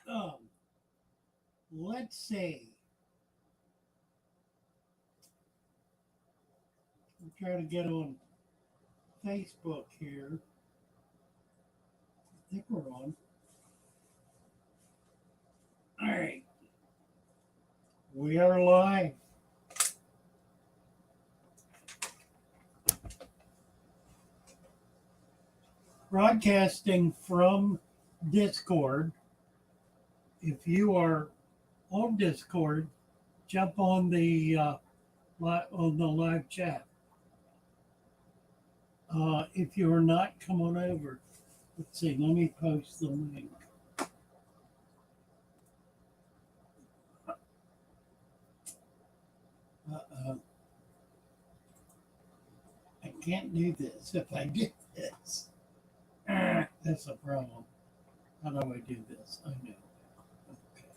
um, let's see. I'm trying to get on Facebook here. I think we're on. All right. We are live. Broadcasting from Discord. If you are on Discord, jump on the live chat. If you are not, come on over. Let's see. Let me post the link. Uh-oh. I can't do this if I do this. That's a problem. How do I do this? I know. Okay.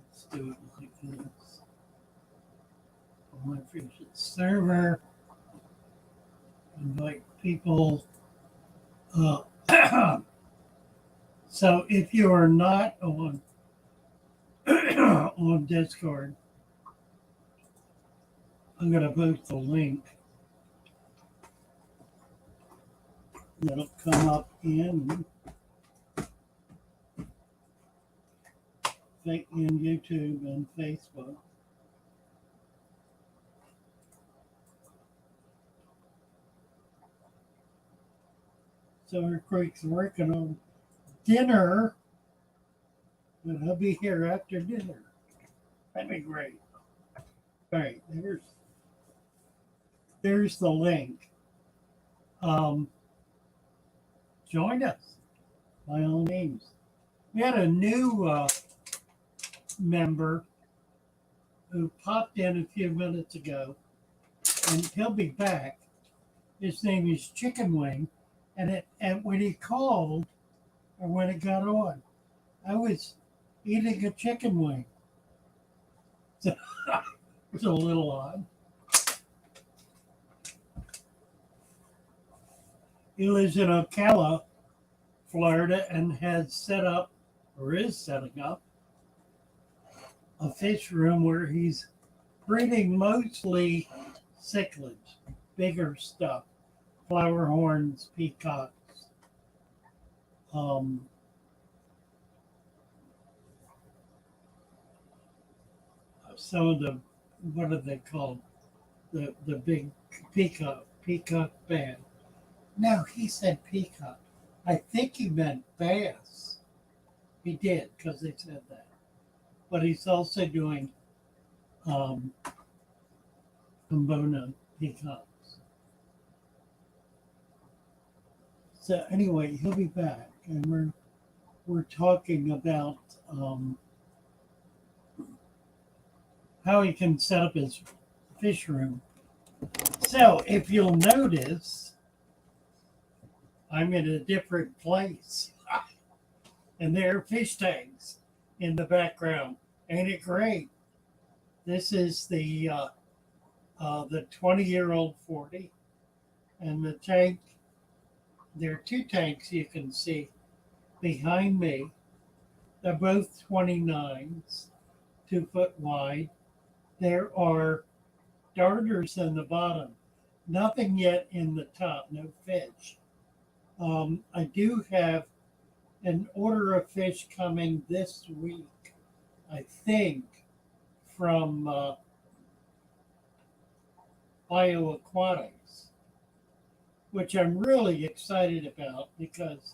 Let's do it like this. My server. Invite people. Uh, so if you are not on on Discord, I'm going to post the link that'll come up in YouTube and Facebook. Silver Creek's working on dinner, and I'll be here after dinner. That'd be great. All right, there's the link. Join us by all means. We had a new member who popped in a few minutes ago, and he'll be back. His name is Chicken Wing, and when he called or when it got on, I was eating a chicken wing. So it was a little odd. He lives in Ocala, Florida, and has set up, or is setting up, a fish room where he's breeding mostly cichlids, bigger stuff, flower horns, peacocks. Some of the, what are they called? The big peacock band. No, he said peacock. I think he meant bass. He did, because they said that. But he's also doing Pomona peacocks. So anyway, he'll be back, and we're talking about how he can set up his fish room. So if you'll notice, I'm in a different place, and there are fish tanks in the background. Ain't it great? This is the 20-year-old 40, and the tank. There are two tanks you can see behind me. They're both 29s, 2 foot wide. There are darters in the bottom. Nothing yet in the top, no fish. I do have an order of fish coming this week, I think, from Bioaquatics, which I'm really excited about because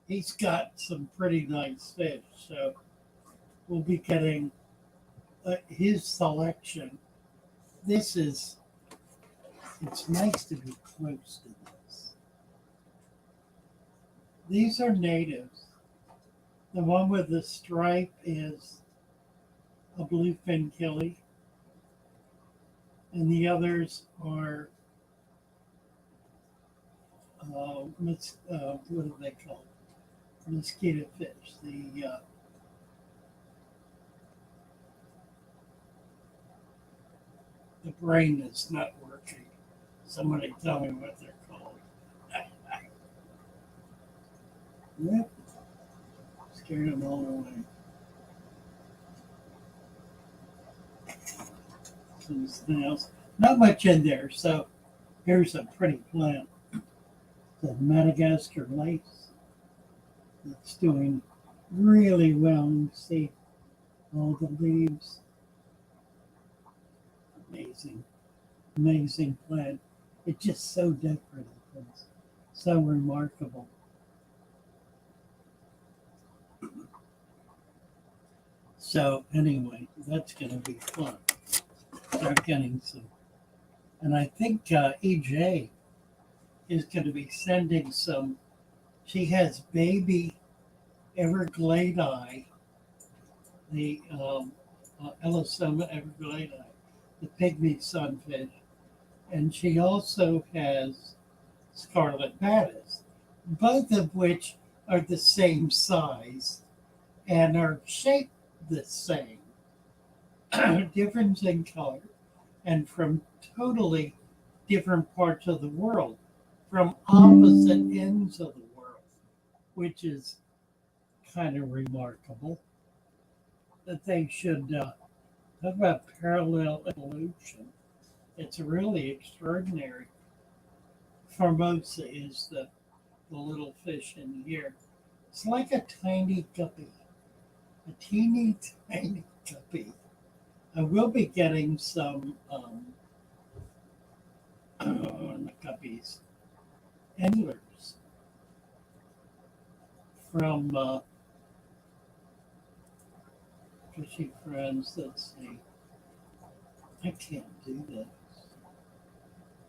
he's got some pretty nice fish. So we'll be getting his selection. It's nice to be close to this. These are natives. The one with the stripe is a bluefin killie, and the others are what do they call it? Mosquito fish. The brain is not working. Somebody tell me what they're called. Yep. Turn them all away. Something else. Not much in there. So here's a pretty plant. The Madagascar lace. It's doing really well. You see all the leaves. Amazing, amazing plant. It's just so decorative. It's so remarkable. So anyway, that's going to be fun. Start getting some, and I think EJ is going to be sending some. She has baby Everglade, the Ellisoma Everglade, the pygmy sunfish, and she also has Scarlet Batis, both of which are the same size and are shaped the same, difference in color, and from totally different parts of the world, from opposite ends of the world, which is kind of remarkable that they should talk about parallel evolution. It's really extraordinary. Formosa is the little fish in here. It's like a tiny guppy, a teeny tiny guppy. I will be getting some guppies, anglers from fishy friends. Let's see. I can't do this.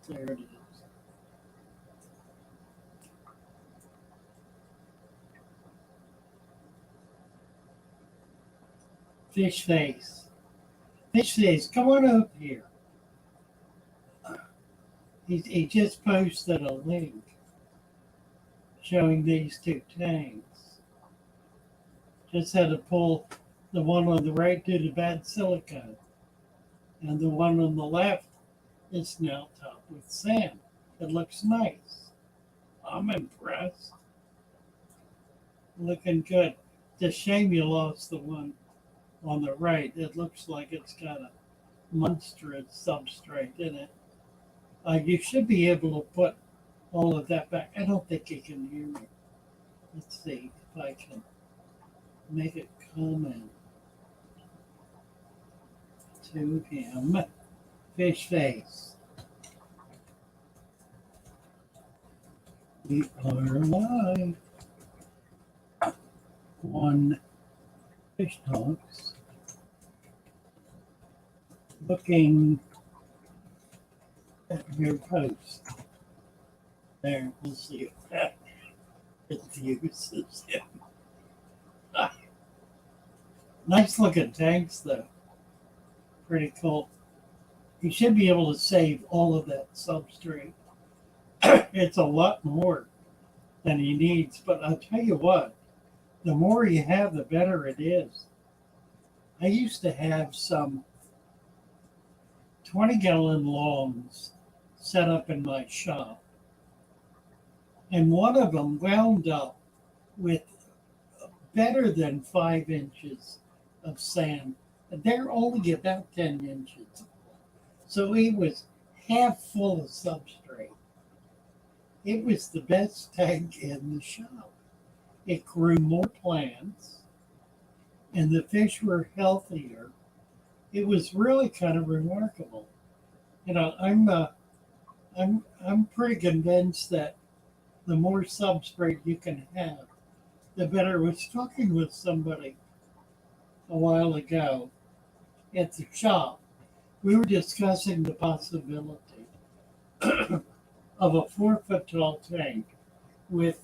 There it is. Fish face. Fish face, come on up here. He just posted a link showing these two tanks. Just had to pull the one on the right due to bad silicone, and the one on the left is now topped with sand. It looks nice. I'm impressed. Looking good. It's a shame you lost the one on the right. It looks like it's got a monstrous substrate in it. You should be able to put all of that back. I don't think you can hear me. Let's see if I can make a comment to him. Fish face. We are live on Fish Talks, looking at your post. There, we'll see if that confuses him. Nice looking tanks, though. Pretty cool. You should be able to save all of that substrate. It's a lot more than he needs, but I'll tell you what, the more you have, the better it is. I used to have some 20-gallon longs set up in my shop, and one of them wound up with better than 5 inches of sand. They're only about 10 inches. So it was half full of substrate. It was the best tank in the shop. It grew more plants, and the fish were healthier. It was really kind of remarkable. You know, I'm pretty convinced that the more substrate you can have, the better. I was talking with somebody a while ago at the shop. We were discussing the possibility of a 4 foot tall tank with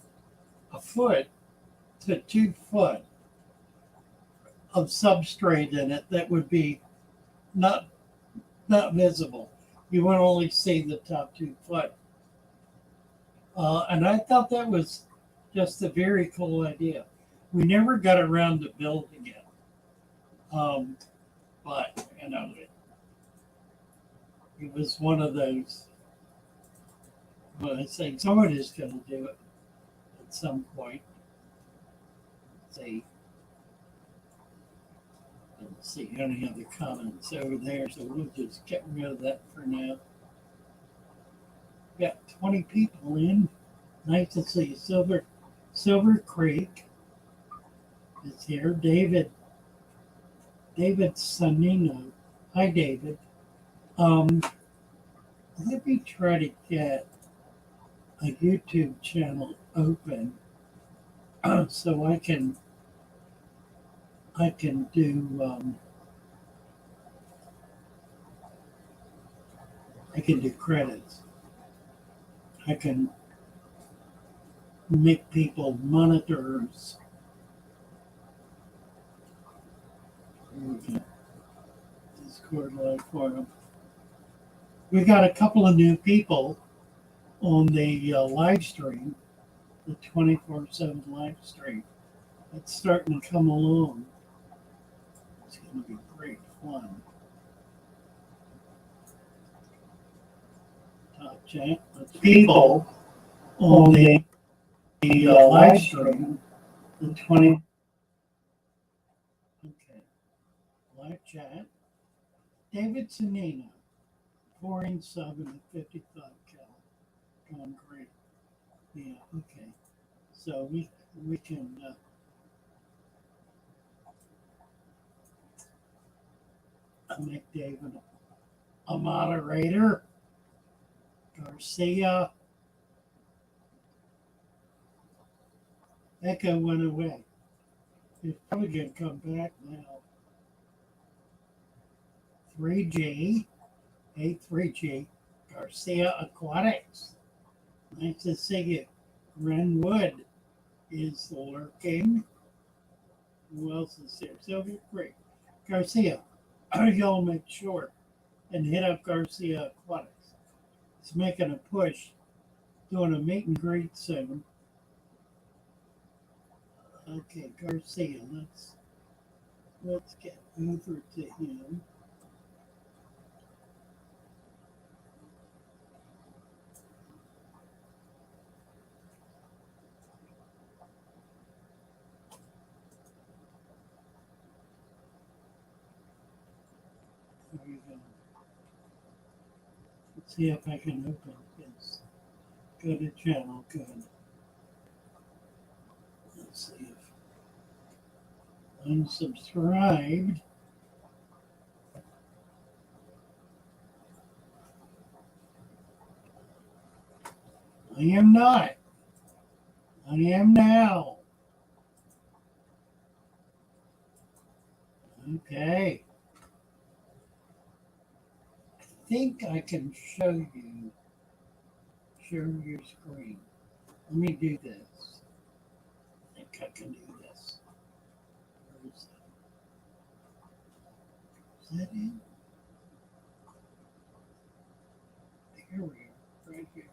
a foot to 2 foot of substrate in it that would be not visible. You would only see the top 2 foot. And I thought that was just a very cool idea. We never got around to building it. But, you know, it was one of those, well, I say somebody's going to do it at some point. See, Let's see any other comments over there, so we'll just get rid of that for now. Got 20 people in. Nice to see Silver Creek is here. David Sanino. Hi, David. Let me try to get a YouTube channel open so I can do credits. I can make people monitors. Discord live forum. We got a couple of new people on the live stream, the 24/7 live stream. It's starting to come along. It's going to be great fun. Top chat. People on the live stream, the 20. Okay. Live chat. David Sanina, 4-inch sub and a 55 cal. Going great. Yeah, okay. So we can make David a moderator. Garcia. Echo went away. It's probably going to come back now. 3G, A3G, Garcia Aquatics. Nice to see you. Ren Wood is lurking. Who else is there? Sylvia Creek. Garcia, y'all make sure and hit up Garcia Aquatics. It's making a push, doing a meet and greet soon. Okay, Garcia, let's get over to him. There you go. Let's see if I can open this. Go to channel, good. Let's see if unsubscribed. I am not. I am now. Okay. I think I can show you. Share your screen. Let me do this. I think I can do this. Where is that? Is that it? Here we are, right here.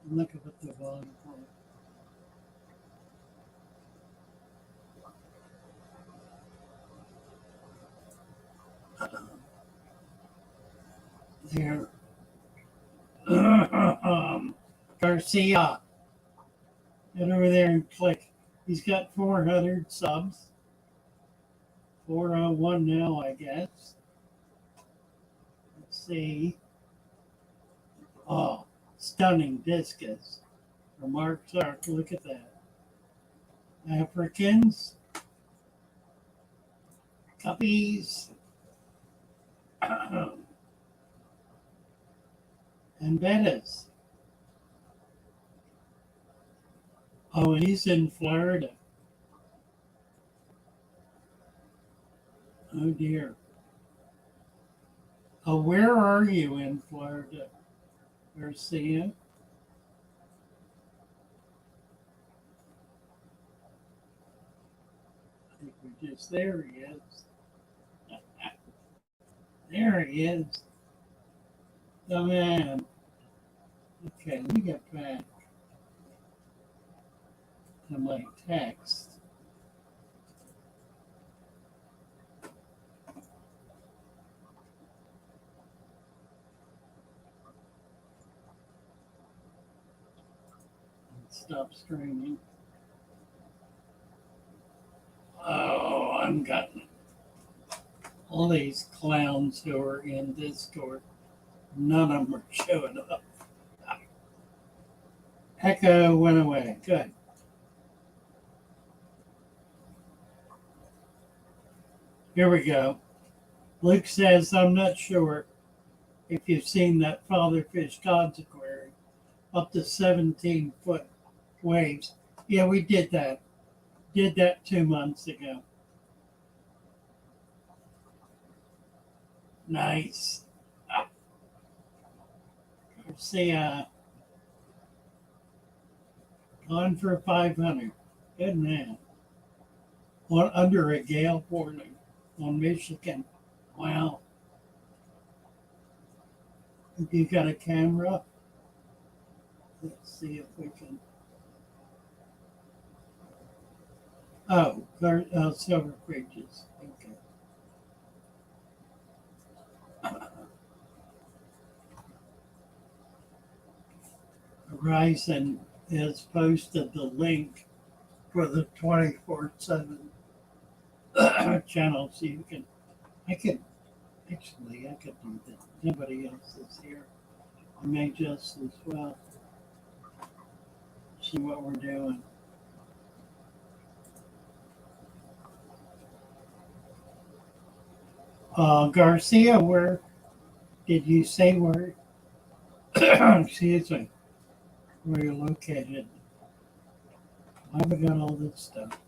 Look at what the volume is. There. Garcia. Get over there and click. He's got 400 subs. 401 now, I guess. Let's see. Oh, stunning discus for Mark Clark. Look at that. Africans. Cuppies. And Bettis. Oh, he's in Florida. Oh dear. Oh, where are you in Florida, Garcia? I think we're just there. He is. There he is. The man. Okay, let me get back to my text. Stop streaming. got all these clowns who are in Discord. None of them are showing up. Echo went away. Good. Here we go. Luke says, I'm not sure if you've seen that Father Fish God's Aquarium, up to 17-foot waves. Yeah, we did that. Did that 2 months ago. Nice. Garcia, gone for 500. Good man. Under a gale warning on Michigan. Wow. Have you got a camera? Let's see if we can. Oh, Silver Creatures. Okay. Verizon has posted the link for the 24/7 channel, so you can. I could do that. Nobody else is here. I may just as well see what we're doing. Garcia, where did you say where? Excuse me. Where you're located? Why have we got all this stuff?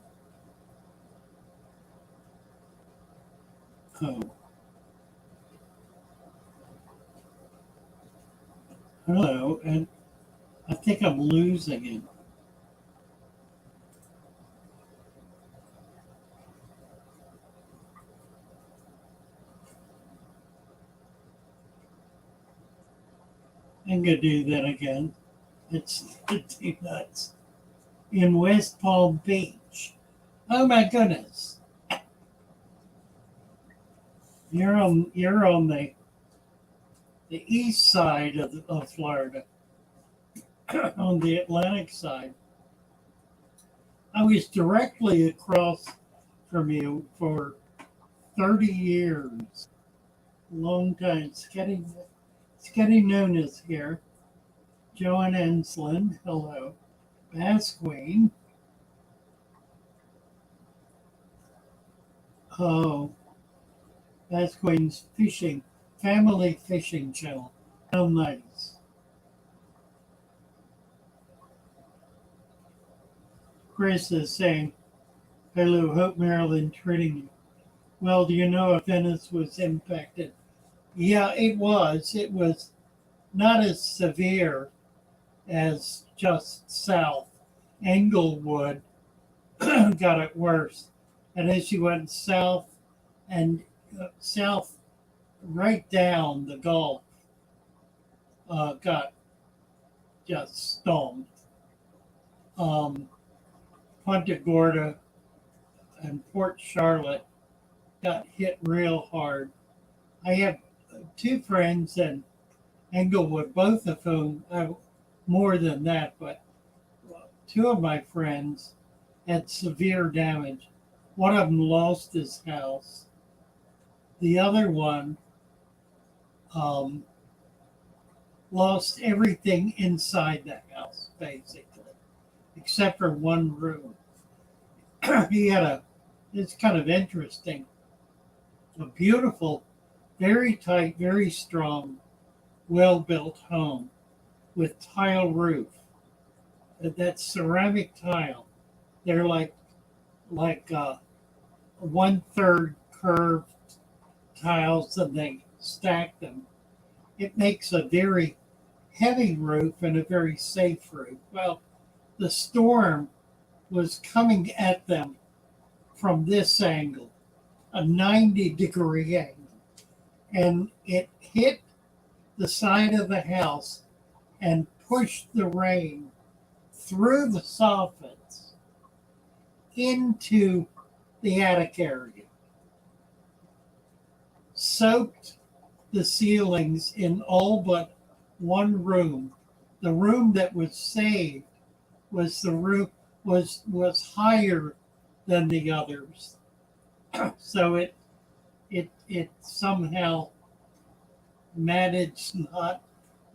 Oh. Hello, and I think I'm losing it. I'm gonna do that again. It's too nuts. In West Palm Beach. Oh my goodness. You're on the east side of Florida. On the Atlantic side. I was directly across from you for 30 years. Long time. Sketty Nunes here. Joan Enslin, hello. Bass Queen. Oh, Bass Queen's family fishing channel. How nice. Chris is saying, hello, hope Maryland treating you. Well, do you know if Venice was impacted? Yeah, it was. It was not as severe as just south. Englewood got it worse. And as you went south and south right down the Gulf, got just stormed. Punta Gorda and Port Charlotte got hit real hard. I have two friends in Englewood, both of whom, more than that, but two of my friends had severe damage. One of them lost his house. The other one lost everything inside the house, basically, except for one room. It's kind of interesting, a beautiful, very tight, very strong, well-built home with tile roof. That's ceramic tile. They're like 1/3 curved tiles, and they stack them. It makes a very heavy roof and a very safe roof. Well, the storm was coming at them from this angle, a 90-degree angle, and it hit the side of the house and pushed the rain through the soffits into the attic area, soaked the ceilings in all but one room. The room that was saved was the roof was higher than the others, So it somehow managed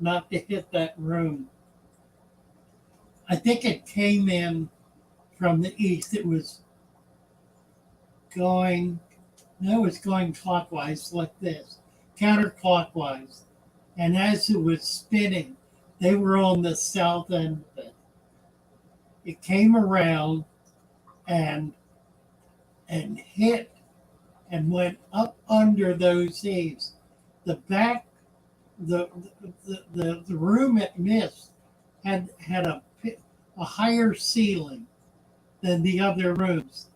not to hit that room. I think it came in from the east. It was going, no, it was going clockwise like this, counterclockwise. And as it was spinning, they were on the south end of it. It came around and hit and went up under those eaves. The back, the room it missed had a higher ceiling than the other rooms.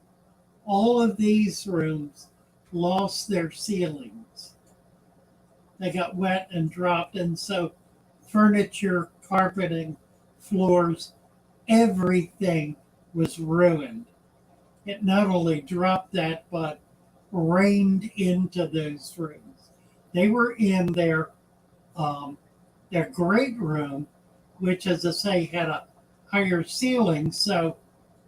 All of these rooms lost their ceilings. They got wet and dropped, and so furniture, carpeting, floors, everything was ruined. It not only dropped that, but rained into those rooms. They were in their great room, which, as I say, had a higher ceiling, so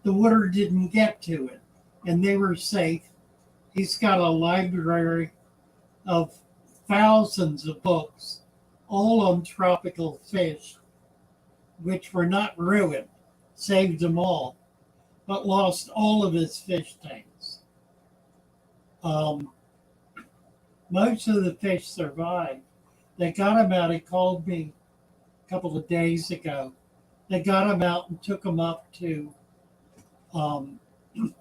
the water didn't get to it, and they were safe. He's got a library of thousands of books, all on tropical fish, which were not ruined, saved them all, but lost all of his fish tanks. Most of the fish survived. They got him out. He called me a couple of days ago. They got him out and took him up to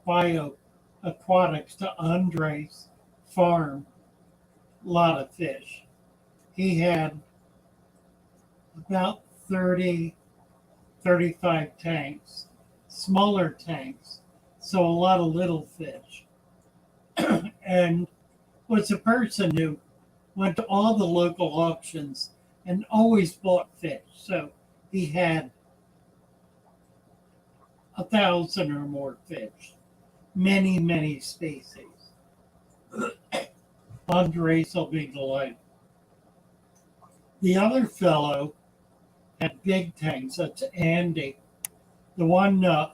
Bio Aquatics, to Andre's farm. A lot of fish. He had about 30, 35 tanks, smaller tanks, so a lot of little fish. And was a person who went to all the local auctions and always bought fish. So he had 1,000 or more fish, many, many species. Andres will be delighted. The other fellow had big tanks. That's Andy. The one I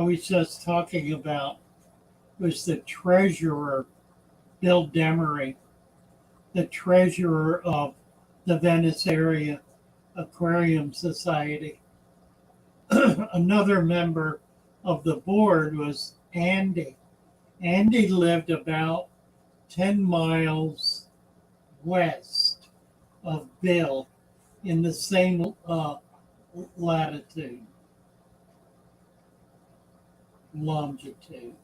was just talking about was the treasurer, Bill Demery, the treasurer of the Venice Area Aquarium Society. Another member of the board was Andy. Andy lived about 10 miles west of Bill in the same latitude, longitude.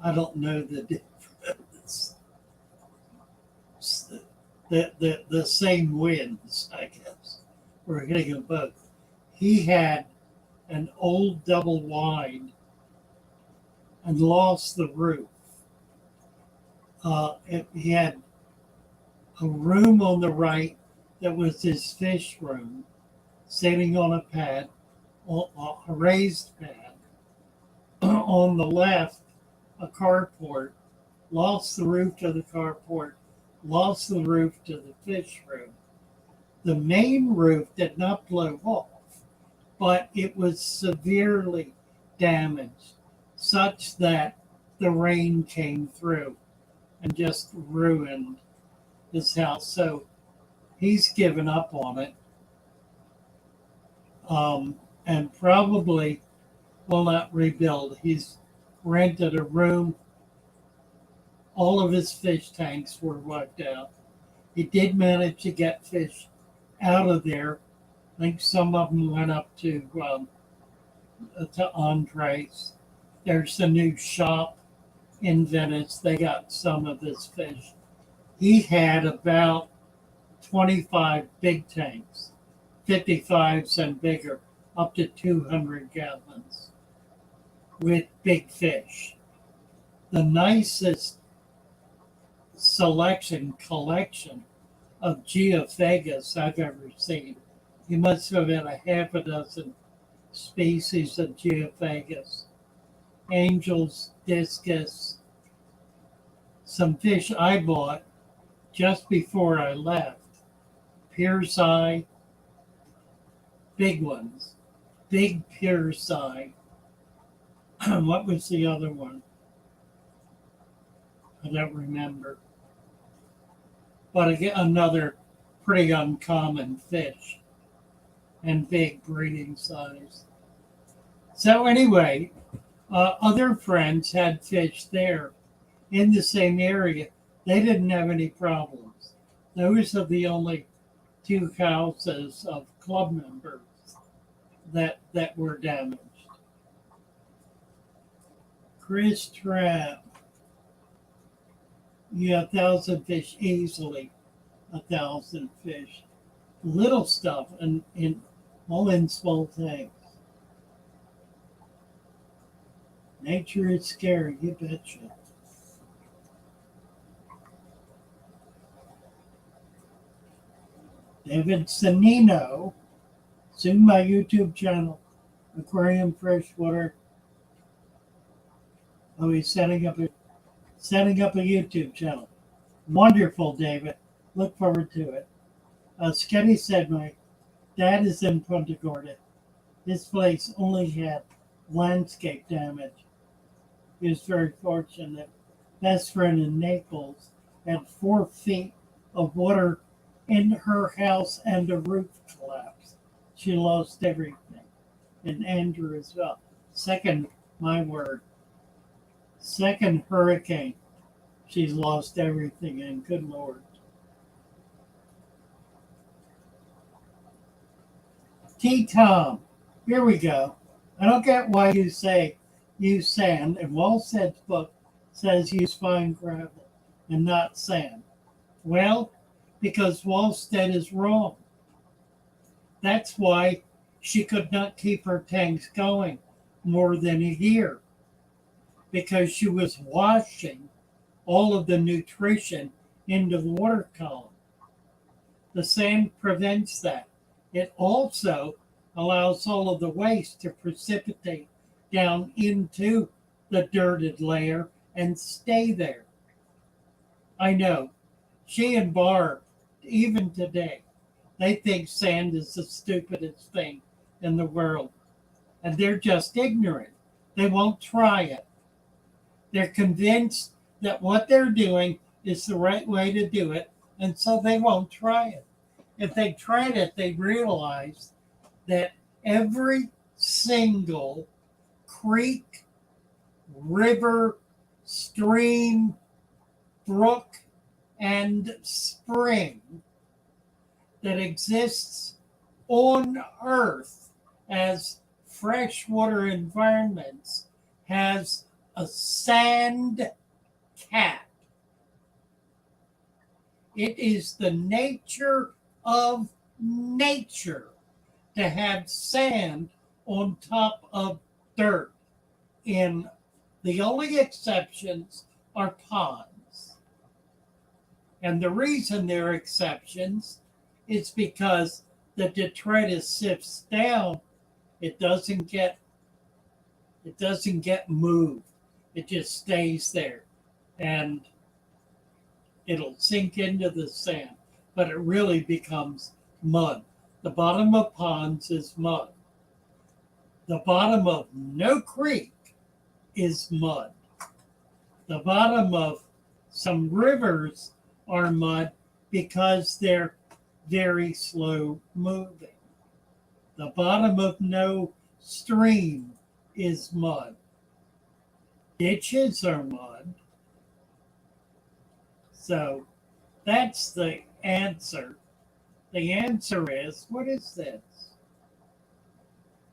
I don't know the difference. The same winds, I guess. We're hitting them both. He had an old double wide and lost the roof. He had a room on the right that was his fish room, sitting on a pad, a raised pad. On the left, a carport, lost the roof to the carport, lost the roof to the fish room. The main roof did not blow off, but it was severely damaged, such that the rain came through and just ruined his house. So he's given up on it, and probably will not rebuild. He's rented a room. All of his fish tanks were wiped out. He did manage to get fish out of there. I think some of them went up to Andres. There's a new shop in Venice. They got some of his fish. He had about 25 big tanks, 55s and bigger, up to 200 gallons, with big fish. The nicest collection of Geophagus I've ever seen. He must have had a half a dozen species of Geophagus. Angels, discus, some fish I bought just before I left. Pierce eye, big ones, big pierce eye. What was the other one? I don't remember. But again, another pretty uncommon fish and big breeding size. So anyway, other friends had fish there in the same area. They didn't have any problems. Those are the only two houses of club members that were damaged. Chris Trapp, yeah, 1,000 fish easily, 1,000 fish. Little stuff and all in small tanks. Nature is scary, you betcha. David Sanino, soon my YouTube channel, Aquarium Freshwater. Oh, he's setting up a YouTube channel. Wonderful, David. Look forward to it. Sketty said my dad is in Punta Gorda. His place only had landscape damage. He was very fortunate. Best friend in Naples had 4 feet of water in her house and a roof collapse. She lost everything. And Andrew as well. Second, my word, second hurricane. She's lost everything, and good Lord. T. Tom, here we go. I don't get why you say use sand, and Walstead's book says use fine gravel and not sand. Well, because Walstead is wrong. That's why she could not keep her tanks going more than a year, because she was washing all of the nutrition into the water column. The sand prevents that. It also allows all of the waste to precipitate down into the dirted layer and stay there. I know. She and Barb, even today, they think sand is the stupidest thing in the world. And they're just ignorant. They won't try it. They're convinced that what they're doing is the right way to do it, and so they won't try it. If they tried it, they realize that every single creek, river, stream, brook, and spring that exists on Earth as freshwater environments has a sand cap. It is the nature of nature to have sand on top of dirt. In the only exceptions are ponds. And the reason they're exceptions is because the detritus sifts down. It doesn't get moved. It just stays there. And it'll sink into the sand, but it really becomes mud. The bottom of ponds is mud. The bottom of no creek is mud. The bottom of some rivers are mud because they're very slow moving. The bottom of no stream is mud. Ditches are mud. So that's the answer. The answer is, what is this?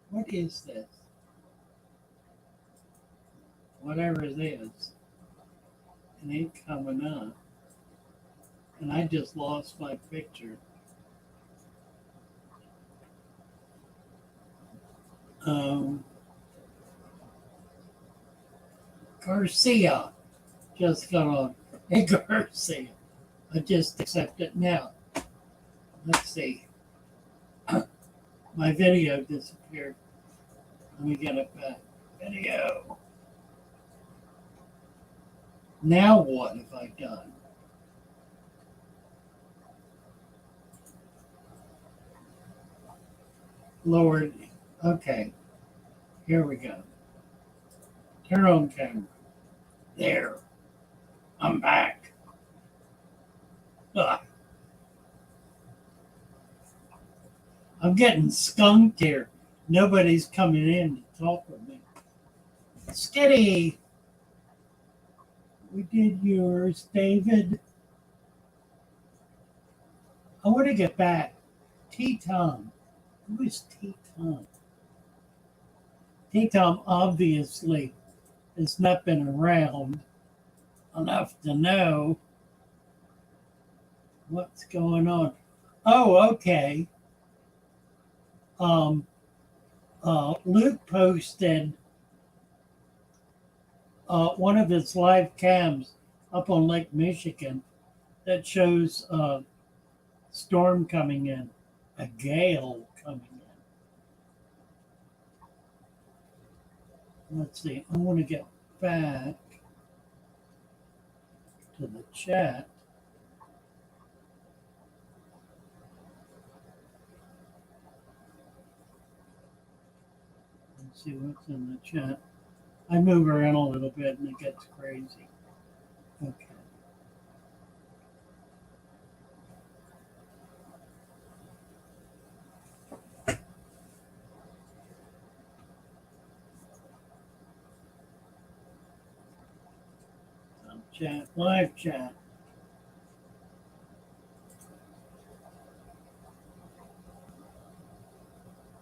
What is this? Whatever it is, it ain't coming up. And I just lost my picture. Garcia just got on. Hey, Garcia. I just accept it now. Let's see. My video disappeared. Let me get it back. Video. Now what have I done? Lord, okay. Here we go. Turn on camera. There. I'm back. Ugh. I'm getting skunked here. Nobody's coming in to talk with me. Skitty, we did yours, David. I want to get back. T-Tom. Who is T-Tom? T-Tom obviously has not been around enough to know what's going on. Oh, okay. Luke posted one of his live cams up on Lake Michigan that shows a storm coming in, a gale coming in. Let's see, I want to get back to the chat. Let's see what's in the chat. I move around a little bit and it gets crazy. Okay. Chat, live chat.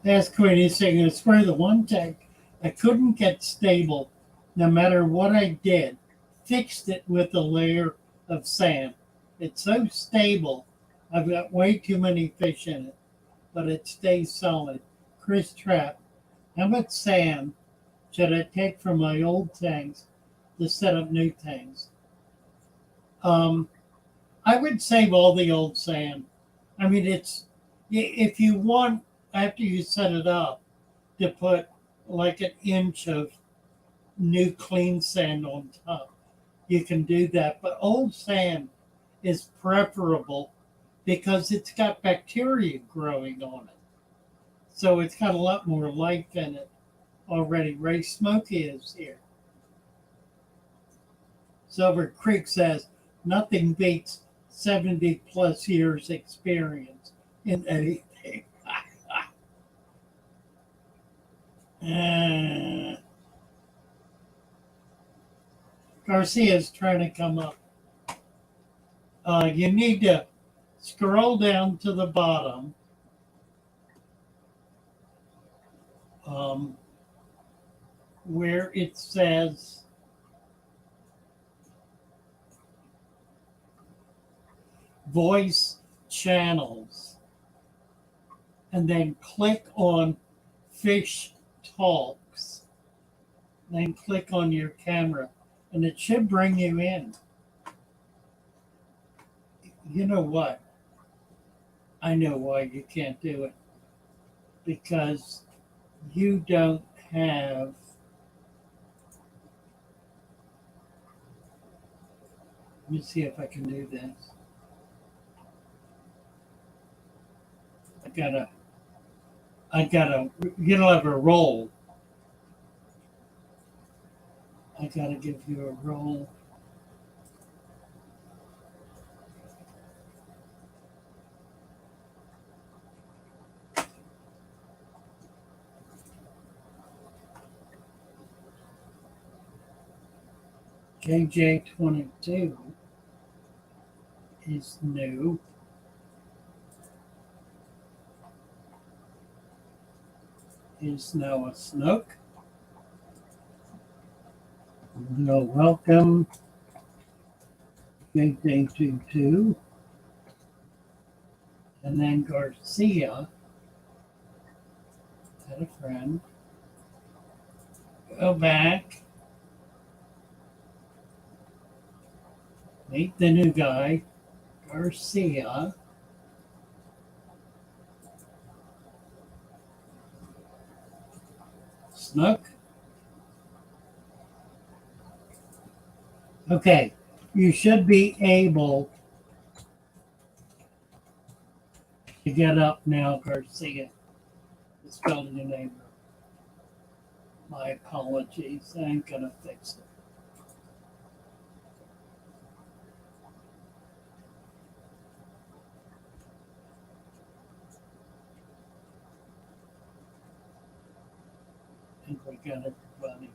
Ask Queenie saying, I swear the one tank I couldn't get stable no matter what I did. Fixed it with a layer of sand. It's so stable. I've got way too many fish in it, but it stays solid. Chris Trapp, how much sand should I take from my old tanks to set up new tanks? I would save all the old sand. I mean, it's if you want after you set it up to put like an inch of new clean sand on top, you can do that. But old sand is preferable because it's got bacteria growing on it, so it's got a lot more life in it already. Ray Smoky is here. Silver Creek says nothing beats 70 plus years experience in anything. Garcia's trying to come up. You need to scroll down to the bottom. Where it says voice channels, and then click on Fish Talks. Then click on your camera, and it should bring you in. You know what? I know why you can't do it. Because you don't have let me see if I can do this. I gotta, you don't have a role. I gotta give you a role. KJ22 is new. Is now a snook. No, welcome. KJ22. And then Garcia had a friend. Go back. Meet the new guy, Garcia. Snook. Okay, you should be able to get up now, Garcia. It's spelling your name. My apologies. I ain't gonna fix it. think we got everybody.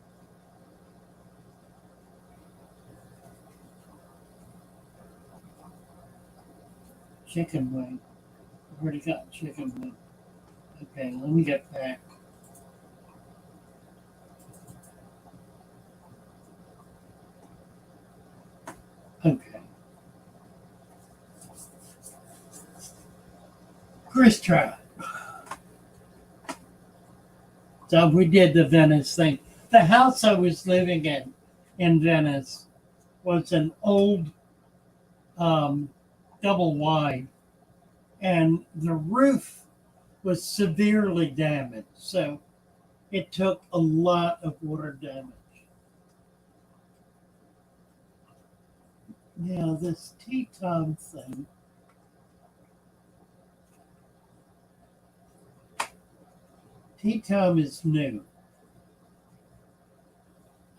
Chicken wing. I've already got chicken wing. Okay, let me get back. Okay. Chris tried. So we did the Venice thing. The house I was living in Venice was an old double wide, and the roof was severely damaged. So it took a lot of water damage. Now, this Teton thing, Teton is new.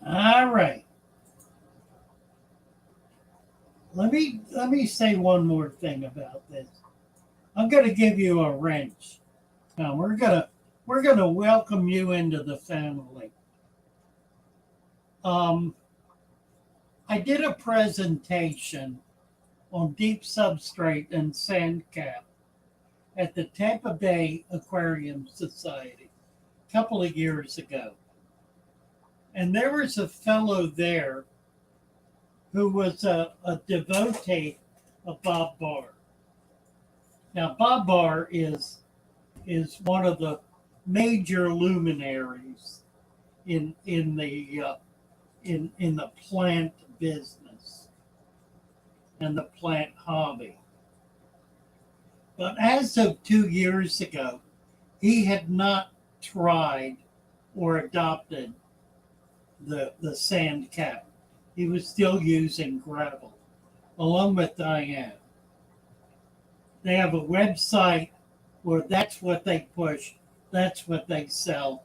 All right. Let me say one more thing about this. I'm going to give you a wrench. Now we're gonna welcome you into the family. I did a presentation on deep substrate and sand cap at the Tampa Bay Aquarium Society a couple of years ago. And there was a fellow there who was a devotee of Bob Barr. Now, Bob Barr is one of the major luminaries in the plant business and the plant hobby. But as of 2 years ago, he had not tried or adopted the sand cap. He was still using gravel, along with Diane. They have a website where that's what they push, that's what they sell,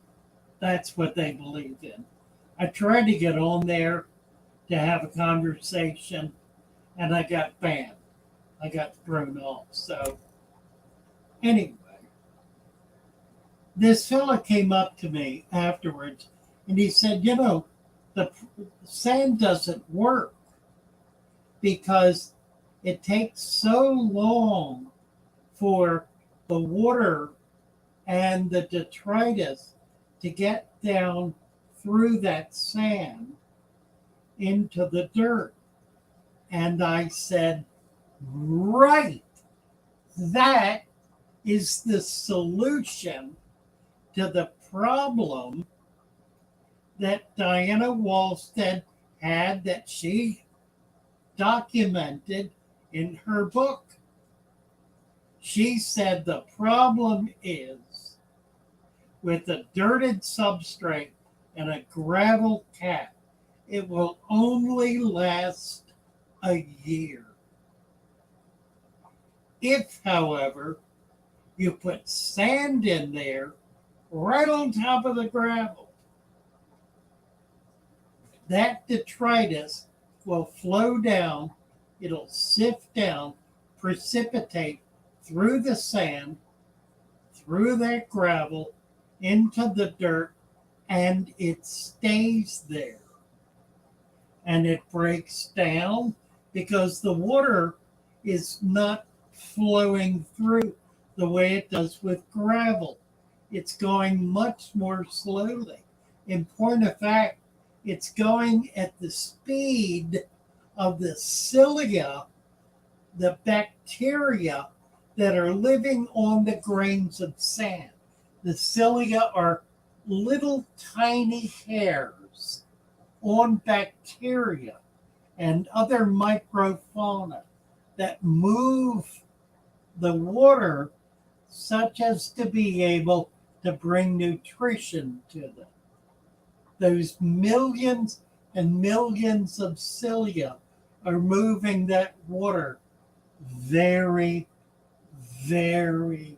that's what they believe in. I tried to get on there to have a conversation, and I got banned. I got thrown off. So, anyway, this fella came up to me afterwards, and he said, "You know, the sand doesn't work because it takes so long for the water and the detritus to get down through that sand into the dirt." And I said, right, that is the solution to the problem that Diana Wallstead had, that she documented in her book. She said the problem is with a dirted substrate and a gravel cap, it will only last a year. If, however, you put sand in there right on top of the gravel, that detritus will flow down, it'll sift down, precipitate through the sand, through that gravel, into the dirt, and it stays there. And it breaks down because the water is not flowing through the way it does with gravel. It's going much more slowly. In point of fact, it's going at the speed of the cilia, the bacteria that are living on the grains of sand. The cilia are little tiny hairs on bacteria and other microfauna that move the water such as to be able to bring nutrition to them. Those millions and millions of cilia are moving that water very, very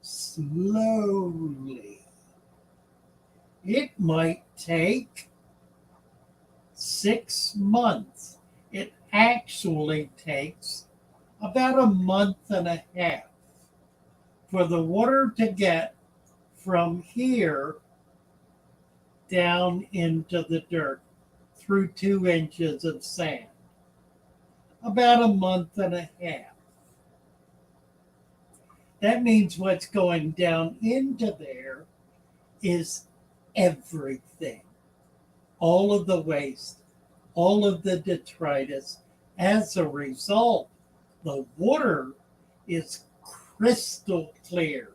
slowly. It might take 6 months. It actually takes about a month and a half for the water to get from here down into the dirt through 2 inches of sand. About a month and a half. That means what's going down into there is everything. All of the waste, all of the detritus. As a result, the water is crystal clear.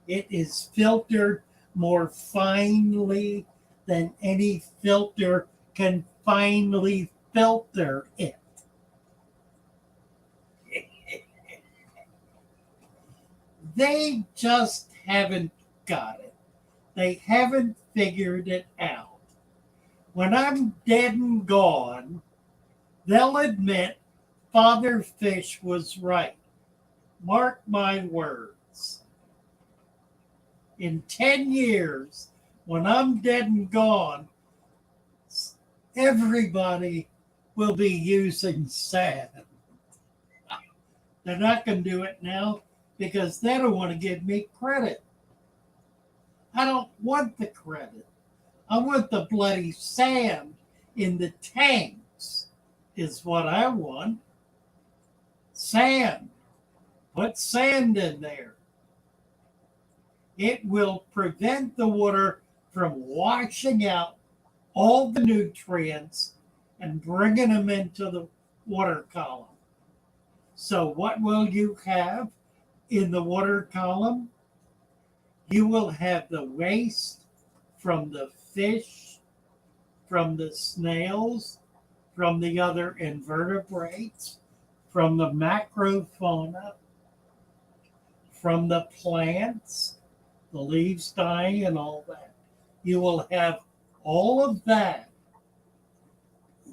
It is filtered more finely than any filter can finely filter it. They just haven't got it. They haven't figured it out. When I'm dead and gone, they'll admit Father Fish was right. Mark my words. In 10 years, when I'm dead and gone, everybody will be using sand. They're not going to do it now because they don't want to give me credit. I don't want the credit. I want the bloody sand in the tanks is what I want. Sand. Put sand in there. It will prevent the water from washing out all the nutrients and bringing them into the water column. So what will you have in the water column? You will have the waste from the fish, from the snails, from the other invertebrates, from the macrofauna, from the plants, the leaves dying and all that. You will have all of that,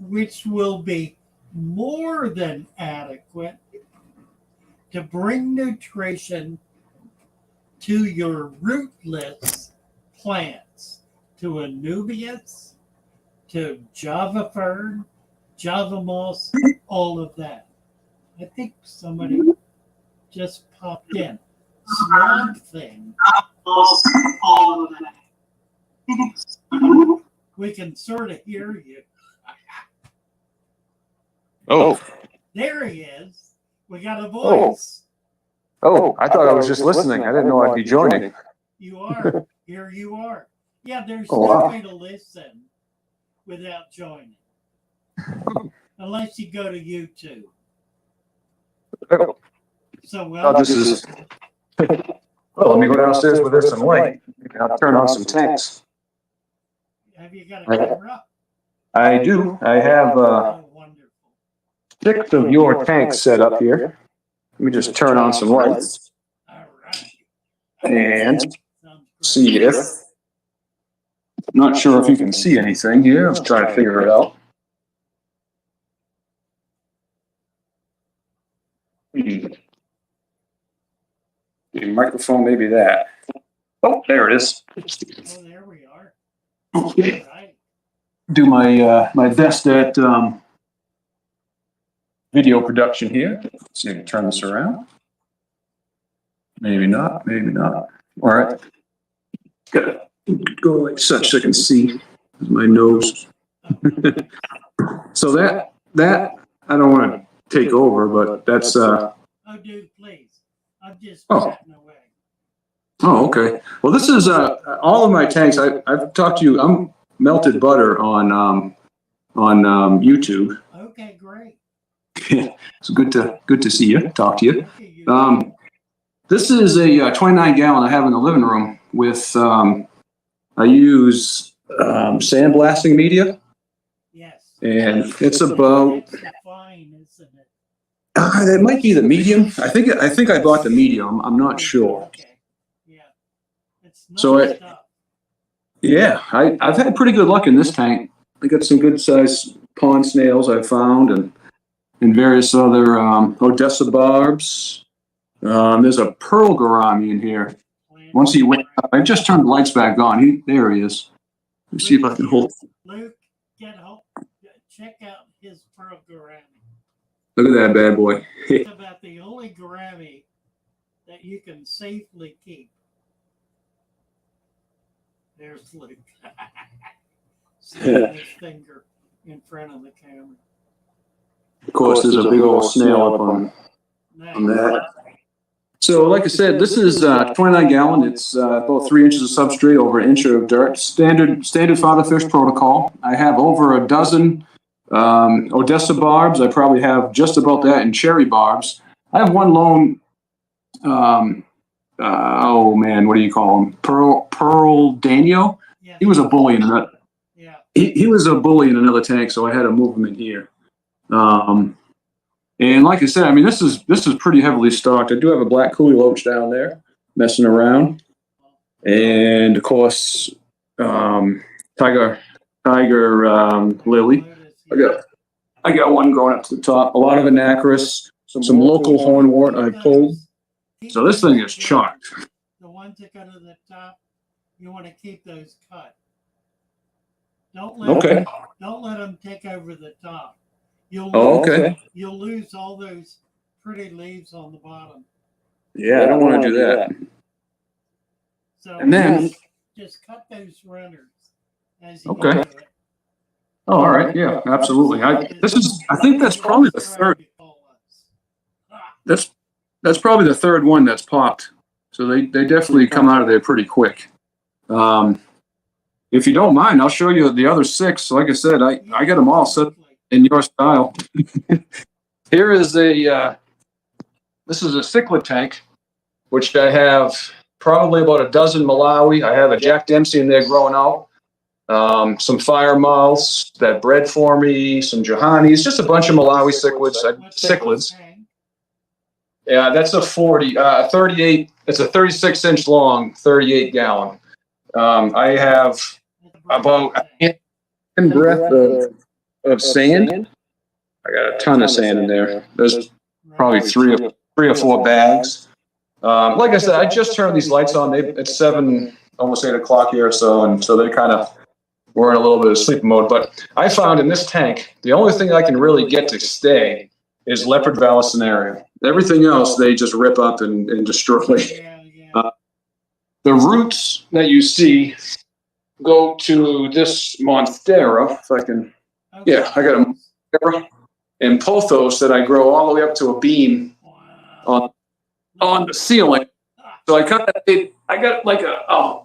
which will be more than adequate to bring nutrition to your rootless plants, to anubias, to Java fern, Java moss, all of that. I think somebody just popped in. Swamp thing. All of that. We can sort of hear you. Oh. There he is. We got a voice. Oh, I thought I was just listening. I didn't know I'd be joining. You are. Here you are. Yeah, there's Oh, no wow. way to listen without joining. Unless you go to YouTube. Oh, So, this is. Well, let me go downstairs where there's some light. I'll turn on some tanks. Have you got a camera? I do. I have Oh, wonderful. 6 of your tanks set up here. Let me just turn on some lights All right. and Sounds great. see if. Not sure if you can see anything here. Let's try to figure it out. The microphone, maybe that. Oh, there it is. Oh, there we are. Okay. All right. Do my my best at video production here. Let's see if I can turn this around. Maybe not, maybe not. All right. Gotta go like such so I can see my nose. So that I don't want to take over, but that's Oh, dude, please. I'm just Oh. chatting away. Oh, okay. Well, this is all of my tanks. I've talked to you. I'm Melted Butter on YouTube. Okay, great. It's good to see you. Talk to you. Look at you. This is a 29 gallon I have in the living room with I use sandblasting media, Yes. and it's about It's the fine, isn't it? that might be the medium. I think I bought the medium. I'm not sure. Okay. Yeah. It's nice So stuff. Yeah, I've had pretty good luck in this tank. I got some good sized pond snails I found, and various other Odessa barbs. There's a pearl gourami in here. Once he went up, I just turned the lights back on. There he is. Let me see if I can hold. Luke, get home. Check out his pearl gourami. Look at that bad boy. It's about the only gourami that you can safely keep. There's Luke. sticking his finger in front of the camera. Of course, there's a big old snail up on that. So, like I said, this is 29 gallon. It's about 3 inches of substrate over an inch of dirt. Standard father fish protocol. I have over a dozen Odessa barbs. I probably have just about that in cherry barbs. I have one lone, oh man, what do you call him? Pearl Daniel. Yeah. He was a bully in that. Yeah. He was a bully in another tank, so I had to move him in here. And like I said, I mean, this is pretty heavily stocked. I do have a black coolie loach down there messing around, and of course, tiger lily. I got one growing up to the top. A lot of anacris, some local hornwort I pulled. So this thing is chocked. The ones that go to the top, you want to keep those cut. Don't let them take over the top. You'll lose all those pretty leaves on the bottom. Yeah, I don't want to do that. So and then just cut those runners as you okay. go to it. Oh, all right, yeah, absolutely. I think that's probably the third. That's probably the third one that's popped. So they definitely come out of there pretty quick. If you don't mind, I'll show you the other 6. Like I said, I got them all set in your style. Here is this is a cichlid tank, which I have probably about a dozen Malawi. I have a Jack Dempsey in there growing out. Some fire mouths that bred for me, some Johannes, just a bunch of Malawi cichlids. Yeah, that's a 38. It's a 36-inch long, 38 gallon. I have about a breath of sand. I got a ton of sand in there. There's probably three or four bags. Like I said, I just turned these lights on. It's 7, almost 8 o'clock here or so, and so they kind of were in a little bit of sleep mode. But I found in this tank, the only thing I can really get to stay is leopard vallisneria. Everything else, they just rip up and destroy. The roots that you see go to this Monstera, if I can. Yeah, I got a Monstera and pothos that I grow all the way up to a beam on the ceiling. So I got like a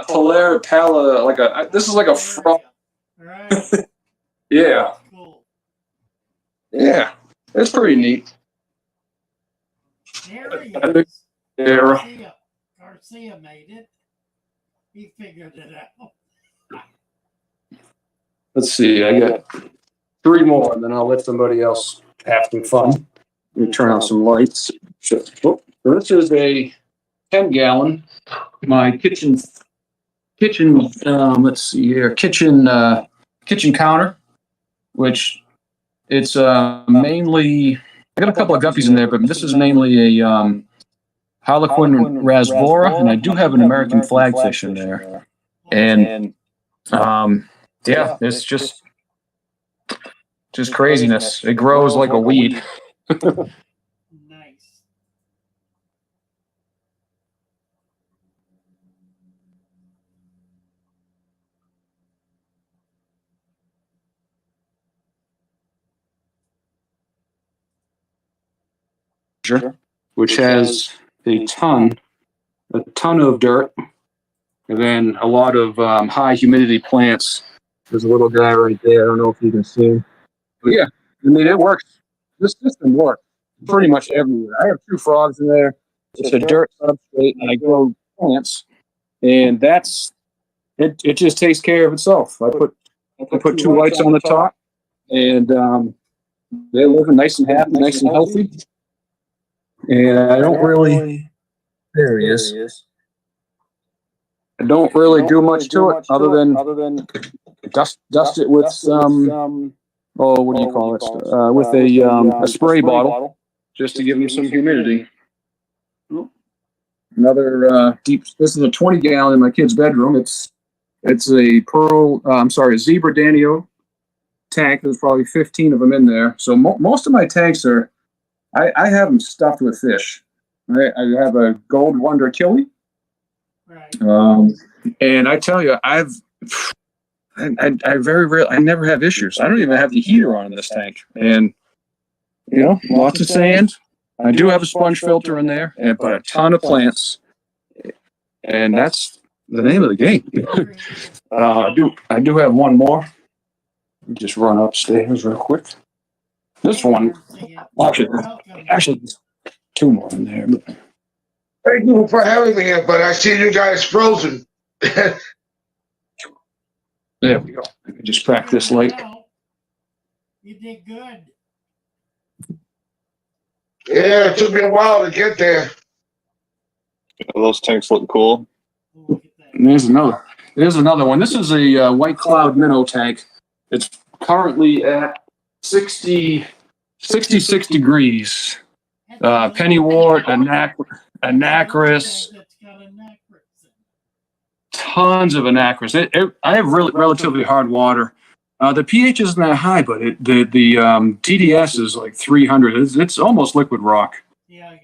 Polar Pala, this is like a frog. Yeah. Yeah, it's pretty neat. There he is. Garcia made it. He figured it out. Let's see, I got 3 more, and then I'll let somebody else have some fun. Let me turn on some lights. So this is a 10-gallon. My kitchen. Let's see here, kitchen counter, which it's mainly. I got a couple of guppies in there, but this is mainly a Harlequin rasbora, and I do have an American flagfish in there. And yeah, it's just craziness. It grows like a weed. Nice. Which has a ton of dirt, and then a lot of high humidity plants. There's a little guy right there. I don't know if you can see him. But yeah, I mean, it works. This system works pretty much everywhere. I have 2 frogs in there. It's a dirt substrate, and I grow plants, and that's it. It just takes care of itself. I put 2 lights on the top, and they're living nice and happy, nice and healthy. And I don't really. There he is. I don't really do much to it other than dust it with some. Oh, what do you call it? With a spray bottle, just to give them some humidity. Another deep. This is a 20-gallon in my kid's bedroom. It's a zebra danio tank. There's probably 15 of them in there. So most of my tanks are. I have them stuffed with fish. I have a gold wonder killie. Right. And I tell you, I've I very rarely, I never have issues. I don't even have the heater on in this tank. And, lots of sand. I do have a sponge filter in there, but a ton of plants. And that's the name of the game. I do have one more. Let me just run upstairs real quick. This one, actually, two more in there. Thank you for having me here, but I see you guys frozen. There we go. Let me just crack this light. You did good. Yeah, it took me a while to get there. Those tanks look cool. Look at that. And there's another one. This is a White Cloud minnow tank. It's currently at 66 degrees. Pennywort, Anacris, tons of Anacris. I have relatively hard water. The pH isn't that high, but the TDS is like 300. It's almost liquid rock. Yeah.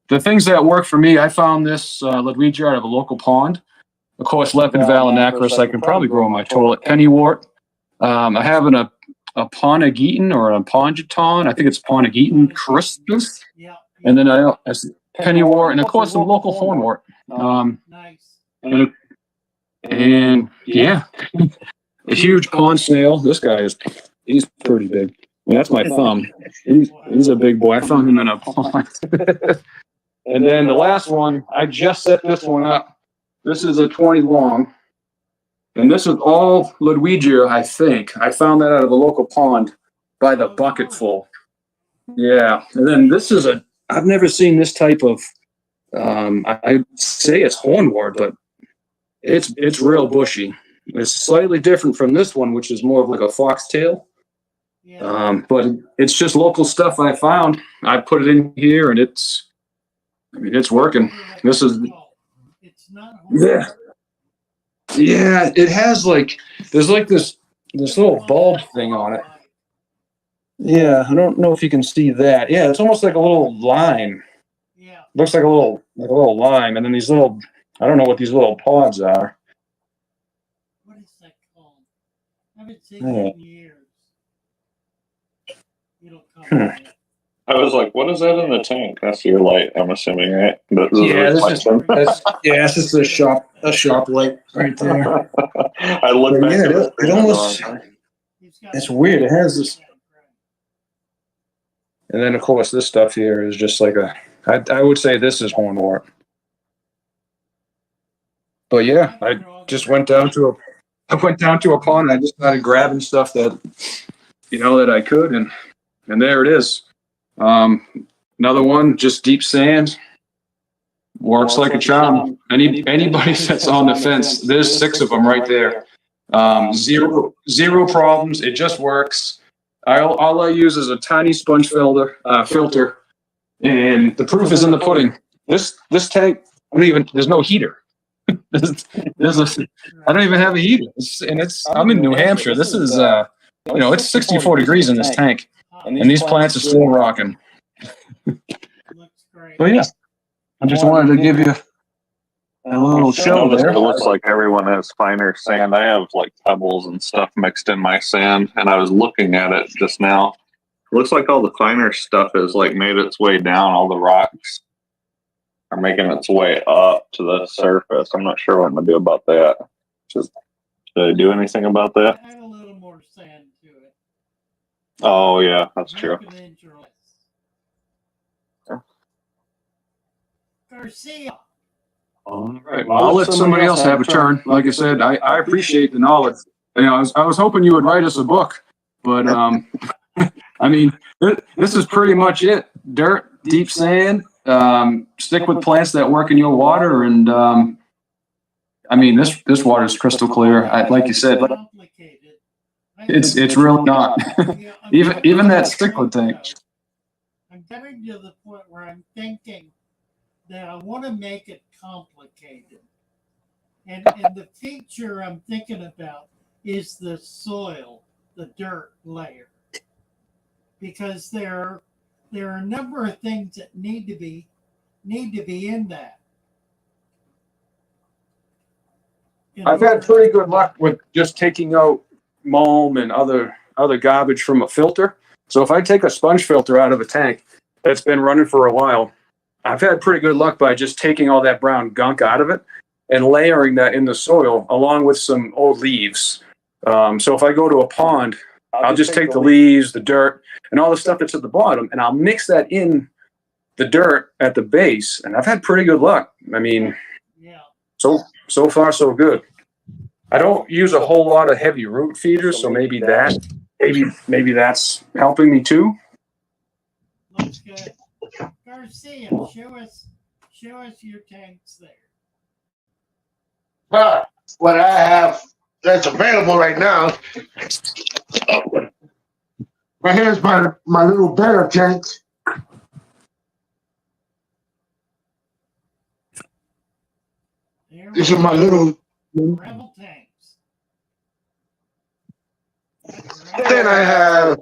The things that work for me, I found this Ludwigia out of a local pond. Of course, Lepidval and Anacris I can probably grow in my toilet. Pennywort. I have a Ponageton or a Pongeton. I think it's Ponageton Crispus. Yeah. And then Pennywort, and of course some local hornwort. Nice. And yeah, a huge pond snail. This guy he's pretty big. Yeah, that's my thumb. He's a big boy. I found him in a pond. And then the last one, I just set this one up. This is a 20 long. And this is all Ludwigia, I think. I found that out of a local pond by the bucketful. Yeah. And then this is I've never seen this type of, I'd say it's hornwort, but it's real bushy. It's slightly different from this one, which is more of like a foxtail. Yeah. But it's just local stuff I found. I put it in here and it's working. This is, It's not. yeah. Yeah, it has there's like this little bulb thing on it. Yeah, I don't know if you can see that. Yeah, it's almost like a little lime. Yeah. Looks like a little lime, and then these little, I don't know what these little pods are. What is that called? I haven't seen it in years. It'll come. I was like, what is that in the tank? That's your light, I'm assuming, right? Yeah, this is a shop light right there. I looked back Yeah, at it almost, it's weird. It has this, and then of course this stuff here is just like I would say this is hornwort. But yeah, I just went down to a pond. And I just started grabbing stuff that I could, and there it is. Another one, just deep sand. Works like a charm. Anybody that's on the fence, there's 6 of them right there. Zero problems. It just works. All I use is a tiny sponge filter, and the proof is in the pudding. This tank, there's no heater. I don't even have a heater, I'm in New Hampshire. This is it's 64 degrees in this tank. And these plants are still rocking. Looks great. But yeah, I just wanted to give you a little show there. It looks like everyone has finer sand. I have like pebbles and stuff mixed in my sand, and I was looking at it just now. It looks like all the finer stuff has like made its way down. All the rocks are making its way up to the surface. I'm not sure what I'm gonna do about that. Should I do anything about that? Add a little more sand to it. Oh yeah, that's true. Garcia. All right. Well, I'll let somebody else have a turn. Like I said, I appreciate the knowledge. I was hoping you would write us a book, but this is pretty much it. Dirt, deep sand. Stick with plants that work in your water, and this water is crystal clear. Like you said, it's really not. even that cichlid tank. I'm getting to the point where I'm thinking that I want to make it complicated. And the feature I'm thinking about is the soil, the dirt layer. Because there are a number of things that need to be in that. in I've had pretty good luck with just taking out mulm and other garbage from a filter. So if I take a sponge filter out of a tank that's been running for a while, I've had pretty good luck by just taking all that brown gunk out of it and layering that in the soil along with some old leaves. So if I go to a pond, I'll just take the leaves, the dirt, and all the stuff that's at the bottom, and I'll mix that in the dirt at the base. And I've had pretty good luck. I mean, Yeah. so far so good. I don't use a whole lot of heavy root feeders, so maybe that's helping me too. Looks good. Garcia, show us your tanks there. What I have that's available right now. Right here's my little better tank. There This we is my go. little. Rebel tanks. Then I have.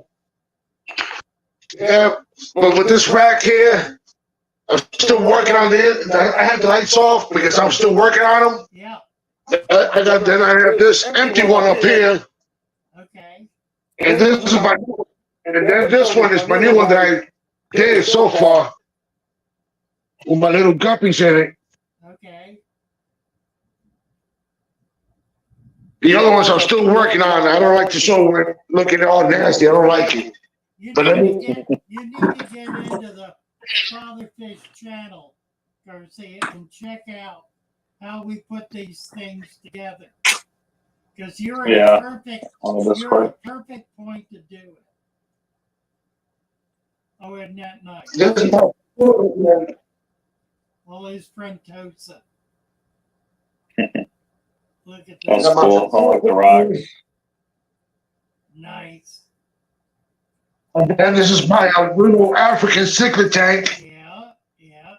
Yeah, but with this rack here, I'm still working on it. I have the lights off because I'm still working on them. Yeah. Then I have this empty one up here, Okay. and this is my. And then this one is my new one that I did so far with my little guppies in it. Okay. The other ones I'm still working on. I don't like to show it looking all nasty. I don't like it. You But need to get into the Father Fish channel, Garcia, and check out how we put these things together. Because you're at Yeah. a perfect On the you're Discord. at a perfect point to do it. Oh, isn't that nice? This is my- Well, his friend Tosa. Look at That's that. cool. I like the rocks. Nice. And then this is my little African cichlid tank. Yeah, yeah.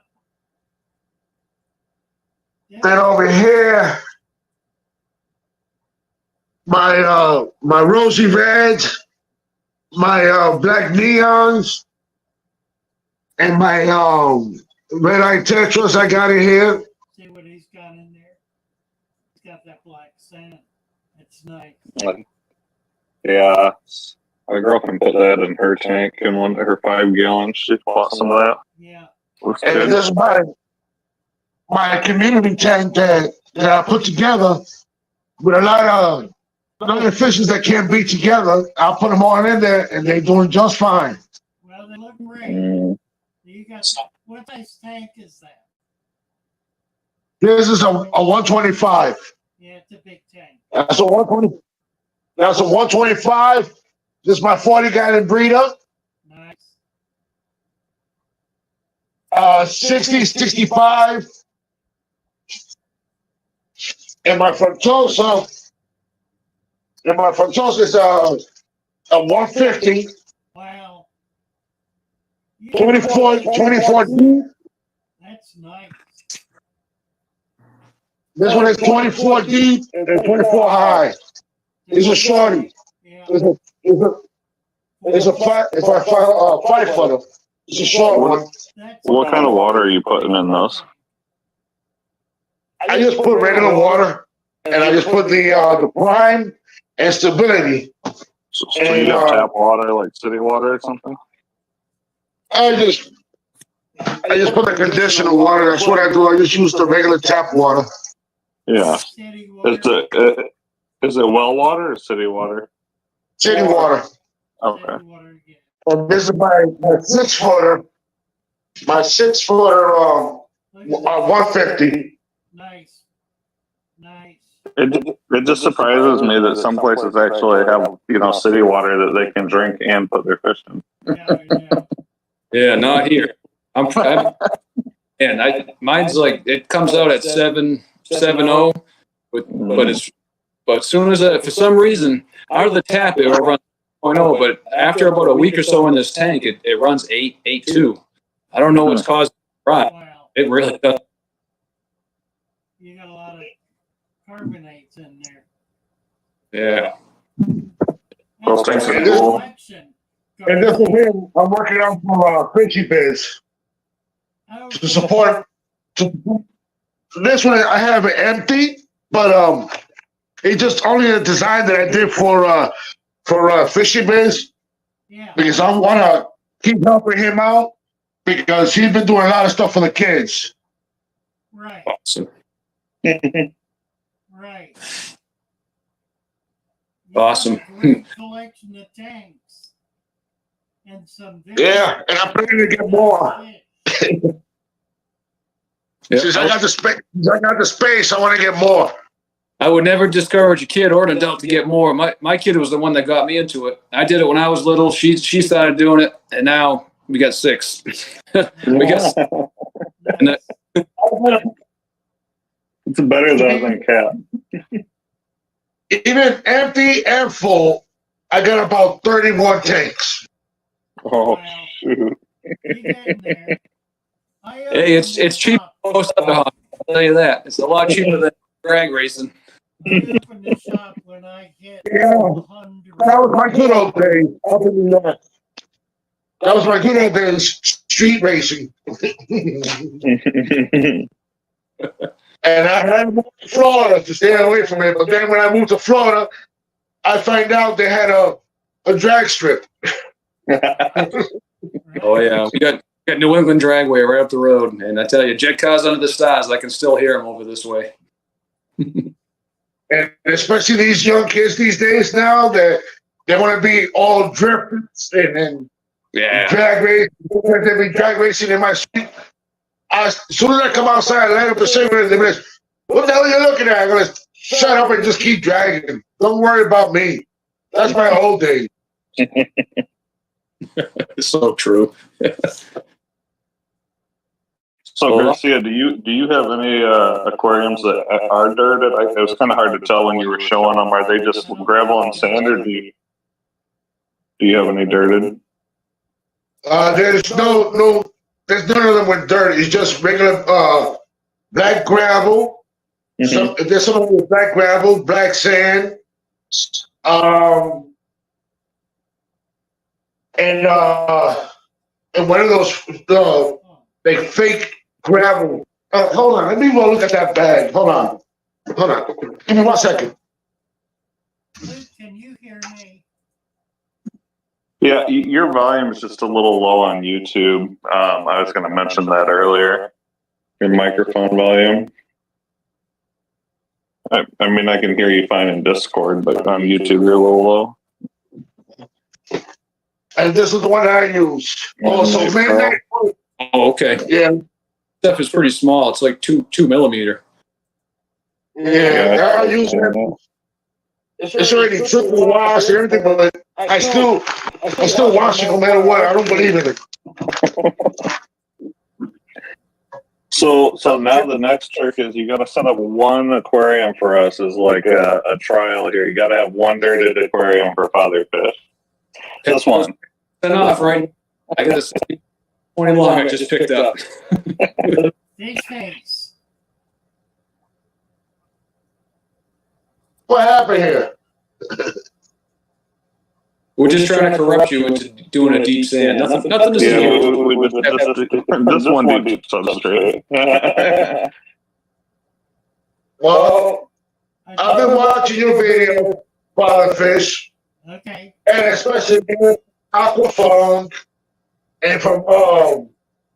Then over here, my rosy reds, my black neons, and my red eye tetras I got in here. See what he's got in there? He's got that black sand. It's nice. Yeah. My girlfriend put that in her tank in one of her 5 gallons. She bought some of that. Yeah. Looks And good. this is my community tank that I put together with a lot of fishes that can't be together. I'll put them all in there, and they're doing just fine. Well, they look great. Mm. You got what size tank is that? This is a 125. Yeah, it's a big tank. That's a 120. That's a 125. This is my 40 gallon breeder. Nice. 60, 65. And my Frontosa is a 150. Wow. 24 deep. That's nice. This one is 24 deep and 24 high. It's a shorty. Yeah. It's a 5 footer. It's a short one. That's What kind of water are you putting in those? I just put regular water, and I just put the prime and stability. So you have tap water, like city water or something? I just put the conditioner water. That's what I do. I just use the regular tap water. Yeah. city water. Is it well water or city water? City water. Okay. City water again. And this is my 6 footer. My 6 footer, Look at that. 150. Nice. Nice. It just surprises me that some places actually have, city water that they can drink and put their fish in. Yeah. Yeah, not here. Mine's like it comes out at 7.70, but as soon as for some reason out of the tap it runs 0.0, but after about a week or so in this tank it runs 8.2. I don't know what's causing it to rot. Wow. It really does. You got a lot of carbonates in there. Yeah. Those things are That's cool. collection. And this one here, I'm working on for Fishy Biz Oh, to support. So this one I have it empty, but it's just only a design that I did for fishing biz Yeah. because I want to keep helping him out because he's been doing a lot of stuff for the kids. Right. Awesome. Right. Awesome. You have a great collection of tanks. And some very Yeah, and I'm planning to get more. fish. Yep. Since I got the space, I want to get more. I would never discourage a kid or an adult to get more. My kid was the one that got me into it. I did it when I was little. She started doing it, and now we got 6. We got and that, It's better than cat. Even empty and full, I got about 31 tanks. Oh, Wow. shoot. You getting there. I hey, it's opened cheap. the shop- Most of the hobby, I'll tell you that. It's a lot cheaper than drag racing. I opened the shop when I hit Yeah. 100. That was my good old days up in New York. That was my good old days, street racing. And I had to move to Florida to stay away from it. But then when I moved to Florida, I find out they had a drag strip. Oh yeah, we got New England Dragway right up the road, and I tell you, jet cars under the stars. I can still hear them over this way. And especially these young kids these days now, they want to be all drifters and Yeah. drag race. They be drag racing in my street. As soon as I come outside, I light up a cigarette. They be like, "What the hell are you looking at?" I'm gonna shut up and just keep dragging. Don't worry about me. That's my old days. It's so true. So Garcia, do you have any aquariums that are dirted? It was kind of hard to tell when you were showing them. Are they just gravel and sand, or do you have any dirted? There's there's none of them with dirt. It's just regular black gravel. Mhm. There's some with black gravel, black sand, and one of those like fake gravel. Hold on, let me go look at that bag. Hold on. Give me 1 second. Luke, can you hear me? Yeah, your volume is just a little low on YouTube. I was going to mention that earlier. Your microphone volume. I mean, I can hear you fine in Discord, but on YouTube you're a little low. And this is the one I use. Also, man, Oh, okay. yeah. Stuff is pretty small. It's like 2 millimeter. Yeah, I use it. It's already triple washed and everything, but I still wash it no matter what. I don't believe in it. So now the next trick is you got to set up one aquarium for us as like a trial here. You got to have one dirted aquarium for father fish. Just one. Enough, right? I got a 20 long I just picked up. Fish face. What happened here? We're just trying to corrupt you into doing a deep sand. Nothing to see Yeah, here. this one deep substrate. Well, I've been watching your video, Father Fish, Okay. and especially Aquafunk and from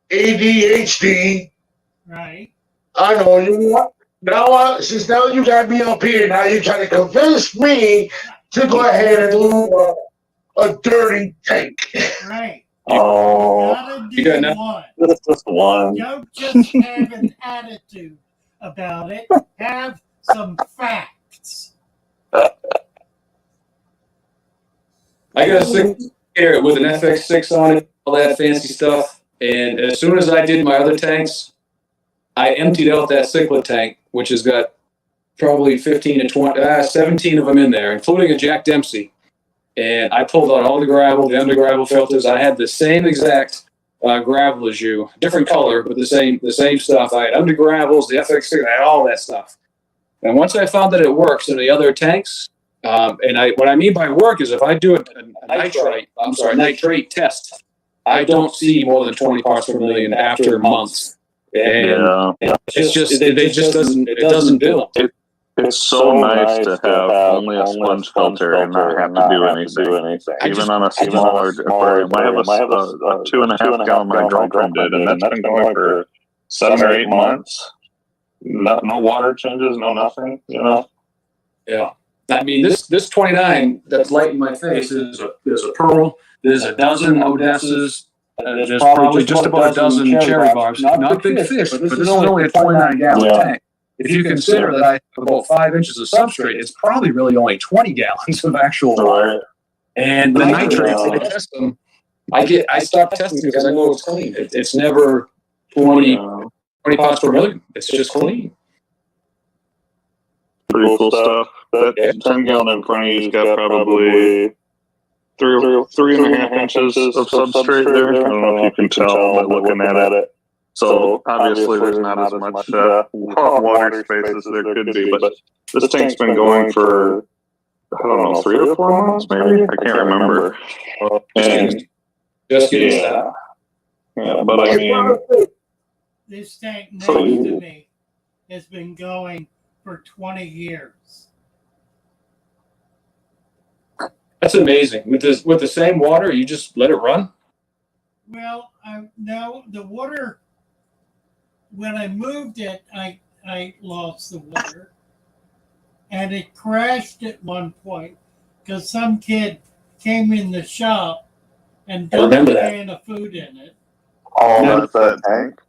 ADHD. Right. I know you. Now, since now you got me up here, now you're trying to convince me to go ahead and do a dirty tank. Right. Oh, Gotta You got do enough? one. just one. Don't just have an attitude about it. Have some facts. I got a 6 here with an FX6 on it, all that fancy stuff. And as soon as I did my other tanks, I emptied out that cichlid tank, which has got probably 15 to 20, 17 of them in there, including a Jack Dempsey. And I pulled out all the gravel, the under gravel filters. I had the same exact gravel as you, different color, but the same stuff. I had under gravels, the FX6, I had all that stuff. And once I found that it works in the other tanks, what I mean by work is if I do a nitrate test, I don't see more than 20 parts per million after months. And Yeah. it just doesn't build. It's so nice to have only a sponge filter and not have to do anything. Even on a smaller aquarium, I have a 2.5 gallon my girlfriend did, and that's been going for 7 or 8 months. No water changes, no nothing. You know. Yeah. I mean, this 29 that's lighting my face is a pearl. There's a dozen Odessas. There's probably just about a dozen cherry barbs. Not big fish, but this is only a 29 gallon tank. If you consider that I have about 5 inches of substrate, it's probably really only 20 gallons of actual water. And the nitrates, I test them. I stopped testing because I know it's clean. It's never 20 parts per million. It's just clean. Pretty cool stuff. That 10 gallon in front of you's got probably 3.5 inches of substrate there. I don't know if you can tell by looking at it. So obviously there's not as much water space as there could be, but this tank's been going for, I don't know, 3 or 4 months maybe? I can't remember. And Just getting started. Yeah, but I mean, This tank next to me has been going for 20 years. That's amazing. With the same water, you just let it run? Well, no, the water, when I moved it, I lost the water. And it crashed at one point because some kid came in the shop and dumped a can of food in it. Oh, that's that tank?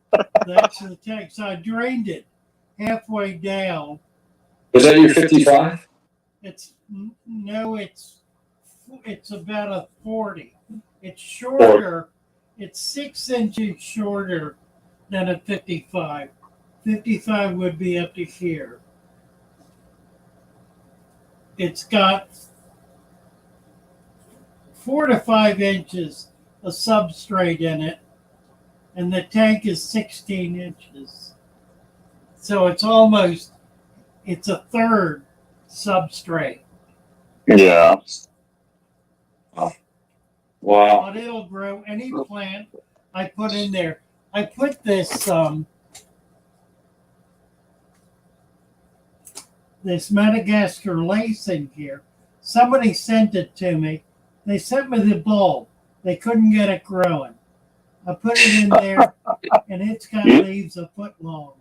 That's the tank. So I drained it halfway down. Was that your 55? It's about a 40. It's shorter. It's 6 inches shorter than a 55. 55 would be up to here. It's got 4 to 5 inches of substrate in it, and the tank is 16 inches. So it's a third substrate. Yeah. Wow. But it'll grow any plant I put in there. I put this Madagascar lace in here. Somebody sent it to me. They sent me the bulb. They couldn't get it growing. I put it in there, and it's got leaves a foot long.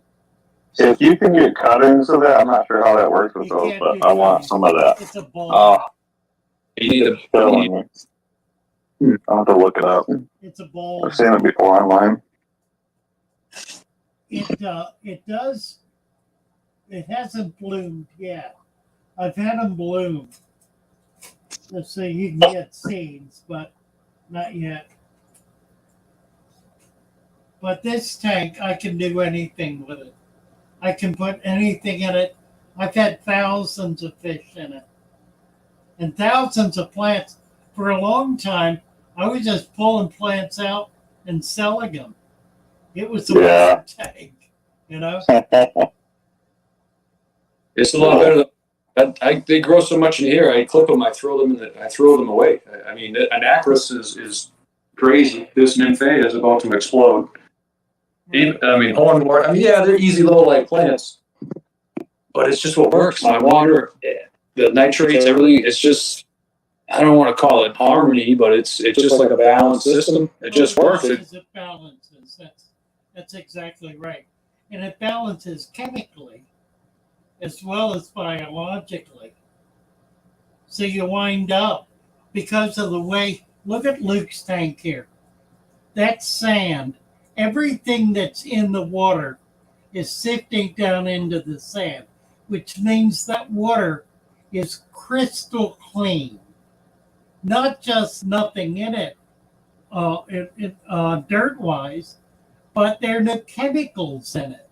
If you can get cuttings of that, I'm not sure how that works with those, but I want some of that. It's a bulb. You need a I'll have to look it up. It's a bulb. I've seen it before online. It does. It hasn't bloomed yet. I've had them bloom. Let's see, you can get seeds, but not yet. But this tank, I can do anything with it. I can put anything in it. I've had thousands of fish in it and thousands of plants. For a long time, I was just pulling plants out and selling them. It was a water tank, you know? It's a lot better than they grow so much in here. I clip them, I throw them away. I mean, Anacris is crazy. This nymphaea is about to explode. Hornwort. They're easy little like plants, but it's just what works. My water, the nitrates, everything. It's just, I don't want to call it harmony, but it's just like a balanced system. It just works. It balances. That's exactly right, and it balances chemically as well as biologically. So you wind up, because of the way, look at Luke's tank here. That's sand. Everything that's in the water is sifting down into the sand, which means that water is crystal clean. Not just nothing in it, dirt-wise, but there are no chemicals in it.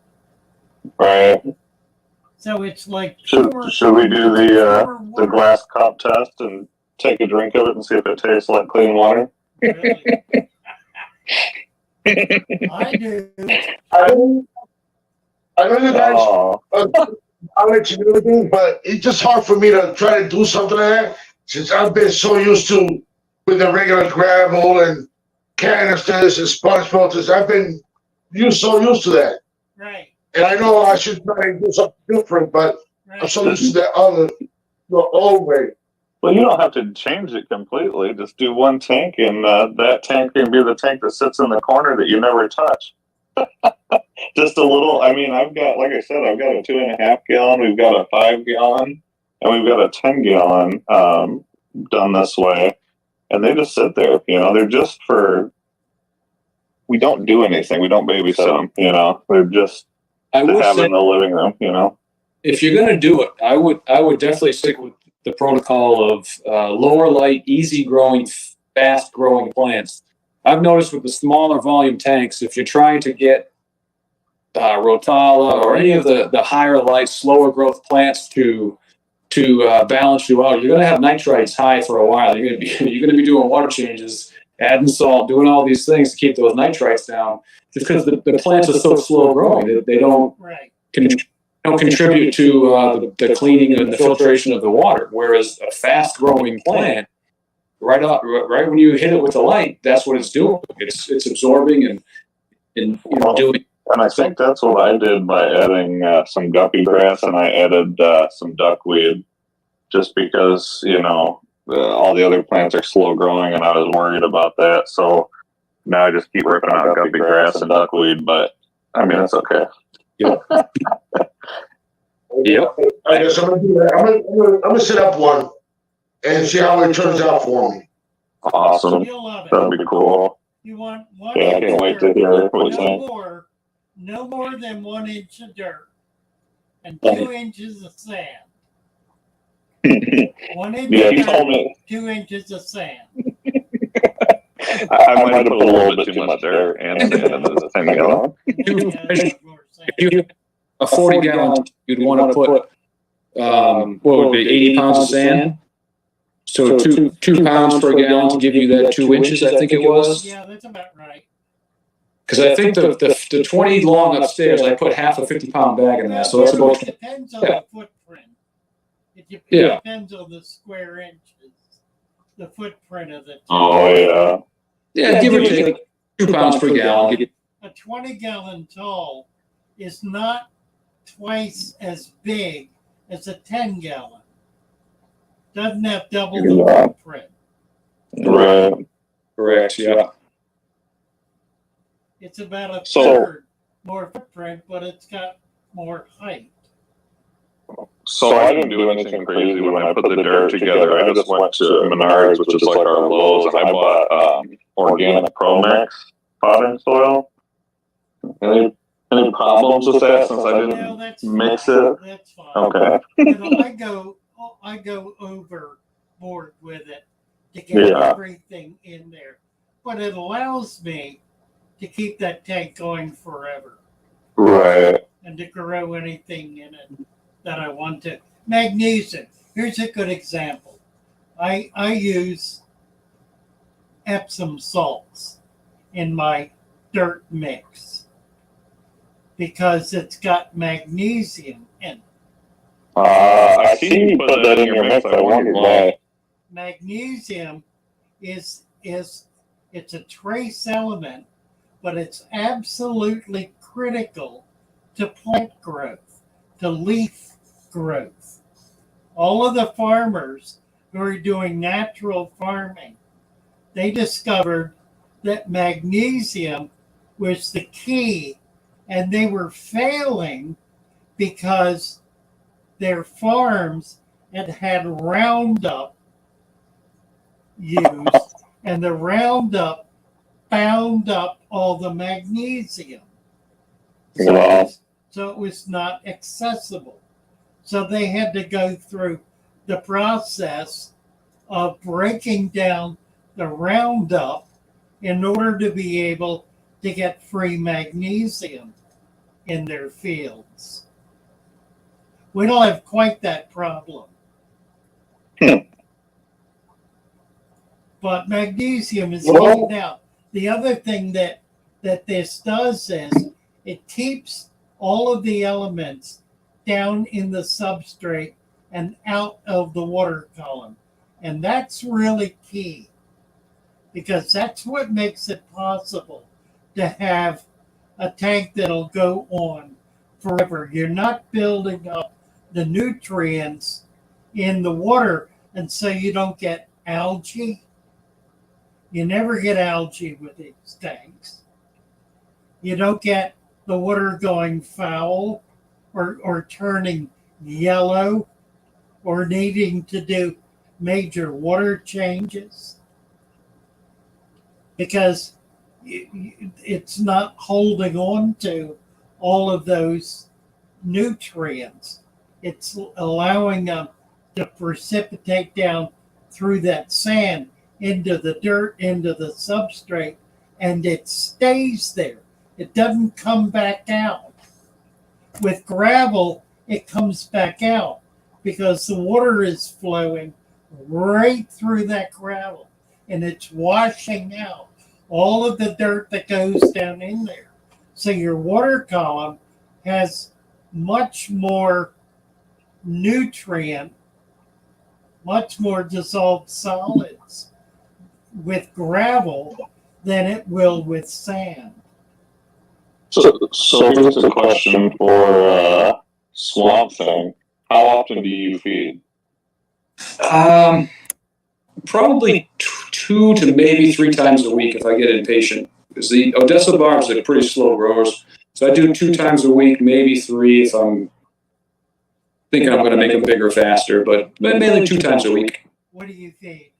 Right. So it's like should we do the glass cup test and take a drink of it and see if it tastes like clean water? Really? I do. I know you guys. I'll let you do it, but it's just hard for me to try to do something like that since I've been so used to with the regular gravel and canisters and sponge filters. I've been so used to that. Right. And I know I should try to do something different, but I'm so used to that the old way. Well, you don't have to change it completely. Just do one tank, and that tank can be the tank that sits in the corner that you never touch. Just a little. I mean, I've got, like I said, I've got a 2.5 gallon. We've got a 5 gallon, and we've got a 10 gallon done this way, and they just sit there. You know, they're just for. We don't do anything. We don't babysit them. You know, they're just I to would have say in the living room. You know. if you're going to do it, I would definitely stick with the protocol of lower light, easy growing, fast growing plants. I've noticed with the smaller volume tanks, if you're trying to get Rotala or any of the higher light, slower growth plants to balance you out, you're going to have nitrites high for a while. You're going to be doing water changes, adding salt, doing all these things to keep those nitrites down, just because the plants are so slow growing. They don't Right. don't contribute to the cleaning and the filtration of the water. Whereas a fast growing plant, right when you hit it with the light, that's what it's doing. It's absorbing and doing. And I think that's what I did by adding some guppy grass, and I added some duckweed, just because, you know, all the other plants are slow growing, and I was worried about that. So now I just keep ripping out guppy grass and duckweed, but I mean, it's okay. Yep. Yep. I guess I'm gonna do that. I'm gonna set up one and see how it turns out for me. Awesome. You'll love it. That'd be cool. You want 1 Yeah, I inch can't wait to dirt, hear what you think. no more than 1 inch of dirt and 2 inches of sand. 1 inch Yeah, of you told dirt, me 2 inches of sand. I might have put a little bit too much dirt and sand in the 10 gallon. If you a 40 gallon, you'd want to put what would be 80 pounds of sand. So 2 pounds per gallon to give you that 2 inches, I think it was. Yeah, that's about right. Because I think the 20 long upstairs, I put half a 50-pound bag in that, so that's about. It depends on the footprint. It depends on the square inches, the footprint of the. Oh, yeah. Yeah, give or take 2 pounds per gallon. A 20-gallon tall is not twice as big as a 10-gallon. Doesn't have double the footprint. Right. Correct, yeah. It's about a So- third more footprint, but it's got more height. So I didn't do anything crazy when I put the dirt together. I just went to Menards, which is like our Lowe's, and I bought organic ProMix potting soil. Any problems with that since I No, didn't that's mix fine. it? That's fine. Okay. You know, I go overboard with it to get Yeah. everything in there, but it allows me to keep that tank going forever Right. and to grow anything in it that I want to. Magnesium. Here's a good example. I use Epsom salts in my dirt mix because it's got magnesium in it. I seen you put that in your mix. I wondered why. Magnesium is it's a trace element, but it's absolutely critical to plant growth, to leaf growth. All of the farmers who are doing natural farming, they discovered that magnesium was the key, and they were failing because their farms had Roundup used, and the Roundup bound up all the magnesium. Wow. So it was not accessible. So they had to go through the process of breaking down the Roundup in order to be able to get free magnesium in their fields. We don't have quite that problem. But magnesium is Well- key. Now, the other thing that this does is it keeps all of the elements down in the substrate and out of the water column. And that's really key because that's what makes it possible to have a tank that'll go on forever. You're not building up the nutrients in the water, and so you don't get algae. You never get algae with these tanks. You don't get the water going foul or turning yellow or needing to do major water changes because it's not holding on to all of those nutrients. It's allowing them to precipitate down through that sand into the dirt, into the substrate, and it stays there. It doesn't come back out. With gravel, it comes back out because the water is flowing right through that gravel and it's washing out all of the dirt that goes down in there. So your water column has much more nutrient, much more dissolved solids with gravel than it will with sand. So here's a question for Swamp Thing. How often do you feed? Probably 2 to maybe 3 times a week if I get impatient. Because the Odessa barbs are pretty slow growers. So I do 2 times a week, maybe 3 if I'm thinking I'm going to make them bigger faster, but mainly 2 times a week. What do you feed?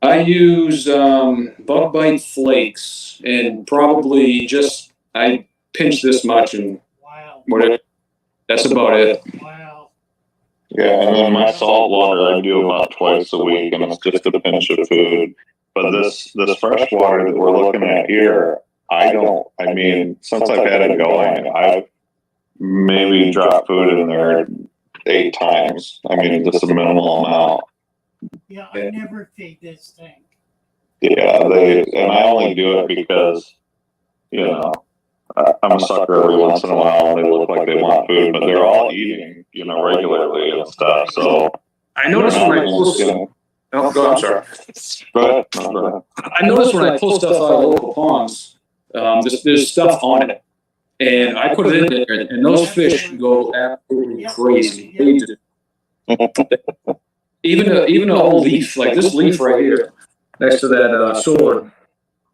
I use bug bite flakes and probably just, I pinch this much and Wow. That's about it. Wow. Yeah, and then my salt water I do about twice a week, and it's just a pinch of food. But this fresh water that we're looking at here, I mean, since I've had it going, I've maybe dropped food in there 8 times. I mean, just a minimal amount. Yeah, I never feed this tank. Yeah, and I only do it because, you know, I'm a sucker every once in a while, and they look like they want food, but they're all eating, you know, regularly and stuff. So I noticed when I pull I'm sorry. Go ahead. I noticed when I pull stuff out of local ponds, there's stuff on it, and I put it in there, and those fish go absolutely crazy. They do. Even a whole leaf like this leaf right here next to that sword.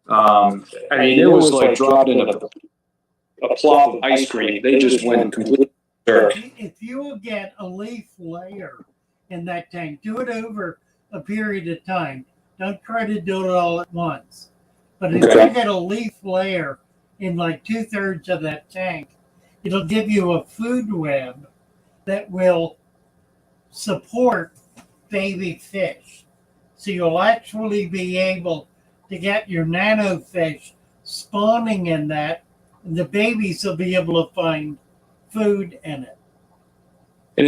I mean, it was like dropped in a plop of ice cream. They just went completely berserk. If you will get a leaf layer in that tank, do it over a period of time. Don't try to do it all at once. But if you get a leaf layer in like 2/3 of that tank, it'll give you a food web that will support baby fish. So you'll actually be able to get your nano fish spawning in that, and the babies will be able to find food in it. In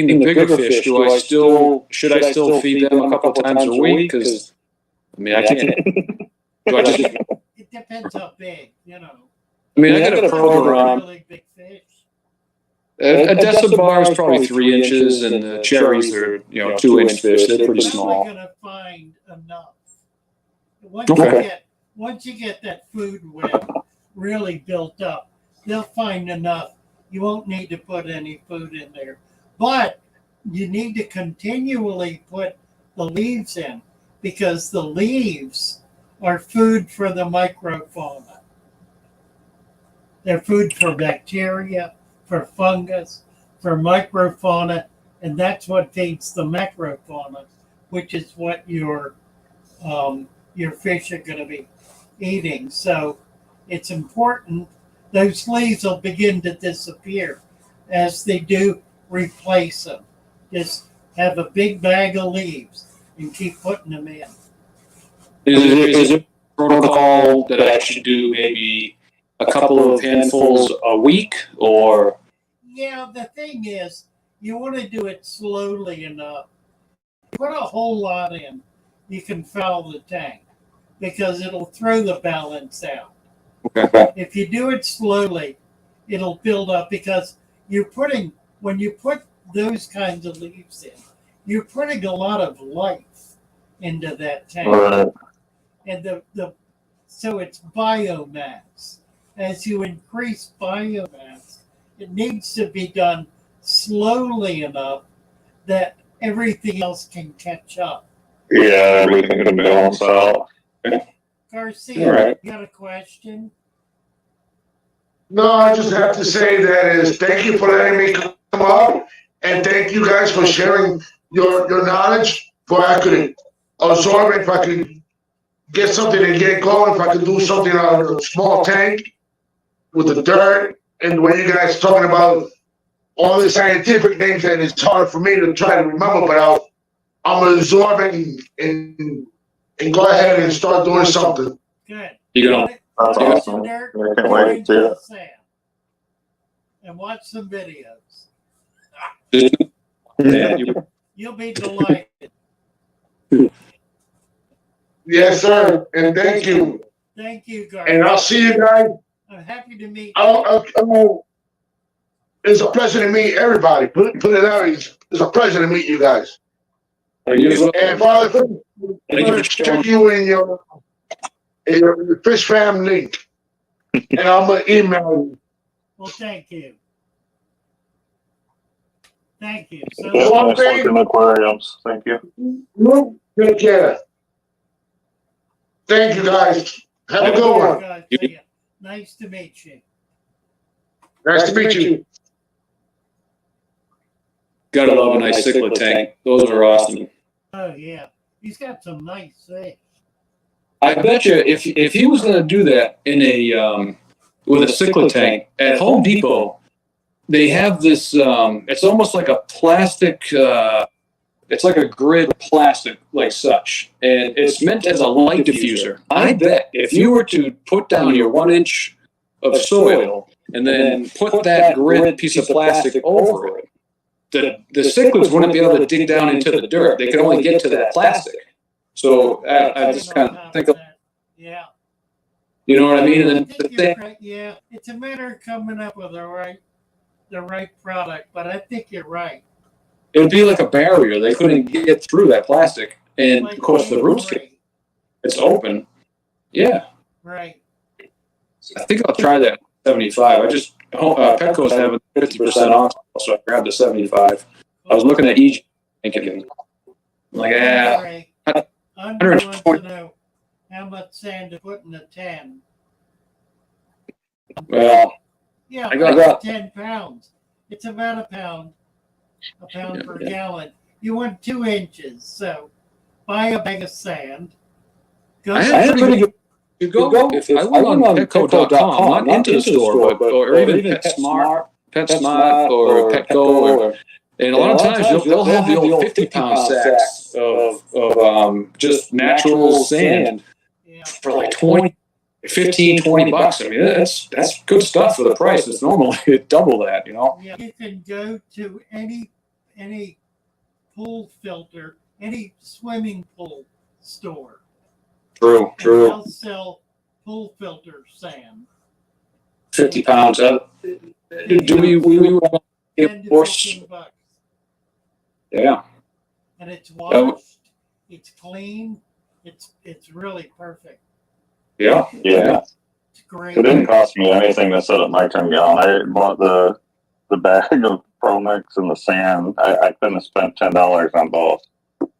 the bigger fish, should I still feed them a couple times a week? Because I mean, I can't. It depends how big, you know. I mean, I got a program. Really big fish. A Odessa bar is probably 3 inches, and the cherries are 2-inch fish. They're pretty You're small. probably gonna find enough. Once you get that food web really built up, they'll find enough. You won't need to put any food in there, but you need to continually put the leaves in because the leaves are food for the microfauna. They're food for bacteria, for fungus, for microfauna, and that's what feeds the macrofauna, which is what your fish are going to be eating. So it's important. Those leaves will begin to disappear as they do replace them. Just have a big bag of leaves and keep putting them in. Is it protocol that I should do maybe a couple of handfuls a week, or? Yeah, the thing is, you want to do it slowly enough. Put a whole lot in, you can foul the tank because it'll throw the balance out. Okay. If you do it slowly, it'll build up because when you put those kinds of leaves in, you're putting a lot of life into that tank. Right. And so it's biomass. As you increase biomass, it needs to be done slowly enough that everything else can catch up. Yeah, everything can balance out. Garcia, All right. you got a question? No, I just have to say that is thank you for letting me come up, and thank you guys for sharing your knowledge. For I could absorb it, if I could get something and get going, if I could do something on a small tank with the dirt, and the way you guys talking about all the scientific things that it's hard for me to try to remember, but I'm absorbing and go ahead and start doing something. Good. You know, That's Put it awesome. in there, I can't go wait into to. the sand, and watch some videos. You'll be delighted. Yes, sir, and thank you. Thank you, And I'll Garcia. see you guys. I'm happy to meet you. It's a pleasure to meet everybody. Put it out. It's a pleasure to meet you guys. And Father, I'm gonna check you in your Fish Fam link, and I'm gonna email you. Well, thank you. Thank you. Yeah, So, nice looking aquariums. Thank you. Take care. Thank you, guys. Have a good one. Garcia, nice to meet you. Nice to meet you. Gotta love a nice cichlid tank. Those are awesome. Oh yeah, he's got some nice fish. I bet you if he was gonna do that in a with a cichlid tank at Home Depot, they have this. It's almost like a plastic. It's like a grid plastic, like such, and it's meant as a light diffuser. I bet if you were to put down your 1 inch of soil and then put that grid piece of plastic over it, the cichlids wouldn't be able to dig down into the dirt. They could only get to that plastic. So I just kind of think of, Yeah. you know what I mean? And I then think the you're thing, right. Yeah, it's a matter of coming up with the right product, but I think you're right. it would be like a barrier. They couldn't get through that plastic. And Like of course, the roots, great. it's open. Yeah. Right. I think I'll try that 75. I just, Petco's having 50% off, so I grabbed the 75. I was looking at each thinking, like, yeah. Right. Andre wants to know how much sand to put in a 10. Well, Yeah, I got- about 10 pounds. It's about a pound per gallon. You want 2 inches, so buy a bag of sand. Go I had pretty good. You go, if I went on Petco.com, not into the store, but or even PetSmart, or Petco, or, and a lot of times they'll have the old 50-pound sacks of just natural sand Yeah. for like 20, 15, 20 bucks. I mean, that's good stuff for the price. It's normally double that, you know. Yeah, you can go to any pool filter, any swimming pool store. True, And true. they'll sell pool filter sand. 50 pounds. Do we want to 10 give to horse? 15 bucks. Yeah. And it's washed, it's clean, it's really perfect. Yeah. Yeah. It's great. It didn't cost me anything to set up my 10-gallon. I bought the bag of Pro Mix and the sand. I couldn't have spent $10 on both.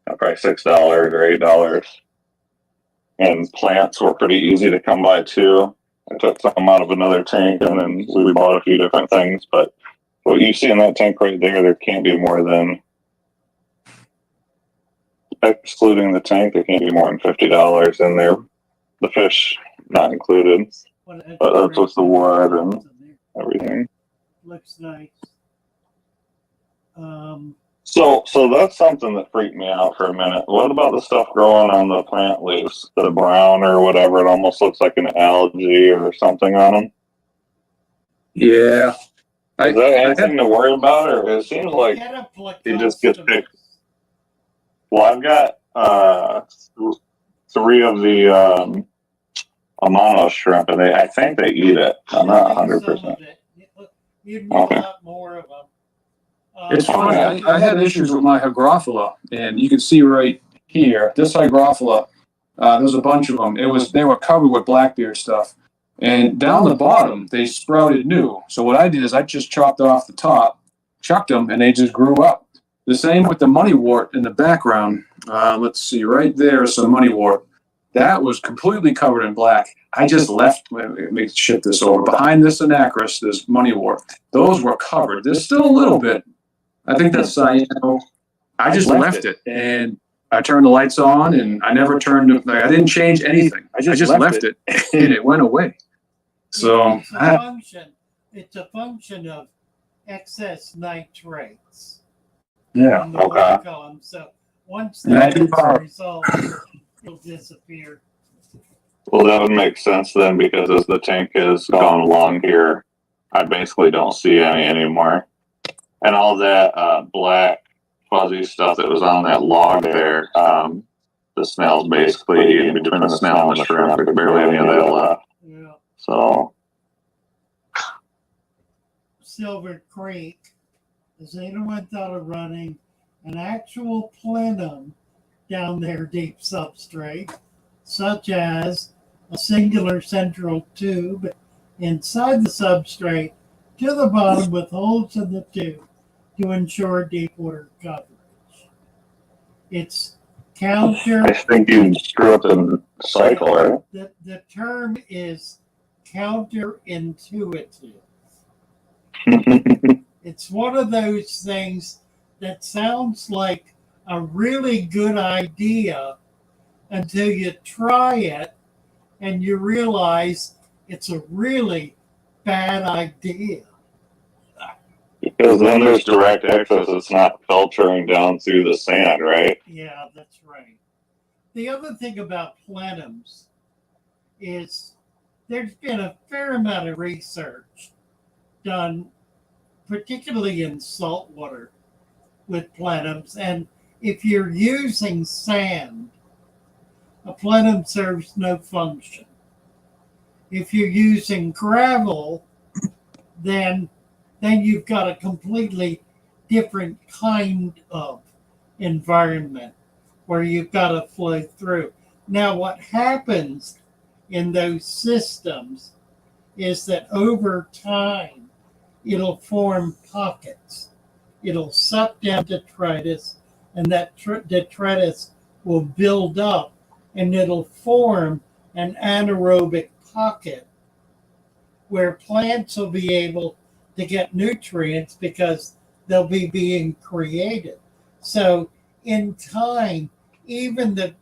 Probably $6 or $8. And plants were pretty easy to come by too. I took some out of another tank and then we bought a few different things. But what you see in that tank right there can't be more than, excluding the tank, there can't be more than $50 in there. The fish not included, but that's with the wood and everything. Looks nice. So that's something that freaked me out for a minute. What about the stuff growing on the plant leaves, the brown or whatever? It almost looks like an algae or something on them. Yeah. Is that anything to worry about, or it seems like it just gets picked? Well, I've got 3 of the Amano shrimp, and I think they eat it. I'm not 100%. You'd need a lot more of them. It's funny. I had issues with my Hygrophila, and you can see right here, this Hygrophila, there's a bunch of them. They were covered with Blackbeard stuff. And down the bottom, they sprouted new. So what I did is I just chopped off the top, chucked them, and they just grew up. The same with the moneywort in the background. Let's see, right there is some moneywort. That was completely covered in black. I just left, let me shift this over. Behind this anacris, this moneywort, those were covered. There's still a little bit. I think that's, I just left it. And I turned the lights on, and I never turned it, like, I didn't change anything. I just left it, and it went away. So, it's a function of excess nitrates yeah. in the water column. So once that gets resolved, it'll disappear. Well, that would make sense then, because as the tank has gone along here, I basically don't see any anymore. And all that black fuzzy stuff that was on that log there, the snail's basically in between the snail and the shrimp. There's barely any of that left. Yeah. So, Silver Creek, has anyone thought of running an actual plenum down their deep substrate, such as a singular central tube inside the substrate to the bottom with holes in the tube to ensure deep water coverage? It's counter. I think you screw up the cycle, right? The term is counterintuitive. It's one of those things that sounds like a really good idea until you try it and you realize it's a really bad idea. Because then there's direct access. It's not filtering down through the sand, right? Yeah, that's right. The other thing about plenums is there's been a fair amount of research done, particularly in saltwater, with plenums. And if you're using sand, a plenum serves no function. If you're using gravel, then you've got a completely different kind of environment where you've got to flow through. Now, what happens in those systems is that over time, it'll form pockets. It'll suck down detritus, and that detritus will build up, and it'll form an anaerobic pocket where plants will be able to get nutrients because they'll be being created. So in time, even the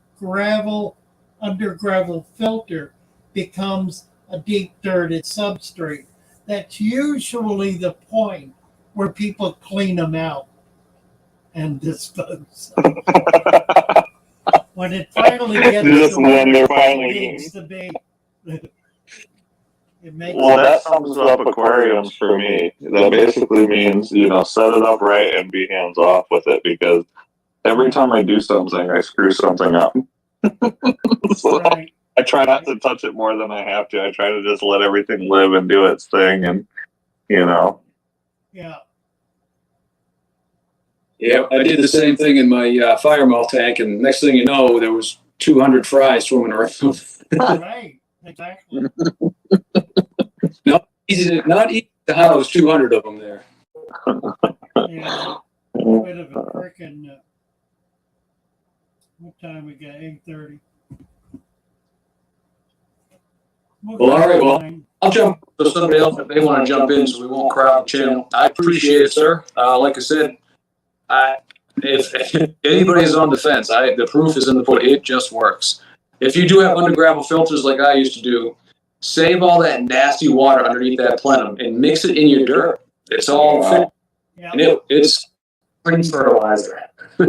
under gravel filter becomes a deep dirted substrate. That's usually the point where people clean them out and dispose of them. When it finally gets Just to when where they're it finally needs to be, it makes Well, that sums up aquariums for me. That basically means, set it up right and be hands off with it, because every time I do something, I screw something up. So right. I try not to touch it more than I have to. I try to just let everything live and do its thing, and Yeah. Yeah, I did the same thing in my fire malt tank, and next thing you know, there was 200 fries swimming around. Right. Exactly. Not easy to house 200 of them there. Yeah. Bit of a frickin' what time we got? 8:30. Well, all right, well, I'll jump to somebody else if they want to jump in, so we won't crowd the channel. I appreciate it, sir. Like I said, if anybody's on the fence, the proof is in the pudding. It just works. If you do have under gravel filters like I used to do, save all that nasty water underneath that plenum and mix it in your dirt. It's all fit, Yeah. and it's spring fertilizer. You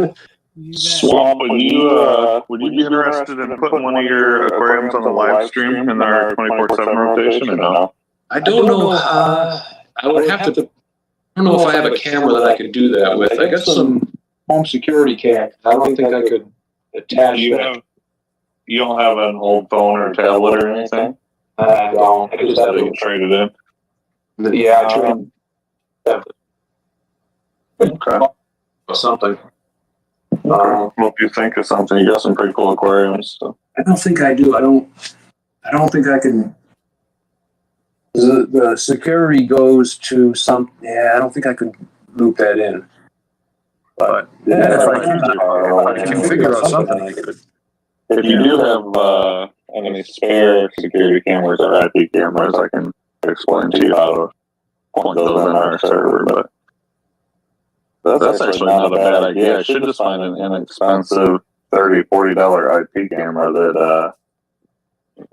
bet. Swamp, would you be interested in putting one of your aquariums on the live stream in our 24/7 rotation, or no? I don't know. I would have to. I don't know if I have a camera that I could do that with. I got some home security cam. I don't think I could attach that. You don't have an old phone or tablet or anything? I don't. I just have You can trade it in. Yeah, I tried Okay. or something. Well, if you think of something, you got some pretty cool aquariums. So. I don't think I do. I don't think I can The security goes to some, yeah, I don't think I could loop that in. But yeah, if I can figure out something, I could. If you do have any spare security cameras or IP cameras, I can explain to you how to point those in our server. But that's actually not a bad idea. I should just find an inexpensive $30-$40 IP camera that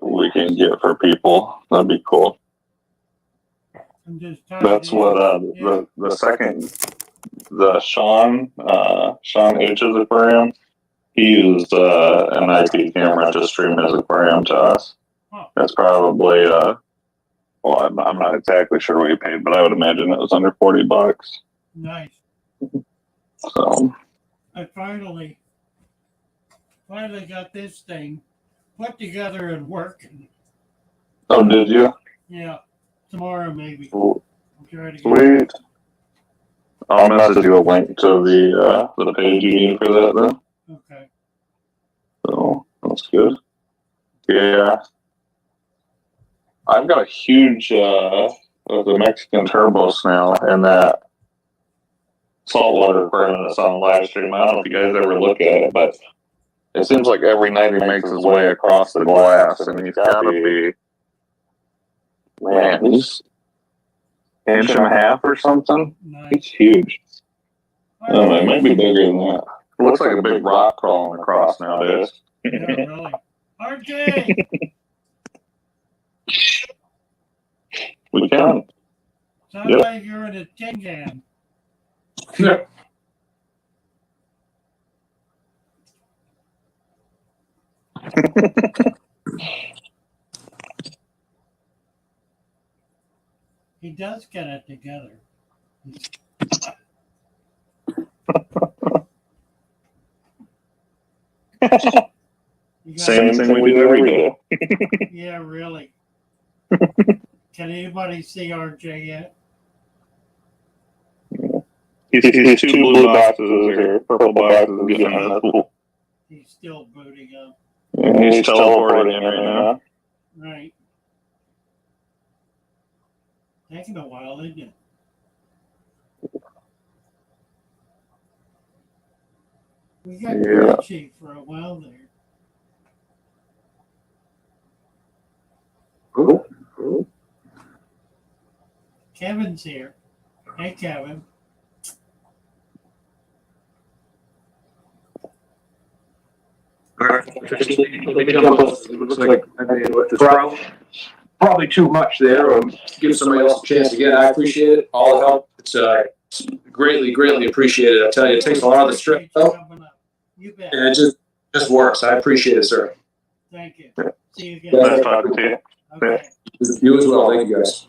we can get for people. That'd be cool. I'm just tired That's of what it. the second Sean H's aquarium. He used an IP camera to stream his aquarium to us. Huh. That's probably well, I'm not exactly sure what he paid, but I would imagine it was under $40. Nice. So I finally got this thing put together and working. oh, did you? Yeah, tomorrow maybe. Cool. I'll try to get Sweet. I'll message you a link to the page you need for that then. Okay. So that's good. Yeah. I've got a huge the Mexican turbo snail and that saltwater aquarium that's on live stream. I don't know if you guys ever look at it, but it seems like every night he makes his way across the glass, and he's got to be, man, he's inch and a half or something. Nice. He's huge. I don't know, it might be bigger than that. It looks like a big rock crawling across nowadays. Yeah, really. RJ! We can. Sounds Yep. like you're in a tin can. He does get it together. You got- Same thing we do every day. Yeah, really. Can anybody see RJ yet? He's two blue boxes or purple boxes getting in the pool. He's still booting up. And he's teleporting in right now. Right. Taking a while, isn't it? We got Yeah. glitchy for a while there. Cool. Kevin's here. Hey, Kevin. Looks like there's probably too much there, or give somebody else a chance to get it. I appreciate it. All the help. It's greatly appreciated. I tell you, it takes a lot of the stress out, Coming up. You bet. and it just works. I appreciate it, sir. Thank you. Yeah. See you again. Nice talking to you. Okay. You as well. Thank you, guys.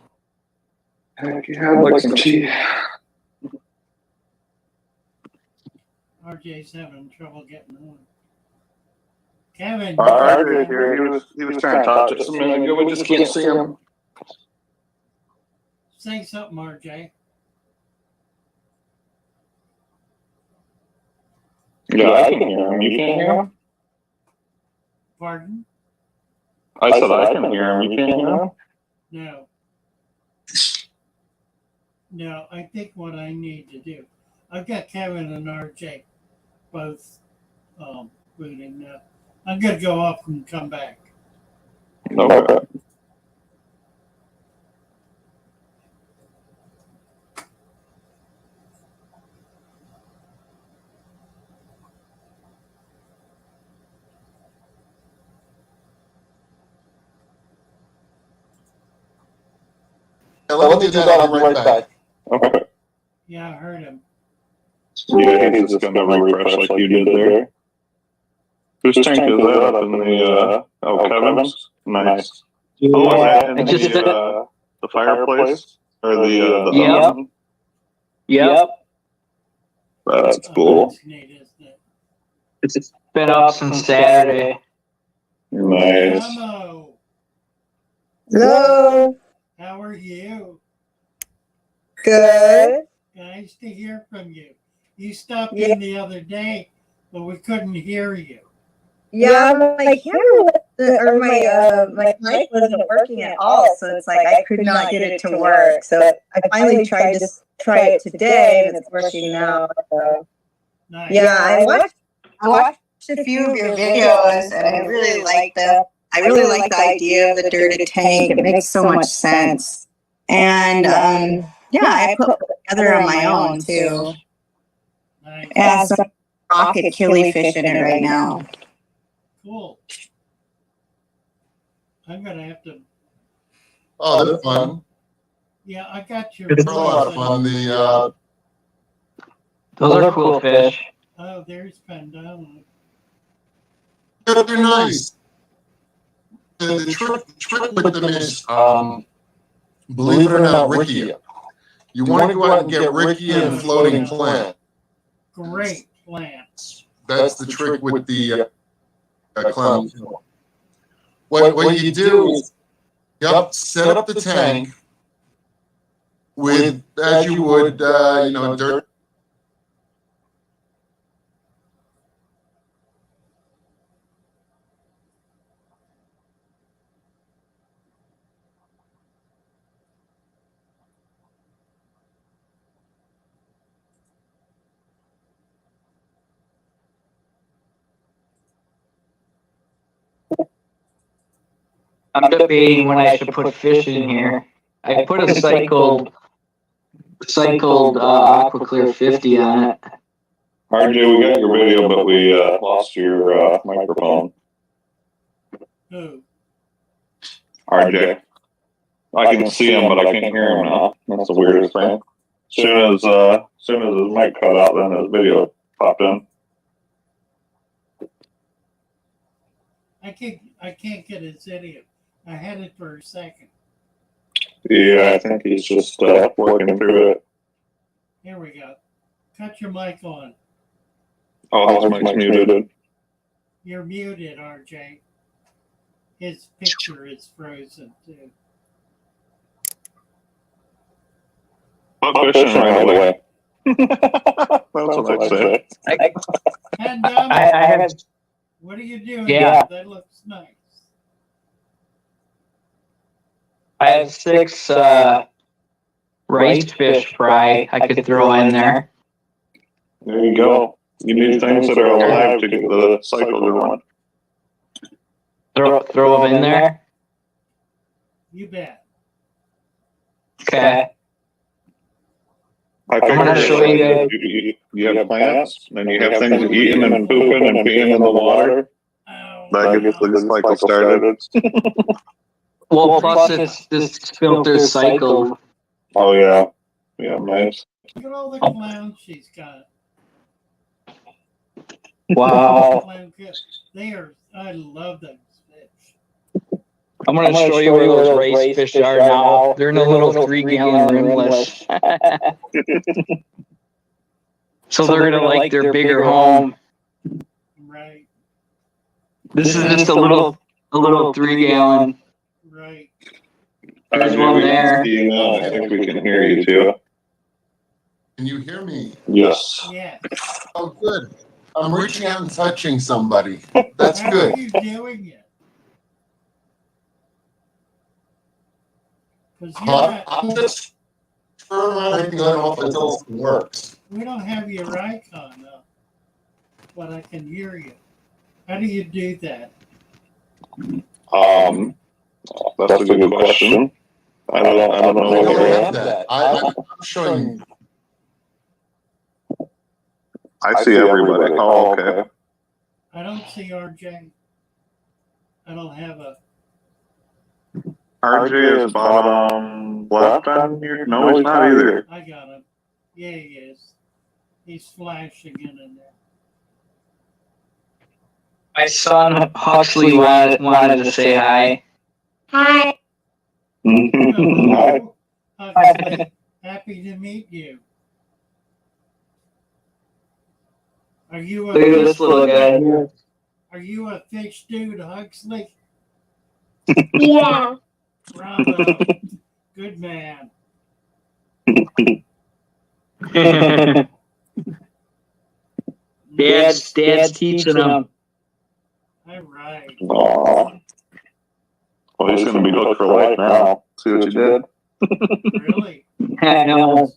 Heck yeah, I'd like some tea. RJ's having trouble getting on. Kevin. RJ here, he was trying to talk to us a minute ago, we just can't see him. Say something, RJ. Yeah, I can hear him. You can't hear him? Pardon? I said I can hear him. You can't hear him? No. No, I think what I need to do, I've got Kevin and RJ both booting now. I'm going to go off and come back. Okay. Yeah, let me do that. I'll be right back. Okay. Yeah, I heard him. Yeah, he's just gonna refresh like you did there. Whose tank is that up in the, Kevin's? Nice. Oh, is that in the fireplace? Or the Yep. oven? Yep. That's cool. That's neat, isn't it? It's been up since Saturday. Nice. Hello. Hello. How are you? Good. Nice to hear from you. You stopped Yeah. in the other day, but we couldn't hear you. Yeah, my camera or my mic wasn't working at all, so it's like I could not get it to work. So I finally tried to try it today, and it's working now. So. Nice. Yeah, I watched a few of your videos, and I really like the idea of the dirty tank. It makes so much sense. And yeah, I put it together on my own too. Nice. It has some rocket killifish in it right now. Cool. I'm gonna have to. Oh, they're fun. Yeah, I got your. They're a lot of fun. Those are cool fish. Oh, there's Pandoma. They're nice. The trick with them is, believe it or not, Ricky. You want to go out and get Ricky and floating plant. Great plants. That's the trick with the clown. What you do is, set up the tank with, as you would, dirt. I'm debating when I should put fish in here. I put a cycled Aquaclear 50 on it. RJ, we got your video, but we lost your microphone. Who? RJ. I can see him, but I can't hear him now. That's the weirdest thing. Soon as his mic cut out, then his video popped in. I can't get his video. I had it for a second. Yeah, I think he's just working through it. Here we go. Cut your mic on. Oh, his mic's muted. You're muted, RJ. His picture is frozen too. Put fishing right away. That's what I say. Pandoma, I have. what are you doing? Yeah. That looks nice. I have 6 rice fish fry I could throw in there. There you go. You need things that are alive to get the cycle going. Throw them in there. You bet. Okay. I I'm gonna show you guys. You have plants, and you have things eating and pooping and peeing in the water. Oh, That gets the cycle started. Well, plus this filter cycle. Oh yeah, yeah, nice. look at all the clowns she's got. Wow. Clown kids. I love those fish. I'm gonna show you where those race fish are now. They're in a little 3-gallon rimless. So they're gonna like their bigger home. Right, This is just a little 3-gallon. right. There's one there. I think we can hear you too. Can you hear me? Yes. Yeah. Oh, good. I'm reaching out and touching somebody. That's How good. are you doing it? 'Cause I'm just turning around and going off until it works. we don't have your icon up, but I can hear you. How do you do that? That's a good question. I don't know I what don't you're have that. I'm showing. I see everybody. Oh, okay. I don't see RJ. I don't have a. RJ is bottom left on your. No, he's not either. I got him. Yeah, he is. He's flashing in there. My son Huxley wanted to say hi. Hi. Hello. Huxley, happy to meet you. Are you Look at this little guy here. Are you a fish dude, Huxley? Yeah. Bravo. Good man. Dad's teaching him. All right. Aw. Well, he's going to be hooked for life now. See what you did? Really? I know.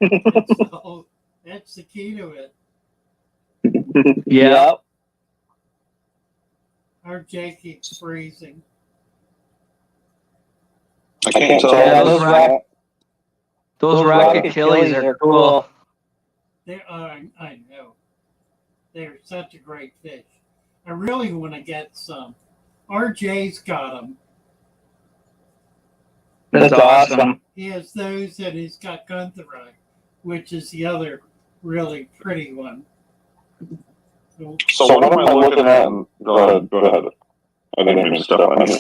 So that's the key to it. Yeah. Our Jake keeps freezing. I can't tell. Yeah, those rocket killies are cool. They are, I know. They're such a great fish. I really want to get some. RJ's got them. That's awesome. He has those and he's got Guntherite, which is the other really pretty one. So what am I looking at? Go ahead. I didn't mean to step on you.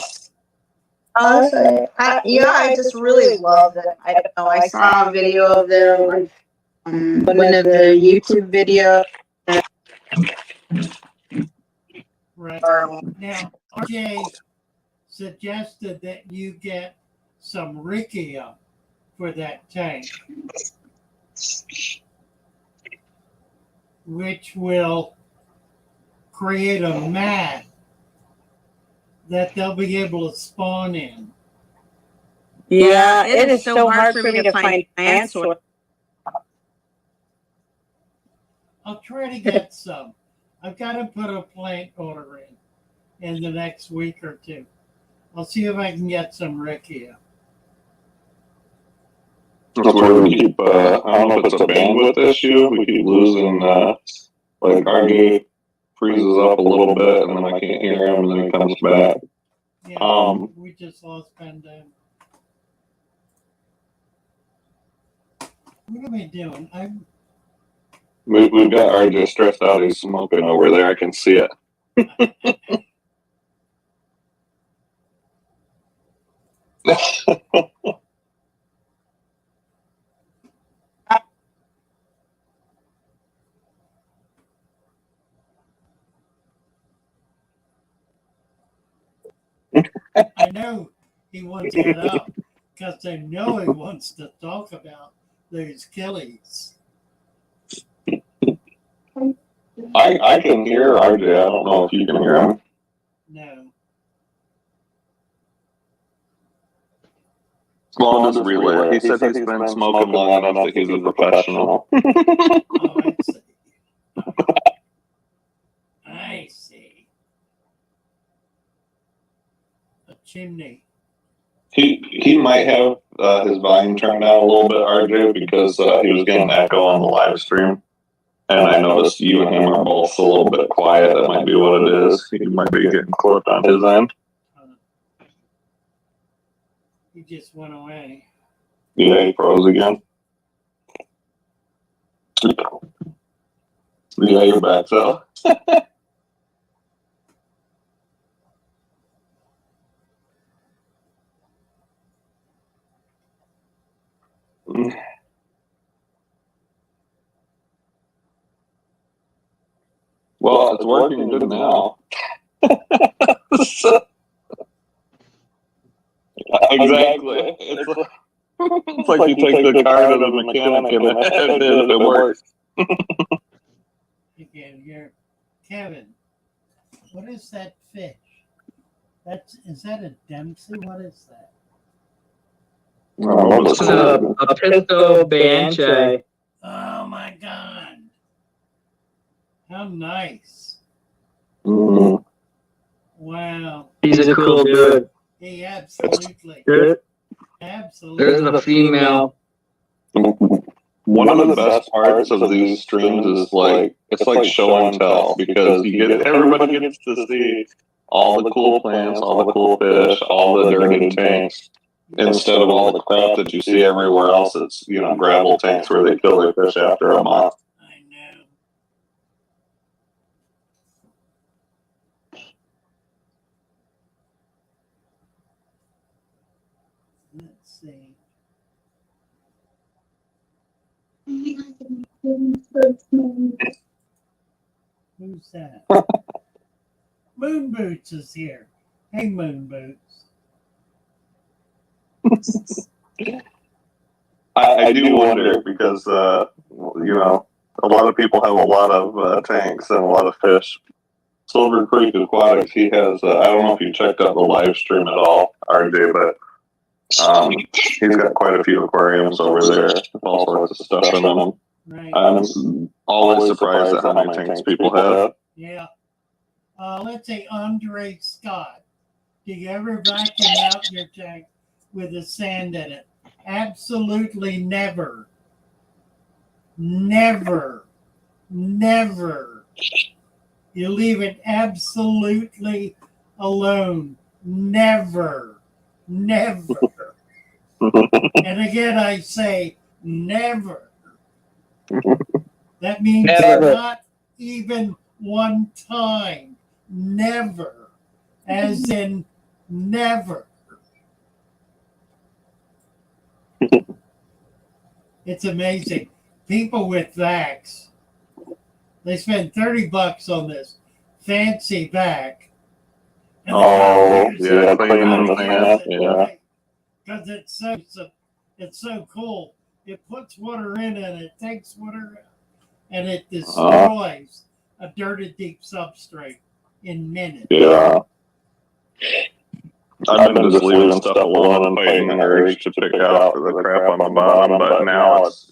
Honestly, I just really love them. I don't know. I saw a video of them on one of the YouTube videos. Right. Now, RJ suggested that you get some Rickia for that tank, which will create a mat that they'll be able to spawn in. Yeah, it is so hard for me to find plants. I'll try to get some. I've got to put a plant order in the next week or two. I'll see if I can get some Rickia. That's where we keep, I don't know if it's a bandwidth issue. We keep losing, like RJ freezes up a little bit and then I can't hear him and then he comes back. Yeah, we just lost Bandam. What am I doing? We've got RJ stressed out. He's smoking over there. I can see it. I know he wants to get up because I know he wants to talk about those killies. I can hear RJ. I don't know if you can hear him. No. Well, on this relay, he said he's been smoking long enough that he's a professional. Oh, I see. I see. A chimney. He might have his volume turned down a little bit, RJ, because he was getting echo on the live stream. And I noticed you and him are both a little bit quiet. That might be what it is. He might be getting clipped on his end. He just went away. Yeah, he froze again. Yeah, you're back, so. Well, it's working good now. Exactly. It's like you take the car to the mechanic and it works. Again, here, Kevin. What is that fish? Is that a Dempsey? What is that? It's a Pisco Banshee. Oh my God! How nice! Mm. Wow. He's a cool dude. He absolutely. Absolutely. There's the female. One of the best parts of these streams is like it's like show and tell because everybody gets to see all the cool plants, all the cool fish, all the dirty tanks, instead of all the crap that you see everywhere else. It's gravel tanks where they kill their fish after a month. I know. Let's see. Who's that? Moon Boots is here. Hey, Moon Boots. I do wonder because a lot of people have a lot of tanks and a lot of fish. Silver Creek Aquatics, he has, I don't know if you checked out the live stream at all, RJ, but he's got quite a few aquariums over there with all sorts of stuff in them. Right. I'm always surprised at how many tanks people have. Yeah. Let's say Andre Scott. Do you ever vacuum out your tank with the sand in it? Absolutely never. Never. Never. You leave it absolutely alone. Never. Never. And again, I say never. That means Never. not even one time. Never. As in never. It's amazing. People with vacs, they spend $30 on this fancy vac. Oh, yeah, cleaning the sand, yeah. Because it's so cool. It puts water in and it takes water out, and it destroys a dirty deep substrate in minutes. Yeah. I've been just leaving stuff alone and fighting an urge to pick out the crap on the bottom, but now it's,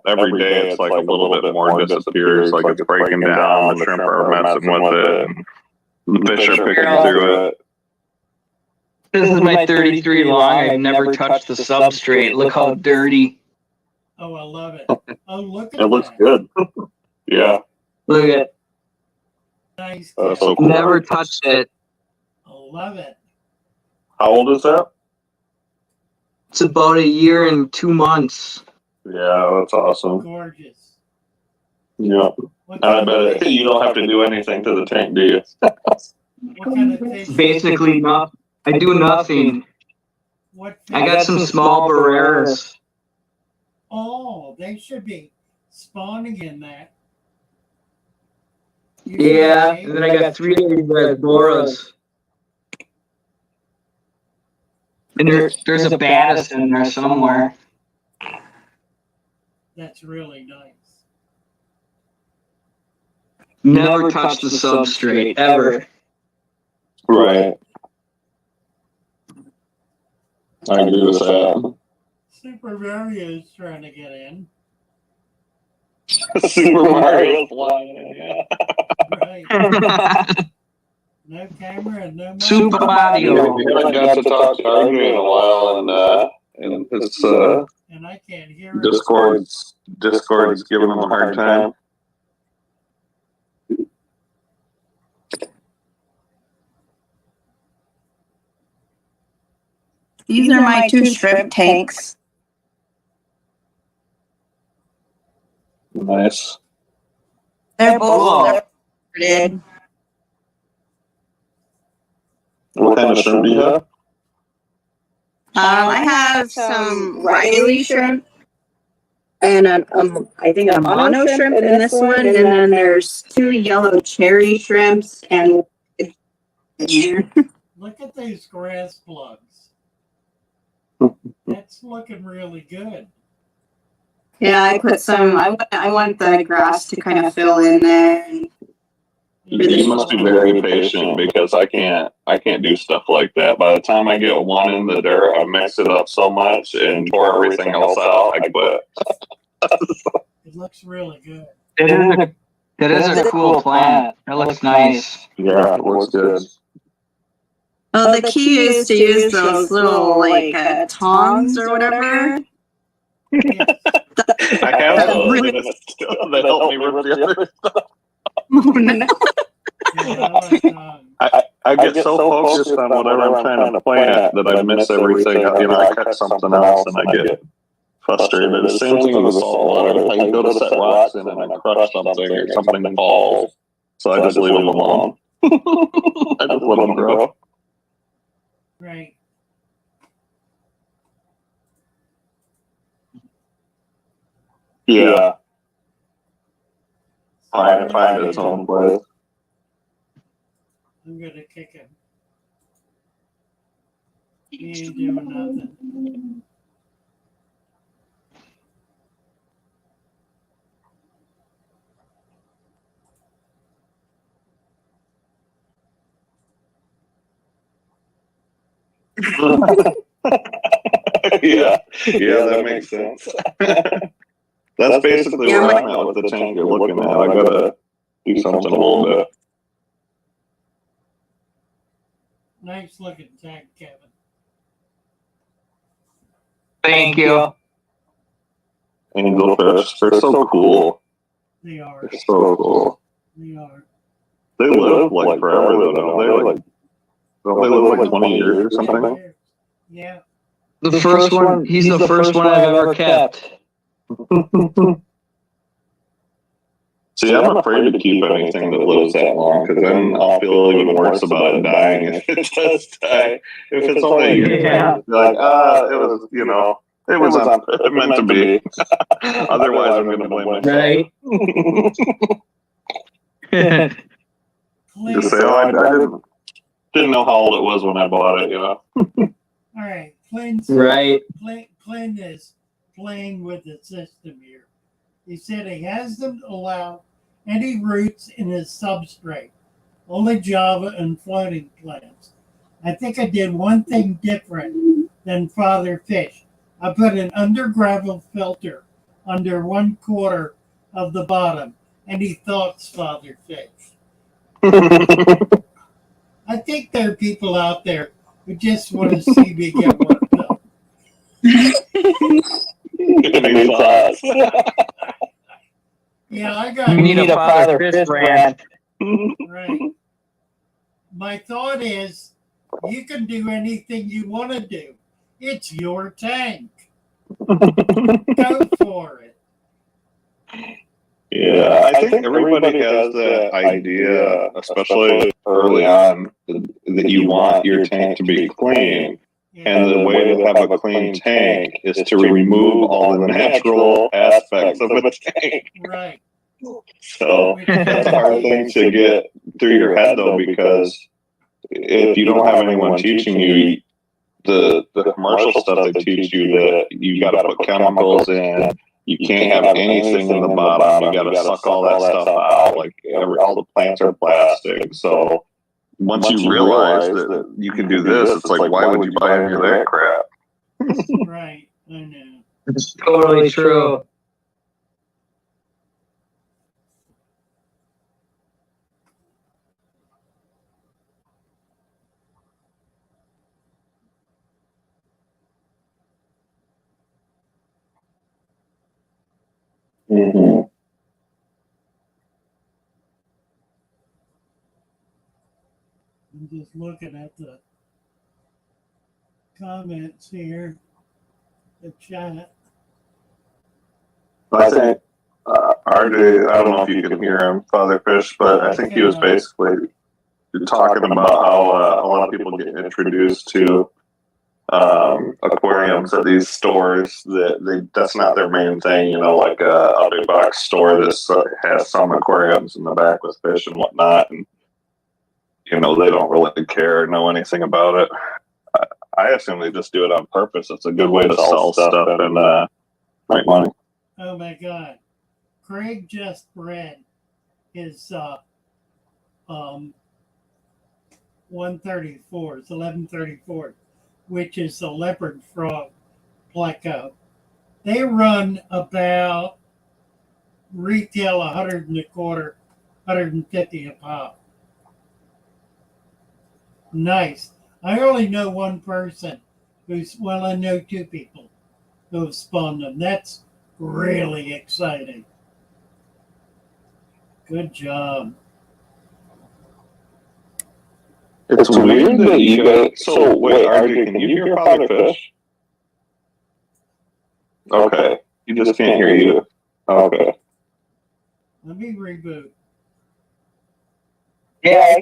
every day it's like a little bit more disappears, like it's breaking down, the shrimp are messing with it, and the fish are picking through it. This is my 33 long. I've never touched the substrate. Look how dirty. Oh, I love it. Oh, look at It looks that. good. Yeah. Look at it. Nice. That's so cool. Never touched it. I love it. How old is that? It's about 1 year and 2 months. Yeah, that's awesome. Gorgeous. Yeah. What I kind of bet fish? you don't have to do anything to the tank, do you? What kind of fish? Basically, not. I do nothing. What fish? I got some small Barreras. Oh, they should be spawning in that. You Yeah, see? and then I got 3 red Boras. And there's a Battis in there somewhere. That's really nice. Never touched the substrate, ever. Right. I agree with that. Super Mario's trying to get in. Super Mario flying in, yeah. Right. No camera and no mic. Super Mario. We haven't got to talk to RJ in a while, and his And I can't hear it. Discord's giving him a hard time. These are my 2 shrimp tanks. Nice. They're both Cool. separated. What kind of shrimp do you have? I have some Riley shrimp and I think a mono shrimp in this one, and then there's 2 yellow cherry shrimps and Look at these grass plugs. That's looking really good. yeah, I put some. I want the grass to kind of fill in there. And You must be very patient because I can't do stuff like that. By the time I get one in the dirt, I mix it up so much and pour everything else out, I quit. It looks really good. It is a cool plant. It looks nice. Yeah, it looks good. oh, the key is to use those little like tongs or whatever. Yes. I have those that help me rip the other stuff. Yeah, I like, I get so focused on whatever I'm trying to plant that I miss everything. I catch something else and I get frustrated. The same thing with the salt water. I go to set rocks in and I crush something or something falls. So I just leave them alone. I just let them grow. right. Yeah. Find its own place. I'm gonna kick him. He ain't doing nothing. Yeah, that makes sense. That's basically Yeah, where I'm at with the tank you're looking at. I gotta do something a little bit. Nice looking tank, Kevin. Thank you. Angelfish, they're so cool. They are. They're so cool. They are. They live like forever though, don't they? Don't they live like 20 years or something? Yeah. The first one, he's the first one I've ever kept. See, I'm afraid to keep anything that lives that long because then I'll feel even worse about it dying if it does die. If it's only a year, Yeah. like, it was, it was meant to be. Otherwise, I'm going to blame myself. Right? Just say, oh, I didn't know how old it was when I bought it, All right. Right. Clint is playing with the system here. He said he hasn't allowed any roots in his substrate, only Java and floating plants. I think I did one thing different than Father Fish. I put an under gravel filter under 1/4 of the bottom. Any thoughts, Father Fish? I think there are people out there who just want to see me get worked up. Any thoughts? Yeah, I got You need a Father Fish brand. right. My thought is you can do anything you want to do. It's your tank. Go for it. Yeah, I think everybody has that idea, especially early on, that you want your tank to be clean. And the way to have a clean tank is to remove all the natural aspects of a tank. Right. So that's a hard thing to get through your head, though, because if you don't have anyone teaching you the commercial stuff, they teach you that you got to put chemicals in. You can't have anything in the bottom. You got to suck all that stuff out. Like all the plants are plastic. So once you realize that you can do this, it's like, why would you buy any of that crap? Right. I know. It's totally true. Mm-hmm. I'm just looking at the comments here, the chat. I think RJ, I don't know if you can hear him, Father Fish, but I think he was basically talking about how a lot of people get introduced to aquariums at these stores that's not their main thing, like a big box store that has some aquariums in the back with fish and whatnot, and they don't really care or know anything about it. I assume they just do it on purpose. It's a good way to sell stuff and make money. Oh my God. Craig just read his 134, it's 1134, which is the leopard frog pleco. They run about retail 100 and a quarter, 150 a pop. Nice. I only know one person I know two people who have spawned them. That's really exciting. Good job. It's weird that you guys. So wait, RJ, can you hear Father Fish? Okay, you just can't hear you. Okay. Let me reboot. Yeah.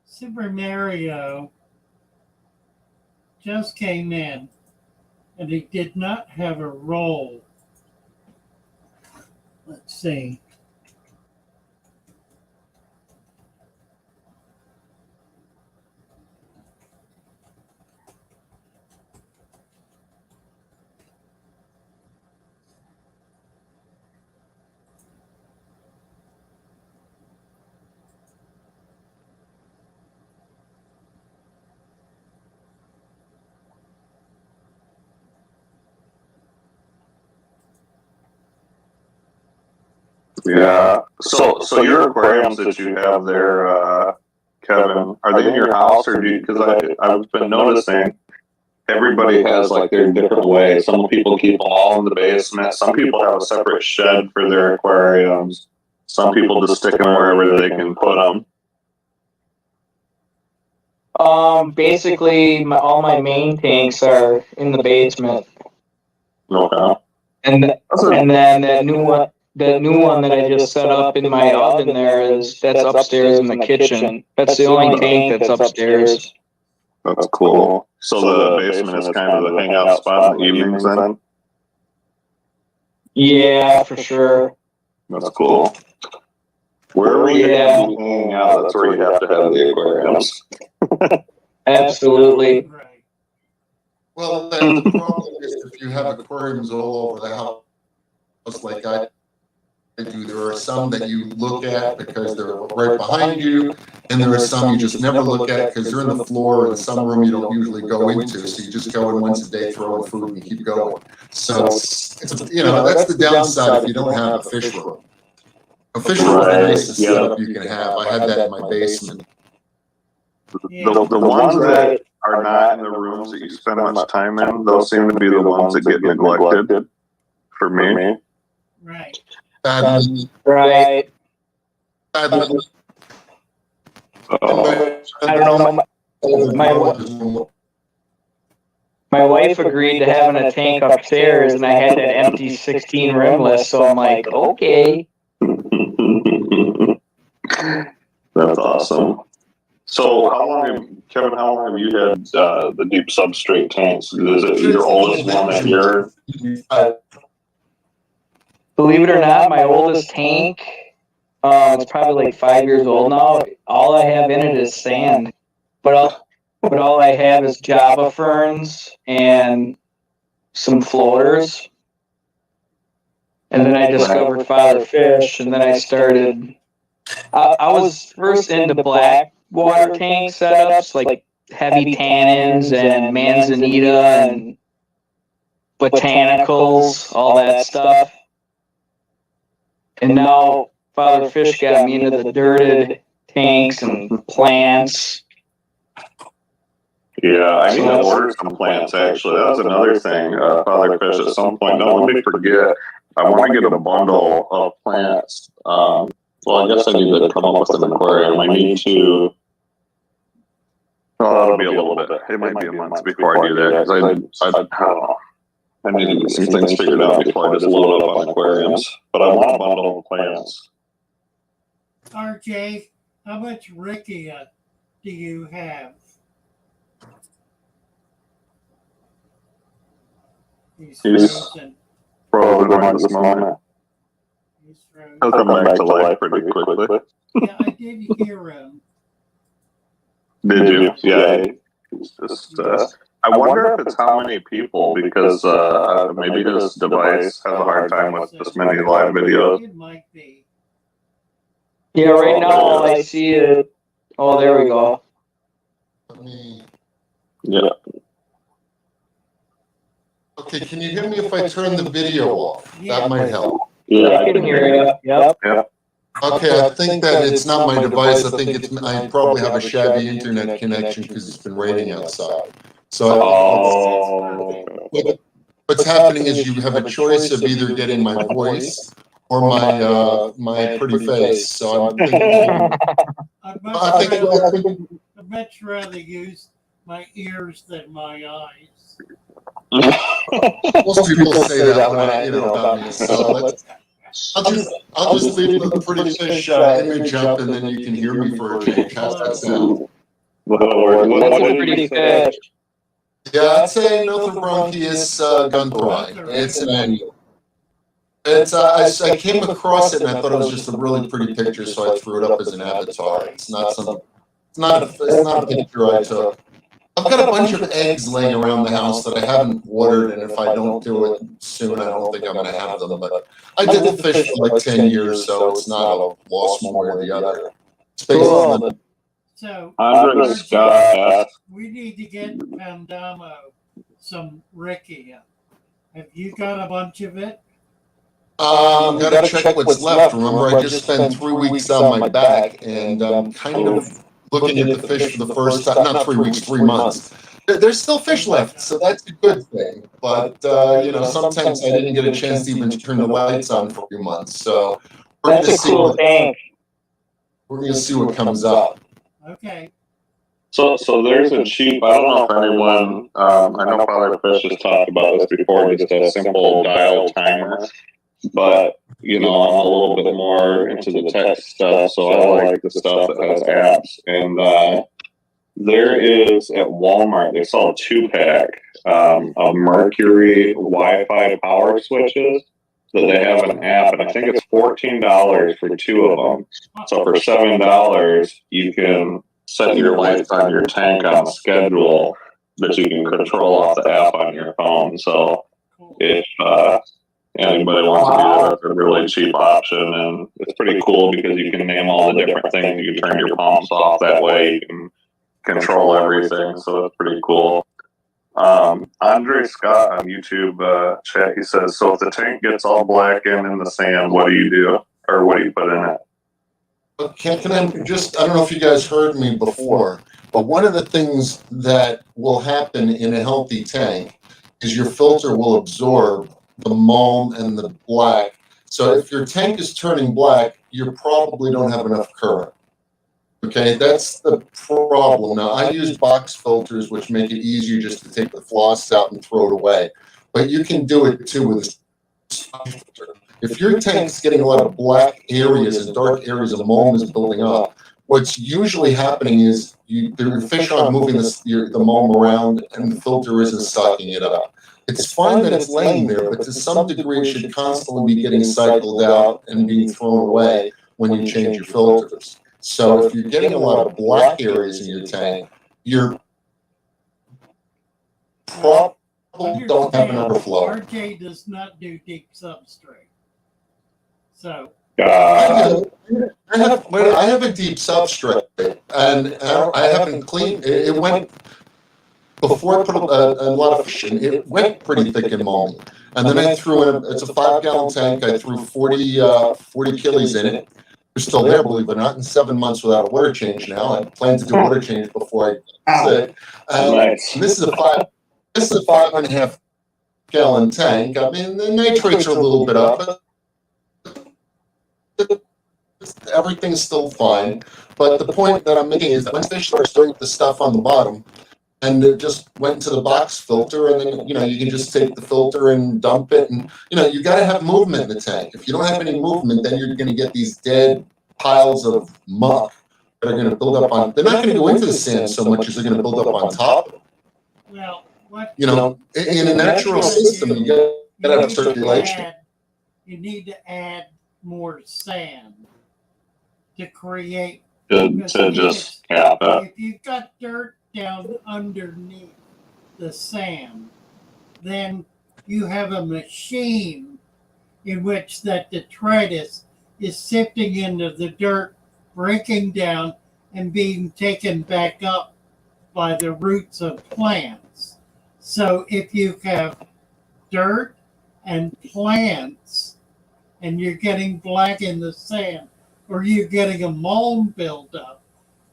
Super Mario just came in and he did not have a role. Let's see. Yeah. So your aquariums that you have there, Kevin, are they in your house or because I've been noticing everybody has like their different ways. Some people keep them all in the basement. Some people have a separate shed for their aquariums. Some people just stick them wherever they can put them. Basically, all my main tanks are in the basement, Okay. and then that new one that I just set up in my oven that's upstairs in the kitchen. That's the only tank that's upstairs. That's cool. So the basement is kind of the hangout spot in the evenings then? Yeah, for sure. That's cool. Wherever you have to hang out, that's where you have to have the aquariums. Absolutely. Right. Well, the problem is if you have aquariums all over the house, like I do, there are some that you look at because they're right behind you, and there are some you just never look at because they're in the floor in some room you don't usually go into. So you just go in once a day, throw in food, and keep going. So it's that's the downside if you don't have a fish room. A fish room is the nicest setup you can have. I had that in my basement. Yeah. The ones that are not in the rooms that you spend much time in, those seem to be the ones that get neglected for me. Right. Right. So, I don't know. My wife agreed to having a tank upstairs, and I had that empty 16 rimless. So I'm like, okay. that's awesome. So Kevin, how long have you had the deep substrate tanks? Is it your oldest one that you're? Believe it or not, my oldest tank, it's probably like 5 years old now. All I have in it is sand, but all I have is Java ferns and some floaters. And then I discovered Father Fish, and then I started. I was first into black water tank setups, like heavy tannins and manzanita and botanicals, all that stuff. And now Father Fish got me into the dirted tanks and plants. Yeah, I need to order some plants actually. That was another thing, Father Fish, at some point. Don't let me forget. I want to get a bundle of plants. Well, I guess I need to come up with an aquarium. I need to. Well, that'll be a little bit. It might be a month before I do that because I don't know. I need to get some things figured out before I just load up on aquariums. But I want a bundle of plants. RJ, how much Rickia do you have? He's frozen. Frozen at this moment. He's frozen. He'll come back to life pretty quickly. Yeah, I did hear him. Did you? Yeah. It's just, I wonder if it's how many people, because maybe this device has a hard time with this many live videos. It might be. Yeah, right now all I see is. Oh, there we go. Yeah. Okay, can you hear me if I turn the video off? Yeah. That might help. Yeah, I can hear you. Yep. Okay, I think that it's not my device. I think I probably have a shabby internet connection because it's been raining outside. So what's happening is you have a choice of either getting my voice or my pretty face. So I'm thinking. I'd much rather use my ears than my eyes. Most people say that when about me. So I'll just leave the pretty fish image up, and then you can hear me for a change. How's that sound? That's a pretty fish. Yeah, I'd say Nothobronchius gunthri. It's an annual. It's I came across it and I thought it was just a really pretty picture, so I threw it up as an avatar. It's not a picture I took. I've got a bunch of eggs laying around the house that I haven't watered, and if I don't do it soon, I don't think I'm going to have them. But I did the fish for like 10 years, so it's not a loss one way or the other. It's based on the. So, Andre Scott asked, we need to get Pandamo some Rickia. Have you got a bunch of it? Gotta check what's left. Remember, I just spent 3 weeks on my back, and I'm kind of looking at the fish for the first time. Not 3 weeks, 3 months. There's still fish left, so that's a good thing. But sometimes I didn't get a chance to even turn the lights on for a few months. So we're That's gonna a see cool what tank. we're gonna see what comes up. Okay. So there's a cheap. I don't know if anyone. I know Father Fish has talked about this before. Just a simple dial timer, but I'm a little bit more into the tech stuff, so I like the stuff that has apps. And there is at Walmart, they sell a 2-pack of Mercury Wi-Fi power switches that they have an app, and I think it's $14 for 2 of them. So for $7, you can set your lights on your tank on schedule that you can control off the app on your phone. So if anybody wants to do that, it's a really cheap option, and it's pretty cool because you can name all the different things. You can turn your pumps off that way. You can control everything, so it's pretty cool. Andre Scott on YouTube chat, he says, so if the tank gets all black and in the sand, what do you do? Or what do you put in it? Can I just, I don't know if you guys heard me before, but one of the things that will happen in a healthy tank is your filter will absorb the mulm and the black. So if your tank is turning black, you probably don't have enough current. Okay, that's the problem. Now, I use box filters, which make it easier just to take the floss out and throw it away. But you can do it too with a filter. If your tank's getting a lot of black areas and dark areas of mulm is building up, what's usually happening is the fish aren't moving the mulm around and the filter isn't sucking it up. It's fine that it's laying there, but to some degree it should constantly be getting cycled out and being thrown away when you change your filters. So if you're getting a lot of black areas in your tank, you're probably don't have an overflow. RJ does not do deep substrate. So I have a deep substrate, and I haven't cleaned it. It went before I put a lot of fish in. It went pretty thick and mulmy, and then I threw in it's a 5-gallon tank. I threw 40 killies in it. They're still there, believe it or not, in 7 months without a water change now. I plan to do a water change before I sit. Nice. This is a 5.5 gallon tank. I mean, the nitrates are a little bit up, but everything's still fine. But the point that I'm making is that when fish start stirring the stuff on the bottom, and it just went into the box filter, and then you can just take the filter and dump it, and you got to have movement in the tank. If you don't have any movement, then you're going to get these dead piles of muck that are going to build up on. They're not going to go into the sand so much as they're going to build up on top. well, what In a natural system, you got to have circulation. You need to add more sand to create. To just cap it. If you've got dirt down underneath the sand, then you have a machine in which that detritus is sifting into the dirt, breaking down, and being taken back up by the roots of plants. So if you have dirt and plants and you're getting black in the sand, or you're getting a mulm buildup,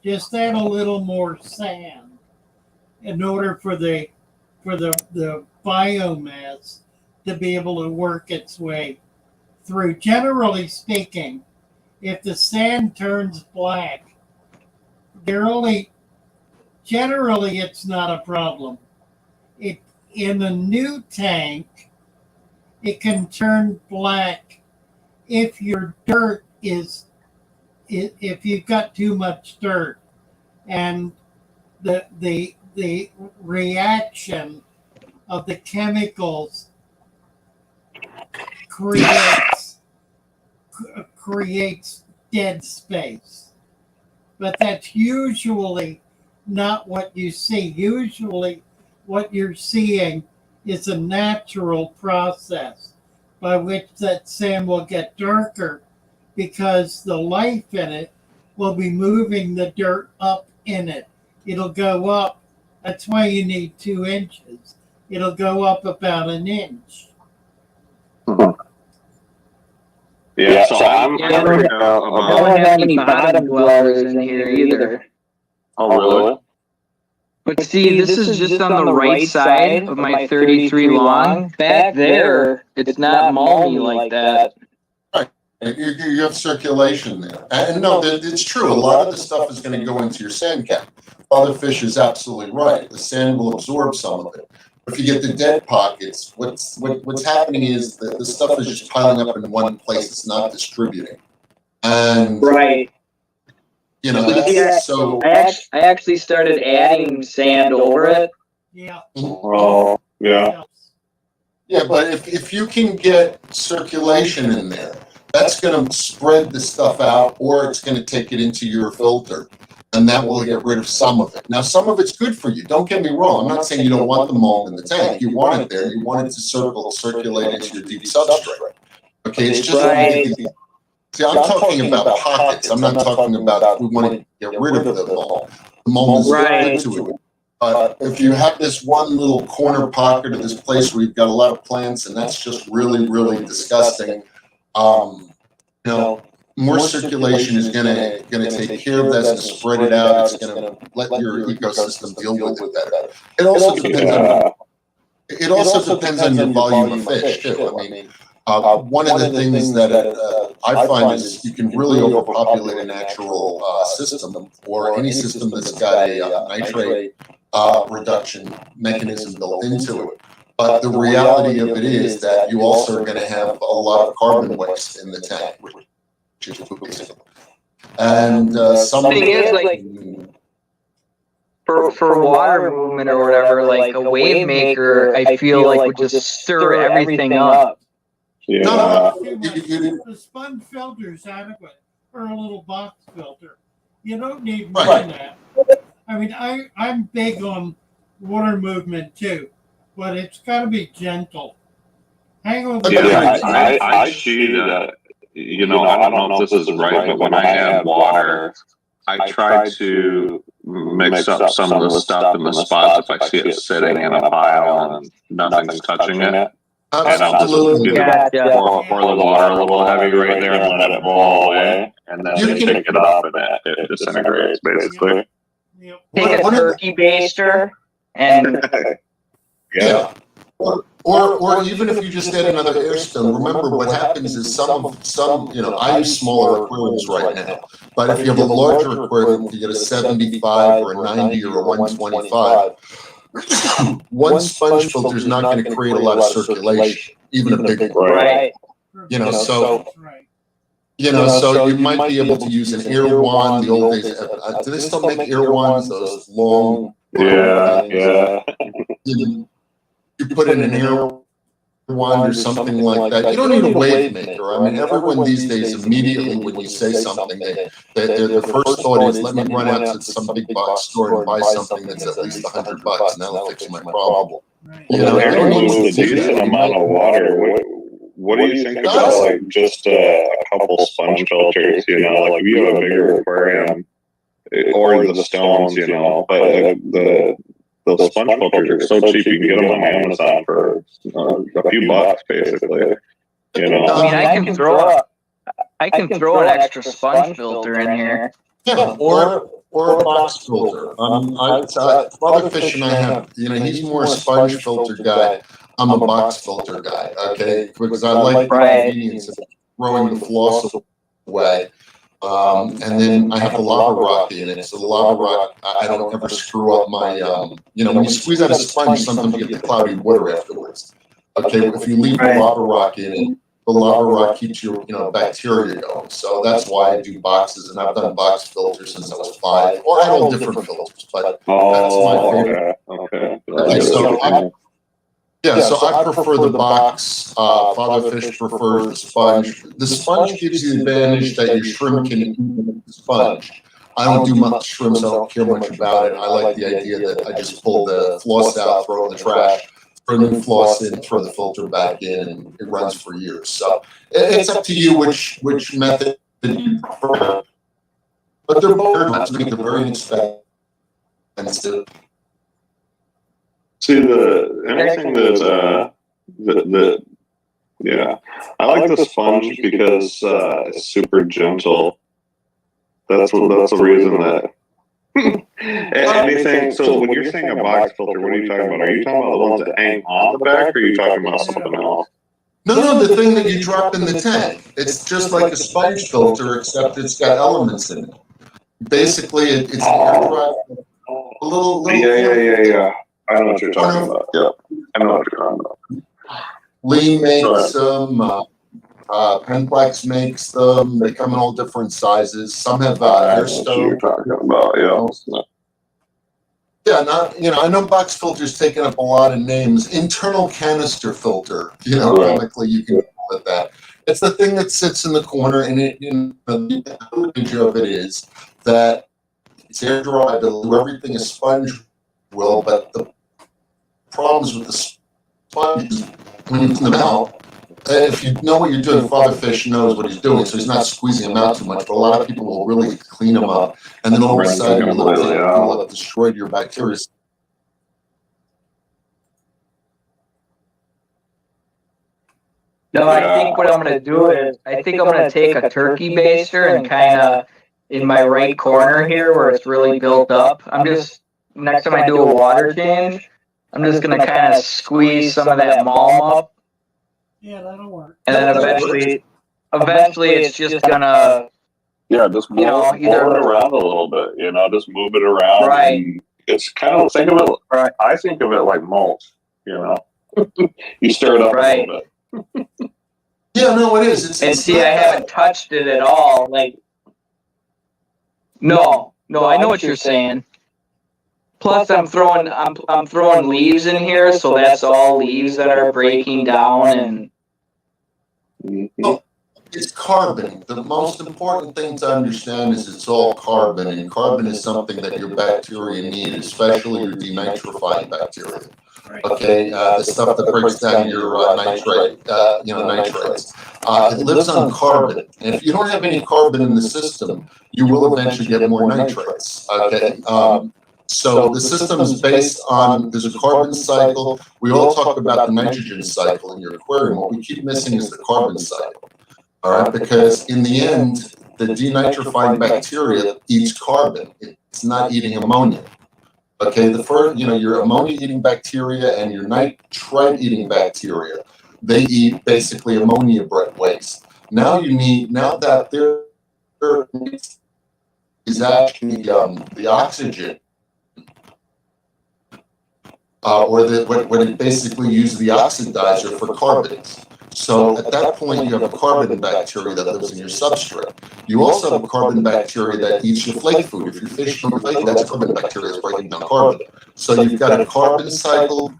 just add a little more sand in order for the biomass to be able to work its way through. Generally speaking, if the sand turns black, generally it's not a problem. In a new tank, it can turn black if your dirt if you've got too much dirt, and the reaction of the chemicals creates dead space. But that's usually not what you see. Usually what you're seeing is a natural process by which that sand will get darker, because the life in it will be moving the dirt up in it. It'll go up. That's why you need 2 inches. It'll go up about 1 inch. Yeah, so I'm Yeah, figuring out I about. don't have any bottom dwellers in here either. Oh, really? But see, this is just on the right side of my 33 long. Back there, it's not mulmy like that. You have circulation there. And no, it's true. A lot of the stuff is going to go into your sand cap. Other fish is absolutely right. The sand will absorb some of it. If you get the dead pockets, what's happening is that the stuff is just piling up in one place. It's not distributing. And Right. you know, Yeah. so I actually started adding sand over it. Yeah. Oh, yeah. yeah, but if you can get circulation in there, that's going to spread the stuff out, or it's going to take it into your filter, and that will get rid of some of it. Now, some of it's good for you. Don't get me wrong. I'm not saying you don't want the mold in the tank. You want it there. You want it to circulate into your deep substrate. Okay, it's just see, I'm talking about pockets. I'm not talking about we want to get rid of the mold. The mold is good to it. If you have this one little corner pocket of this place where you've got a lot of plants, and that's just really, really disgusting, you know, more circulation is gonna take care of that and spread it out. It's gonna let your ecosystem deal with it better. It also depends on your volume of fish too. I mean, one of the things that I find is you can really overpopulate a natural system, or any system that's got a nitrate reduction mechanism built into it. But the reality of it is that you also are going to have a lot of carbon waste in the tank, which is poopy. And some Thing is, like, for water movement or whatever, like a wave maker, I feel like would just stir everything up. Yeah. The sponge filter is adequate, or a little box filter. You don't need more than that. I mean, I'm big on water movement too, but it's got to be gentle. Hang on. Yeah, I see that. You know, I don't know if this is right, but when I add water, I try to mix up some of the stuff in the spots if I see it sitting in a pile and nothing's touching it. And I'll just pour the water a little heavy right there and let it boil away, and then you take it up and it disintegrates basically. Yep. Take a turkey baster and yeah. Or even if you just add another air stone, remember what happens is some you know, I use smaller aquariums right now, but if you have a larger aquarium, if you get a 75 or a 90 or a 125, one sponge filter is not going to create a lot of circulation, even a big one. right. You know, so Right. you know, so you might be able to use an air wand. The old days, do they still make air wands? Those long, Yeah. You put in an air wand or something like that. You don't need a wave maker. I mean, everyone these days, immediately when you say something, their first thought is, let me run out to some big box store and buy something that's at least $100, and that'll fix my problem. Right. You know, There everyone was needs a to do decent that. amount of water. What do you think about like just a couple sponge filters? You know, like if you have a bigger aquarium, or the stones, you know, but the sponge filters are so cheap you can get them on Amazon for a few bucks, basically. You know, I mean, I can throw an extra sponge filter in here. Yeah, or a box filter. Father Fish and I have, you know, he's more a sponge filter guy. I'm a box filter guy, okay? Because I like the convenience of throwing the floss away. And then I have the lava rock in it. So the lava rock, I don't ever screw up my, you know, when you squeeze out a sponge, sometimes you get the cloudy water afterwards. Okay, if you leave the lava rock in it, the lava rock keeps your, you know, bacteria going. So that's why I do boxes, and I've done box filters since I was 5. Well, I had all different filters, but that's my favorite. Okay. So I prefer the box. Father Fish prefers the sponge. The sponge gives you the advantage that your shrimp can eat the sponge. I don't do much shrimp, so I don't care much about it. I like the idea that I just pull the floss out, throw it in the trash, throw new floss in, throw the filter back in, and it runs for years. So it's up to you which method you prefer. But they're both very inexpensive. See, anything that's I like the sponge because it's super gentle. That's the reason that. Anything. So when you're saying a box filter, what are you talking about? Are you talking about the ones that hang on the back, or are you talking about something else? No, the thing that you drop in the tank. It's just like a sponge filter, except it's got elements in it. Basically, it's an air dry, a little. Yeah. I know what you're talking about. Yeah, I know what you're talking about. Lee makes them. Penplex makes them. They come in all different sizes. Some have air That's what you're stove. talking about. Yeah. Yeah, I know box filters taking up a lot of names. Internal canister filter, Right. chemically you can call it that. It's the thing that sits in the corner, and the advantage of it is that it's air dry. It'll do everything a sponge will, but the problems with the sponge is when you clean them out. If you know what you're doing, Father Fish knows what he's doing, so he's not squeezing them out too much. But a lot of people will really clean them up, and then all of a sudden you'll have destroyed your bacteria. No, I think what I'm gonna do is, I think I'm gonna take a turkey baster and kind of in my right corner here where it's really built up. I'm just, next time I do a water change, I'm just gonna kind of squeeze some of that malm up, Yeah, that'll work. and then eventually it's just gonna, Yeah, just move, either move it around a little bit. Just move it around. Right. And it's kind of think of it. Right. I think of it like mulch. You stir it up a little bit. Yeah, no, it is. and see, I haven't touched it at all. Like, no, I know what you're saying. Plus, I'm throwing leaves in here, so that's all leaves that are breaking down and. Mhm. It's carbon. The most important thing to understand is it's all carbon, and carbon is something that your bacteria need, especially your denitrifying bacteria. Okay, the stuff that breaks down your nitrates. It lives on carbon, and if you don't have any carbon in the system, you will eventually get more nitrates. Okay, so the system is based on, there's a carbon cycle. We all talk about the nitrogen cycle in your aquarium. What we keep missing is the carbon cycle. All right, because in the end, the denitrifying bacteria eats carbon. It's not eating ammonia. Okay, the first, your ammonia-eating bacteria and your nitrite eating bacteria, they eat basically ammonia waste. Now that there is actually the oxygen, or what it basically uses the oxidizer for carbonates. So at that point, you have a carbon bacteria that lives in your substrate. You also have a carbon bacteria that eats your flake food. If you're fishing your flake, that's carbon bacteria that's breaking down carbon. So you've got a carbon cycle,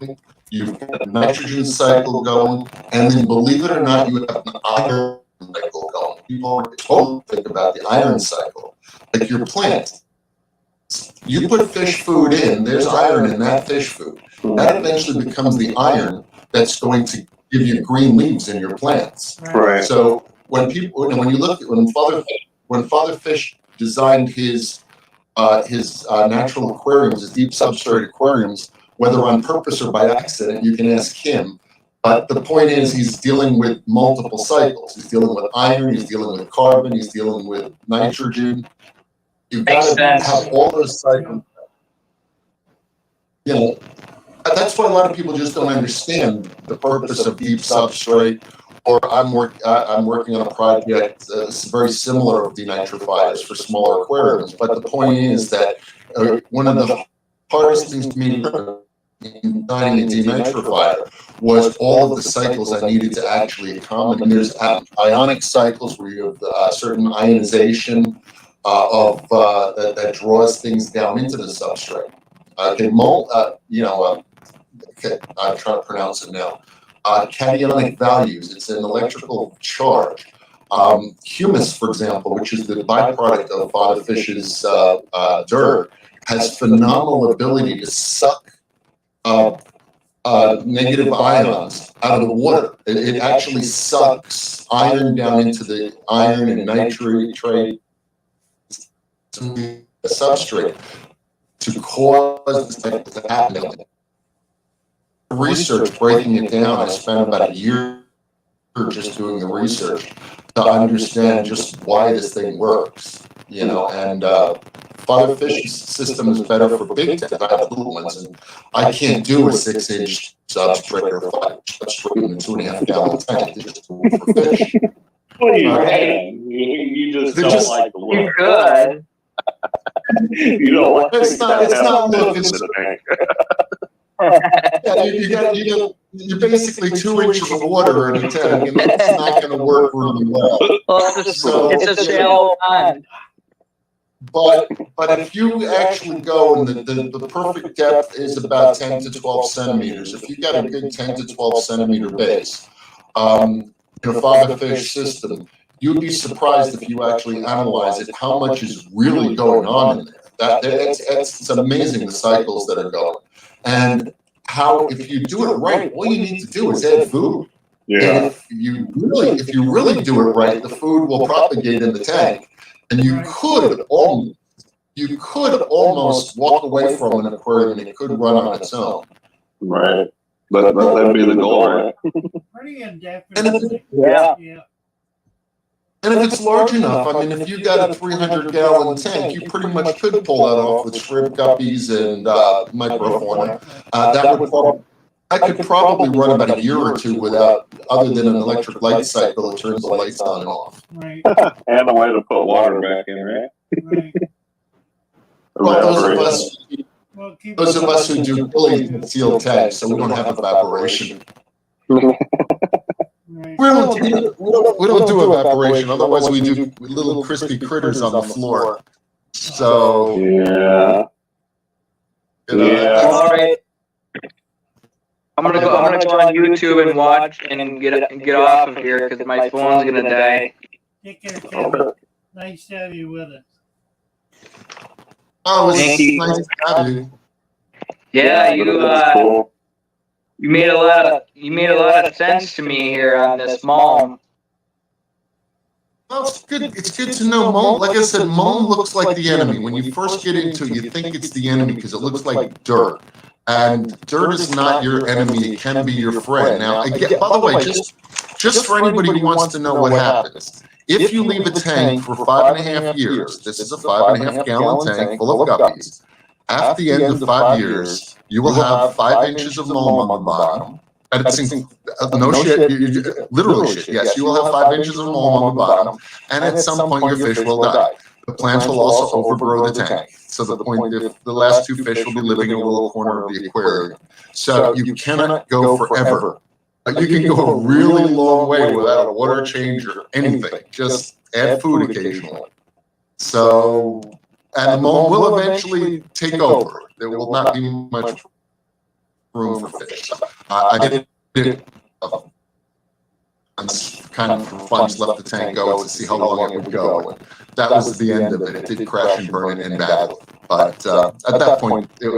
you've got a nitrogen cycle going, and then believe it or not, you have an iron cycle going. People totally think about the iron cycle. Like your plant, you put fish food in, there's iron in that fish food. That eventually becomes the iron that's going to give you green leaves in your plants. Right. So when Father Fish designed his natural aquariums, his deep substrate aquariums, whether on purpose or by accident, you can ask him. But the point is, he's dealing with multiple cycles. He's dealing with iron, he's dealing with carbon, he's dealing with nitrogen. You've got to have all those cycles. That's why a lot of people just don't understand the purpose of deep substrate. Or I'm working on a project that's very similar of denitrifiers for smaller aquariums. But the point is that one of the hardest things to me in designing a denitrifier was all of the cycles I needed to actually accommodate. And there's ionic cycles where you have certain ionization that draws things down into the substrate. I'm trying to pronounce it now. Cationic values, it's an electrical charge. Humus, for example, which is the byproduct of Father Fish's dirt, has phenomenal ability to suck negative ions out of the water. It actually sucks iron down into the iron and nitrate substrate to cause this type to happen. Research breaking it down, I spent about a year just doing the research to understand just why this thing works, you know, and Father Fish's system is better for big tanks. I have little ones, and I can't do a 6-inch substrate or 5-inch substrate in a 2.5 gallon tank. They just do it for fish. Well, you Right. can. You just They're don't just- like the You look. could. You don't like It's not look, in it's, the tank. yeah, you're basically 2 inches of water in a tank, and it's not gonna work really well. Well, it's a shallow pond. But if you actually go, and the perfect depth is about 10 to 12 centimeters. If you got a good 10 to 12 centimeter base, in a Father Fish system, you'd be surprised if you actually analyze it, how much is really going on in there. It's amazing the cycles that are going. And how, if you do it right, all you need to do is add food. Yeah. And if you really do it right, the food will propagate in the tank. And you could almost walk away from an aquarium and it could run on its own. Right. But that'd be the goal, right? Pretty indefinitely. Yeah. Yeah. And if it's large enough, I mean, if you got a 300-gallon tank, you pretty much could pull that off with shrimp guppies and microfauna. I could probably run about a year or two without, other than an electric light cycle that turns the lights on and off. Right. And a way to put water back in, right? Right. Well, those of us who do fully sealed tanks, so we don't have evaporation. Right. We don't do evaporation, otherwise we do little crispy critters on the floor. So, Yeah. you know, Yeah. All right. I'm gonna go on YouTube and watch and get off of here because my phone's gonna die. Take care, Kevin. Nice to have you with us. oh, it's Thank you. nice to have you. Yeah, That's cool. you made a lot of sense to me here on this Malm. Well, it's good. It's good to know. Malm, like I said, Malm looks like the enemy. When you first get into it, you think it's the enemy because it looks like dirt. And dirt is not your enemy; it can be your friend. Now, by the way, just for anybody who wants to know what happens, if you leave a tank for 5.5 years, this is a 5.5 gallon tank full of guppies. At the end of 5 years, you will have 5 inches of Malm on the bottom. And it's no shit, literally shit. Yes, you will have 5 inches of Malm on the bottom, and at some point your fish will die. The plants will also overgrow the tank. So the point, if the last 2 fish will be living in a little corner of the aquarium. So you cannot go forever. You can go a really long way without a water change or anything. Just add food occasionally. So, and the Malm will eventually take over. There will not be much room for fish. So I did kind of for fun, just let the tank go to see how long it would go. And that was the end of it. It did crash and burn in badly. But at that point, it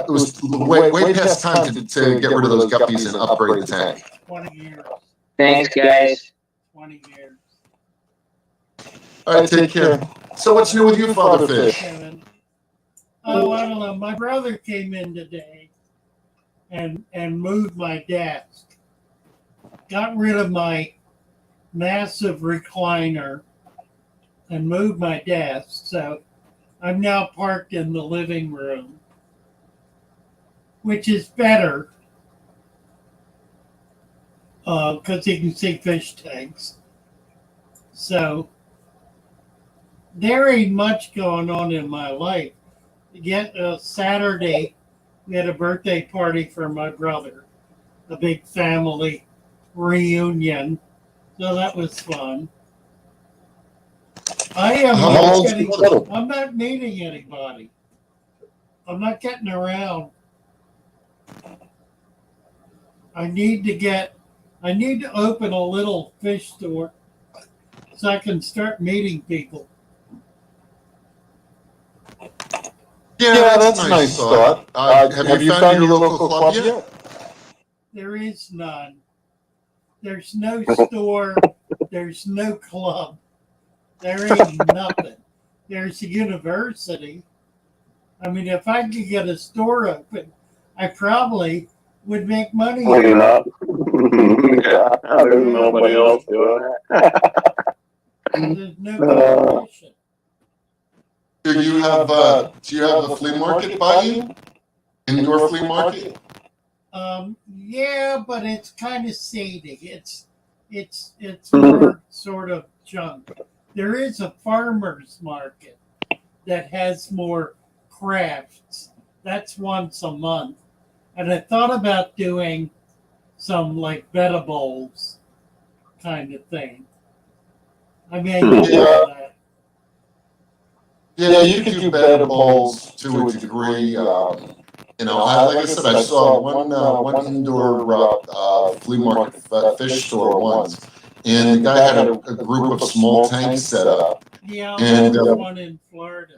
was way past time to get rid of those guppies and upgrade the tank. 20 years. Thanks, guys. 20 years. All right, take care. So what's new with you, Father Fish? Kevin. Oh, I don't know. My brother came in today and moved my desk. Got rid of my massive recliner and moved my desk. So I'm now parked in the living room, which is better because you can see fish tanks. So there ain't much going on in my life. Yet Saturday, we had a birthday party for my brother, a big family reunion. So that was fun. I'm not meeting anybody. I'm not getting around. I need to open a little fish store so I can start meeting people. Yeah, that's a nice thought. Have you found your local club yet? There is none. There's no store. There's no club. There ain't nothing. There's a university. I mean, if I could get a store open, I probably would make money. Look it up. Yeah, there's nobody else doing it. There's no competition. Do you have a flea market by you? Indoor flea market? Yeah, but it's kind of seedy. It's more sort of junk. There is a farmer's market that has more crafts. That's once a month. And I thought about doing some like vegetables kind of thing. I may do that. Yeah, you can do better bowls to a degree. Like I said, I saw one indoor flea market fish store once, and the guy had a group of small tanks set up. Yeah, And, there was one in Florida.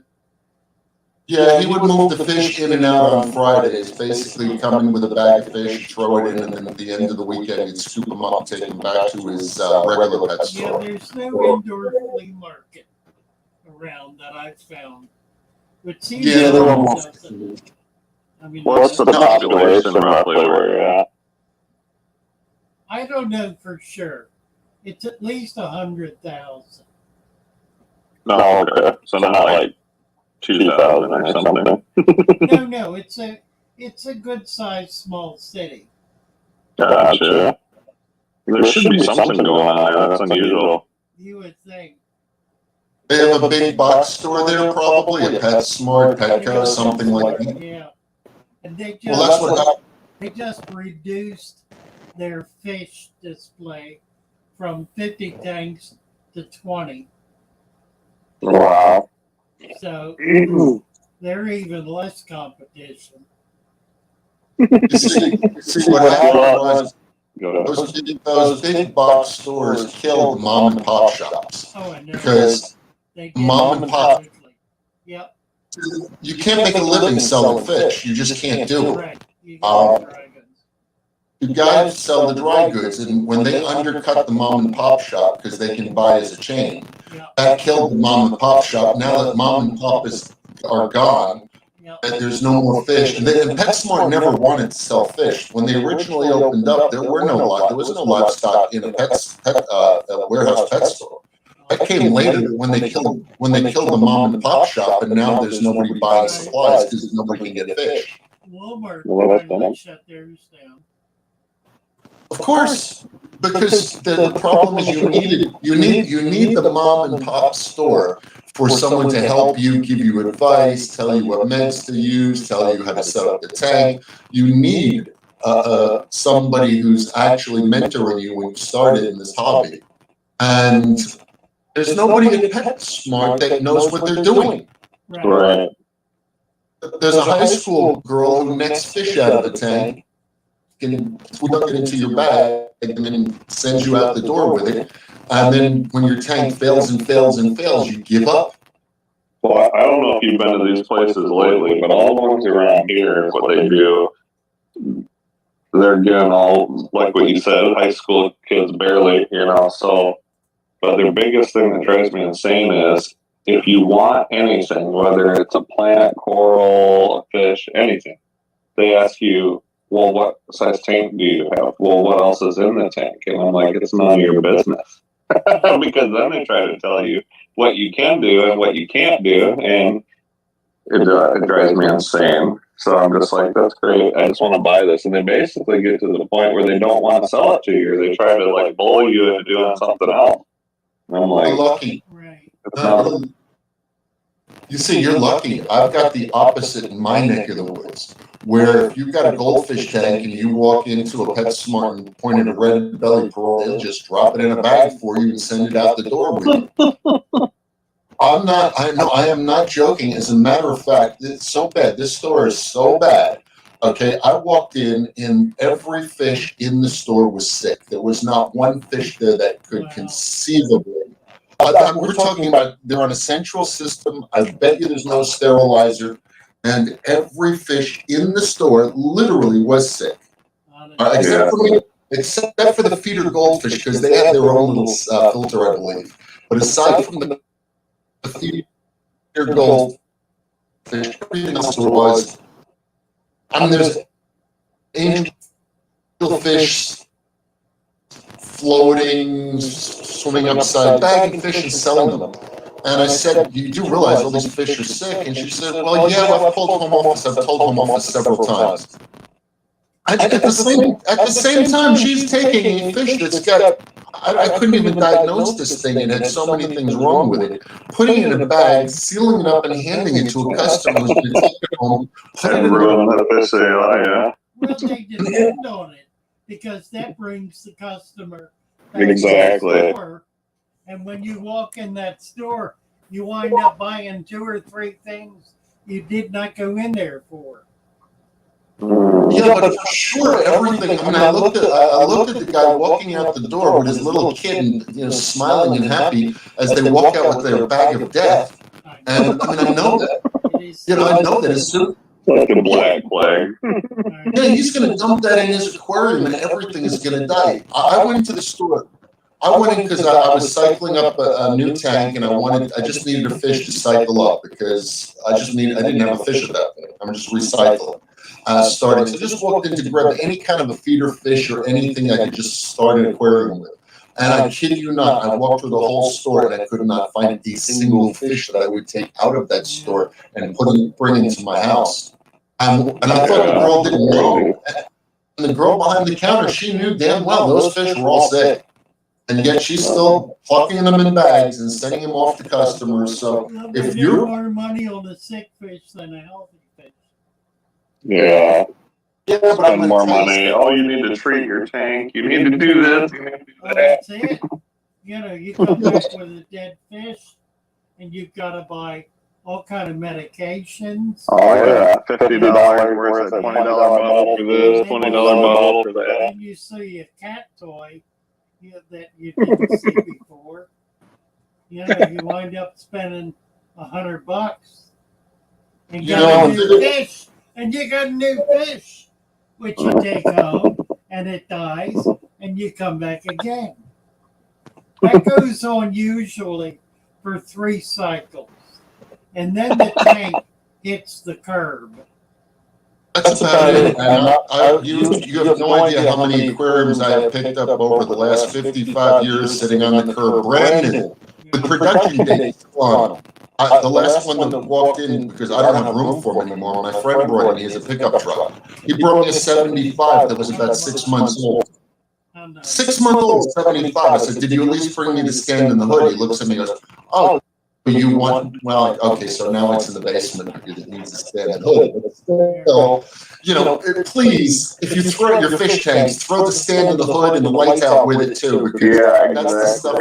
Yeah, he would move the fish in and out on Fridays. Basically, come in with a bag of fish, throw it in, and then at the end of the weekend, he'd scoop them up and take them back to his regular pet Yeah, store. there's no indoor flea market around that I've found. But seems Yeah, there almost. I mean, What's the population roughly where you're at? I don't know for sure. It's at least 100,000. No, okay. So not like 2,000 or something. No, it's a good sized small city. Gotcha. There should be something going on there. That's unusual. You would think. They have a big box store there, probably a PetSmart, Petco, something like that. Yeah. And Well, that's what happened. they just reduced their fish display from 50 tanks to 20. Wow. So they're even less competition. You see what happened was those big box stores killed mom and pop shops Oh, I know. because They mom and pop, quickly. Yep. you can't make a living selling fish. You just can't do it. Correct. You got dragons. The guys sell the dry goods, and when they undercut the mom and pop shop because they can buy as a chain, Yep. that killed the mom and pop shop. Now that mom and pop are gone, Yep. and there's no more fish. And PetSmart never wanted to sell fish. When they originally opened up, there was no livestock in a warehouse pet store. That came later when they killed the mom and pop shop, and now there's nobody buying supplies because nobody can get fish. Walmart Well, that's finally fine. shut theirs down. Of course, because the problem is you need the mom and pop store for someone to help you, give you advice, tell you what meds to use, tell you how to set up the tank. You need somebody who's actually mentoring you when you started in this hobby. And there's nobody at PetSmart that knows what they're doing. Right. Right. There's a high school girl who nets fish out of a tank, can tuck it into your bag, and then sends you out the door with it. And then when your tank fails and fails and fails, you give up. Well, I don't know if you've been to these places lately, but all the ones around here, what they do, they're getting all, like what you said, high school kids barely, so, but their biggest thing that drives me insane is if you want anything, whether it's a plant, coral, a fish, anything, they ask you, well, what size tank do you have? Well, what else is in the tank? And I'm like, it's none of your business. Because then they try to tell you what you can do and what you can't do, and it drives me insane. So I'm just like, that's great. I just want to buy this. And they basically get to the point where they don't want to sell it to you, or they try to like bully you into doing something else. And I'm You're like, lucky. Right. it's not. You see, you're lucky. I've got the opposite in my neck of the woods, where if you've got a goldfish tank and you walk into a PetSmart and point at a red belly pearl, they'll just drop it in a bag for you and send it out the door with you. I am not joking. As a matter of fact, it's so bad. This store is so bad. Okay, I walked in and every fish in the store was sick. There was not one fish there that could Wow. conceivably. We're talking about they're on a central system. I bet you there's no sterilizer, and every fish in the store literally was sick, except for the feeder goldfish because they have their own little filter, I believe. But aside from the feeder goldfish, everything else was. I mean, there's angelfish, floating, swimming upside, bagging fish and selling them. And I said, you do realize all these fish are sick? And she said, well, yeah, I've told home office several times. At the same time, she's taking a fish that's got, I couldn't even diagnose this thing. It had so many things wrong with it. Putting it in a bag, sealing it up, and handing it to a customer who's going to take it home. And ruin the fish sale, yeah. Well, they depend on it because that brings the customer back Exactly. to the store. And when you walk in that store, you wind up buying 2 or 3 things you did not go in there for. Yeah, but for sure, everything. I mean, I looked at the guy walking out the door with his little kid, and smiling and happy as they walk out with their bag of death. And I mean, I know that. I know that it's like a black plague. yeah, he's going to dump that in his aquarium, and everything is going to die. I went into the store. I went in because I was cycling up a new tank, and I just needed a fish to cycle up because I didn't have a fish at that point. I'm just recycling. Starting. So just walked in to grab any kind of a feeder fish or anything I could just start an aquarium with. And I kid you not, I walked through the whole store and I could not find a single fish that I would take out of that store and bring into my house. And I thought the girl didn't know. And the girl behind the counter, she knew damn well those fish were all sick. And yet she's still plucking them in bags and sending them off to customers. So if you're more money on the sick fish than a healthy fish. Yeah. but Spend more money. Oh, you need to treat your tank. You need to do this. You need to do Well, that. that's it. You come back with a dead fish, and you've got to buy all kind of medications. Oh yeah, $50 worth of $20 bottle for this, $20 bottle for that. And you see a cat toy that you didn't see before. You wind up spending $100 and got a new fish. And you got a new fish, which you take home, and it dies, and you come back again. That goes on usually for 3 cycles. And then the tank hits the curb. That's about it. And you have no idea how many aquariums I have picked up over the last 55 years sitting on the curb, brand new, with production dates on them. The last one that walked in, because I don't have room for them anymore, my friend brought it in. He has a pickup truck. He brought me a 75 that was about 6 months old. 6-month-old 75. I said, did you at least bring me the stand in the hood? He looks at me and goes, oh, you want, well, okay, so now it's in the basement because it needs a stand in the hood. But still, please, if you throw your fish tanks, throw the stand in the hood and the lights out with it too. Because Yeah, that's the stuff,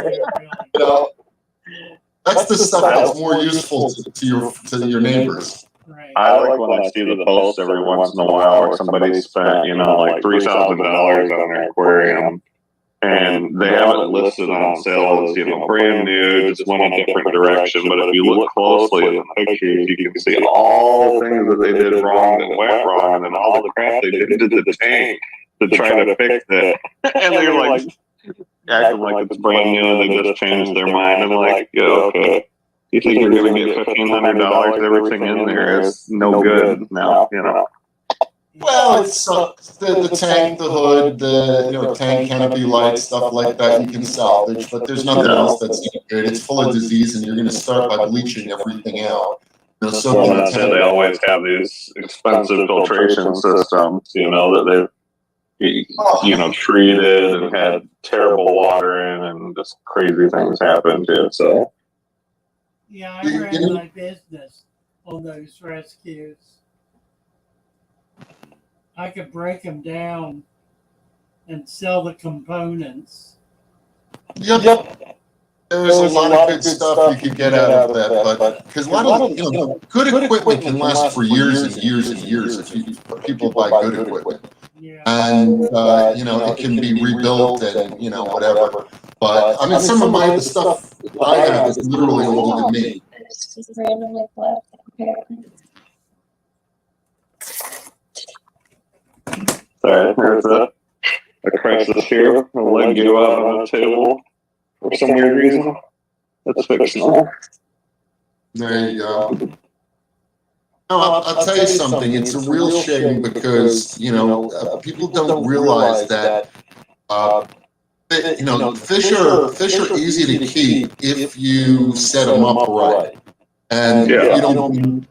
that's the stuff that's more useful to your neighbors. Right. I like when I see the posts every once in a while where somebody spent, like $3,000 on their aquarium, and they have it listed on sale as, brand new, just went a different direction. But if you look closely in the pictures, you can see all the things that they did wrong that went wrong, and all the crap they did to the tank to try to fix it. And they're like acting like it's brand new, and they just changed their mind. And like, yeah, okay. You think you're going to get $1,500? Everything in there is no good now, Well, it's the tank, the hood, the tank canopy lights, stuff like that you can salvage, but there's nothing else that's good. It's full of disease, and you're going to start by bleaching everything out. So Well, that's why they always have these expensive filtration systems, that they've treated and had terrible water in, and just crazy things happen too. So Yeah, I ran my business on those rescues. I could break them down and sell the components. Yep. There's a lot of good stuff you could get out of that, but because a lot of good equipment can last for years and years and years if people buy good equipment. Yeah. And it can be rebuilt and whatever. But I mean, some of the stuff I have is literally older than me. Just randomly left. Okay. sorry, there's a crisis here. A leg gave out on the table for some weird reason. That's fictional. There you go. No, I'll tell you something. It's a real shame because people don't realize that fish are easy to keep if you set them up right. And Yeah. if you don't,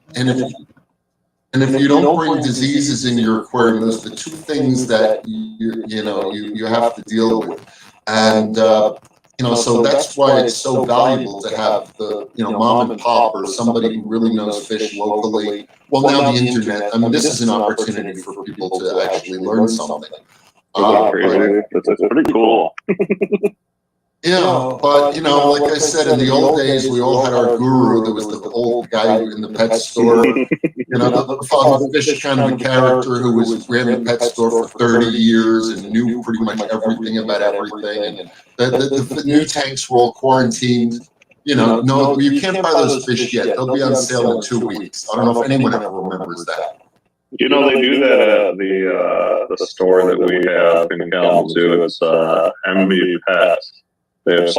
and if you don't bring diseases in your aquarium, those are the two things that you have to deal with. And so that's why it's so valuable to have the mom and pop or somebody who really knows fish locally. Well, now the internet. I mean, this is an opportunity for people to actually learn something. That's crazy. That's pretty cool. Yeah, but like I said, in the old days, we all had our guru. There was the old guy in the pet store. The Father Fish kind of a character who ran the pet store for 30 years and knew pretty much everything about everything. And the new tanks were all quarantined. No, you can't buy those fish yet. They'll be on sale in 2 weeks. I don't know if anyone ever remembers that. They do that at the store that we have in Kalamazoo. It's MV Pets. They have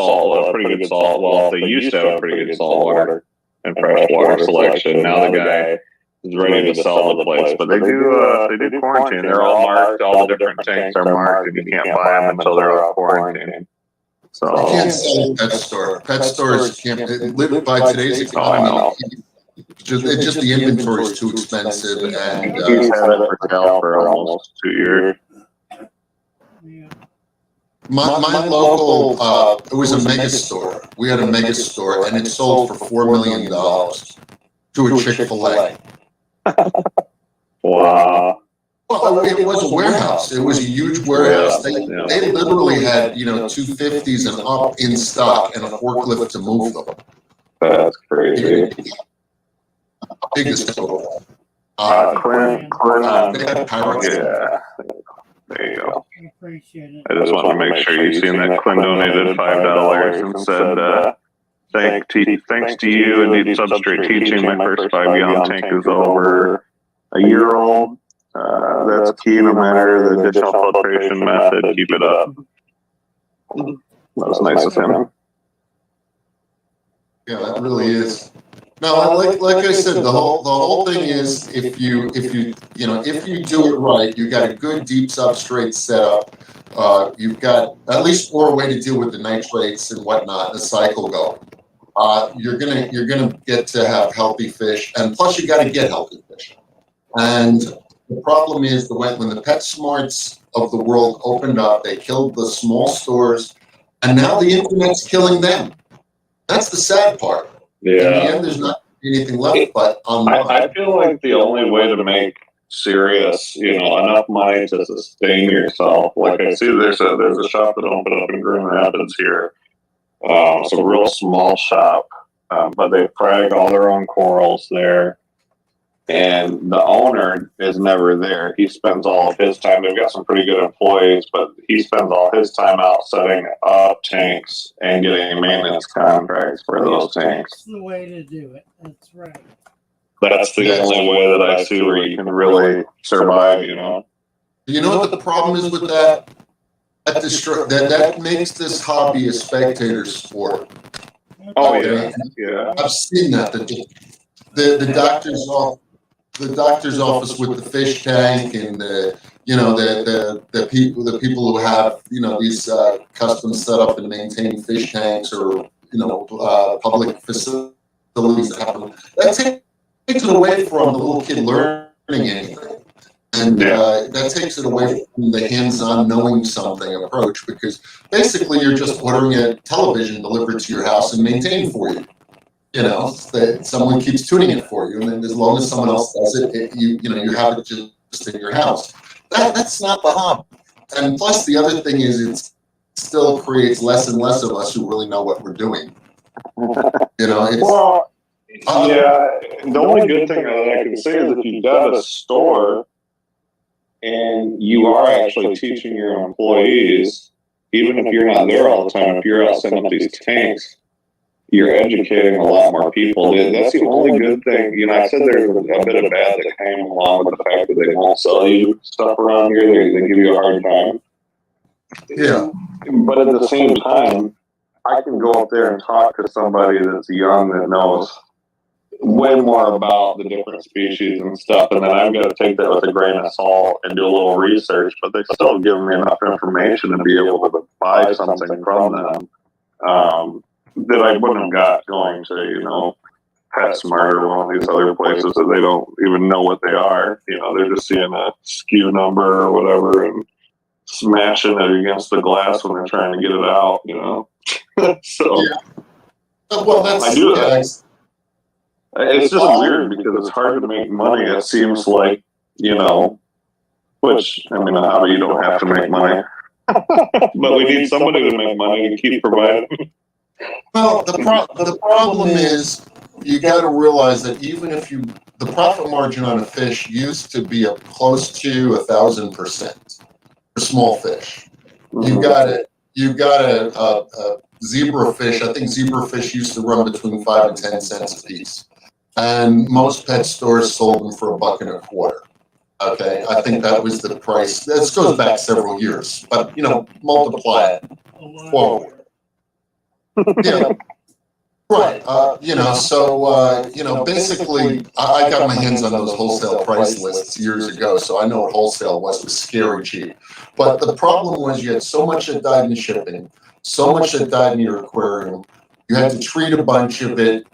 pretty good salt. Well, they used to have a pretty good saltwater and freshwater selection. Now the guy is ready to sell the place, but they do quarantine. They're all marked. All the different tanks are marked, and you can't buy them until they're off quarantine. So you can't sell a pet store. Pet stores can't live by today's economy. It's just the inventory is too expensive, and he's had it for sale for almost 2 years. My local, it was a mega store. We had a mega store, and it sold for $4 million to a Chick-fil-A. Wow. Well, it was a warehouse. It was a huge warehouse. They literally had 250s and up in stock and a forklift to move them. That's crazy. Biggest store. Clint, they had pirates. Yeah. There you go. I appreciate it. I just want to make sure you've seen that Clint donated $5 and said, thanks to you and Need Substrate teaching, my first 5-gallon tank is over a year old. That's key no matter the additional filtration method. Keep it up. That was nice of him. Yeah, that really is. No, like I said, the whole thing is if you do it right, you've got a good deep substrate setup. You've got at least more way to deal with the nitrates and whatnot, the cycle going. You're gonna get to have healthy fish, and plus you got to get healthy fish. And the problem is when the PetSmarts of the world opened up, they killed the small stores, and now the internet's killing them. That's the sad part. Yeah. In the end, there's not anything left but online. I feel like the only way to make serious, enough money to sustain yourself. Like I see there's a shop that opened up in Grand Rapids here. It's a real small shop, but they frag all their own corals there. And the owner is never there. He spends all of his time. They've got some pretty good employees, but he spends all his time out setting up tanks and getting maintenance contracts for those tanks. That's the way to do it. That's right. That's the only way that I see where you can really survive, You know what the problem is with that? That makes this hobby a spectator sport. Oh yeah. I've seen that. The doctor's office with the fish tank and the people who have these custom set up and maintain fish tanks or public facilities that have them. That takes it away from the little kid learning anything, and that takes it away from the hands-on knowing something approach, because basically you're just ordering a television delivered to your house and maintained for you. That someone keeps tuning it for you, and then as long as someone else does it, you have it just in your house. That's not the hobby. And plus, the other thing is, it still creates less and less of us who really know what we're doing. The only good thing that I can say is if you've got a store and you are actually teaching your employees, even if you're not there all the time, if you're out setting up these tanks, you're educating a lot more people. That's the only good thing. I said there's a bit of bad that came along with the fact that they won't sell you stuff around here. They give you a hard time. Yeah. But at the same time, I can go up there and talk to somebody that's young that knows way more about the different species and stuff, and then I've got to take that with a grain of salt and do a little research, but they still give me enough information to be able to buy something from them that I wouldn't have got going to, PetSmart or one of these other places that they don't even know what they are. They're just seeing a SKU number or whatever and smashing it against the glass when they're trying to get it out, So Well, that's I do that. yeah, It's just weird because it's hard to make money. It seems like, which, I mean, a hobby, you don't have to make money. But we need somebody to make money to keep providing. Well, the problem is you got to realize that even if the profit margin on a fish used to be up close to 1,000% for small fish. You got a zebrafish. I think zebrafish used to run between 5 and 10 cents a piece, and most pet stores sold them for $1.25. Okay, I think that was the price. This goes back several years, but multiply it forward. Yeah, right. Basically, I got my hands on those wholesale price lists years ago, so I know what wholesale was scary cheap. But the problem was you had so much that died in shipping, so much that died in your aquarium. You had to treat a bunch of it.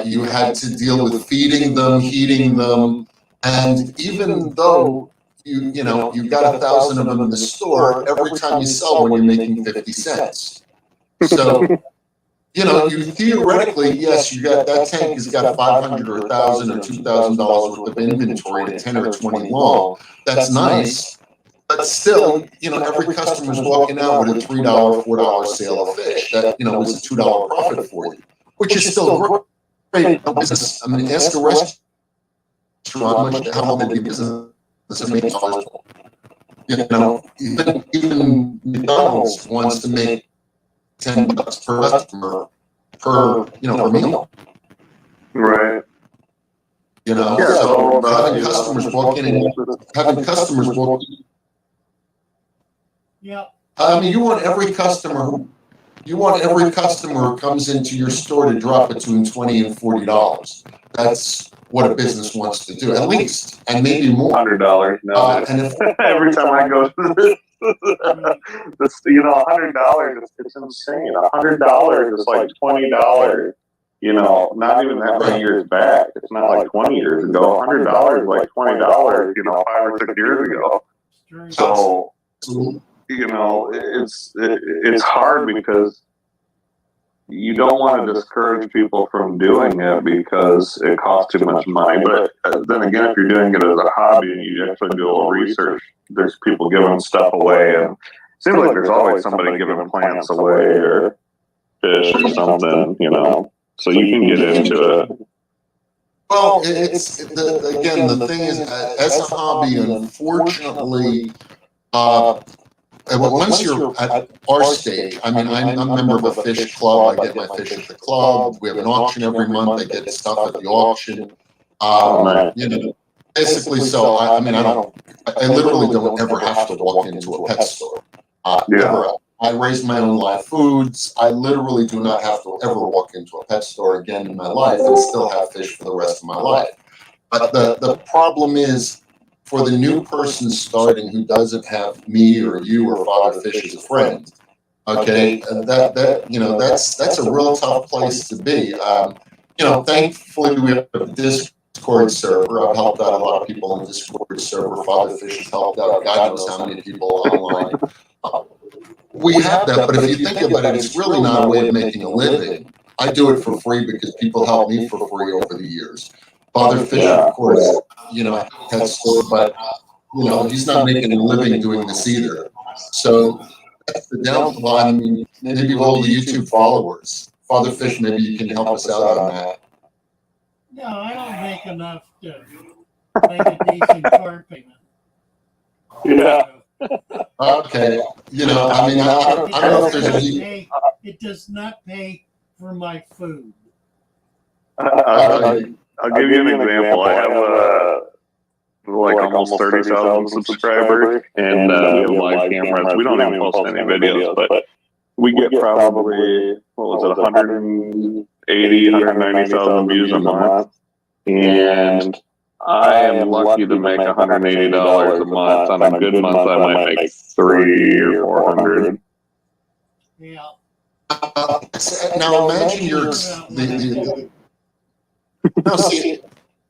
You had to deal with feeding them, heating them, and even though you got 1,000 of them in the store, every time you sell one, you're making 50 cents. So, you theoretically, yes, you got that tank has got $500 or $1,000 or $2,000 worth of inventory at 10 or 20 long. That's nice, but still, every customer's walking out with a $3, $4 sale of fish. That was a $2 profit for you, which is still great business. I mean, ask a restaurant how much they do business to make dollars. Even McDonald's wants to make $10 per customer per meal. Right. So having customers walk in and having customers walk in. Yeah. I mean, you want every customer who comes into your store to drop between $20 and $40. That's what a business wants to do, at least, and maybe more. $100 now. Every time I go to this, $100 it's insane. $100 is like $20. Not even that many years back. It's not like 20 years ago. $100 is like $20. 5 or 6 years ago. So it's hard because you don't want to discourage people from doing it because it costs too much money. But then again, if you're doing it as a hobby and you actually do a little research, there's people giving stuff away, and it seems like there's always somebody giving plants away or fish or something, so you can get into it. Well, the thing is, as a hobby, unfortunately, once you're at our stage, I mean, I'm a member of a fish club. I get my fish at the club. We have an auction every month. I get stuff at the auction. Basically, so I literally don't ever have to walk into a pet store. I raise my own live foods. I literally do not have to ever walk into a pet store again in my life and still have fish for the rest of my life. But the problem is, for the new person starting who doesn't have me or you or Father Fish as a friend, okay, that's a real tough place to be. Thankfully we have a Discord server. I've helped out a lot of people on the Discord server. Father Fish has helped out God knows how many people online. We have that, but if you think about it, it's really not a way of making a living. I do it for free because people help me for free over the years. Father Fish, of course, pet store, but he's not making a living doing this either. So that's the downfall. I mean, maybe all the YouTube followers, Father Fish, maybe you can help us out on that. No, I don't make enough to make a decent car payment. Yeah. Okay, I don't know if there's a. It does not pay for my food. I'll give you an example. I have almost 30,000 subscribers, and we have live cameras. We don't even post any videos, but we get probably 180, 190,000 views a month, and I am lucky to make $180 a month. On a good month, I might make $300 or $400. Yeah. Now imagine no, see,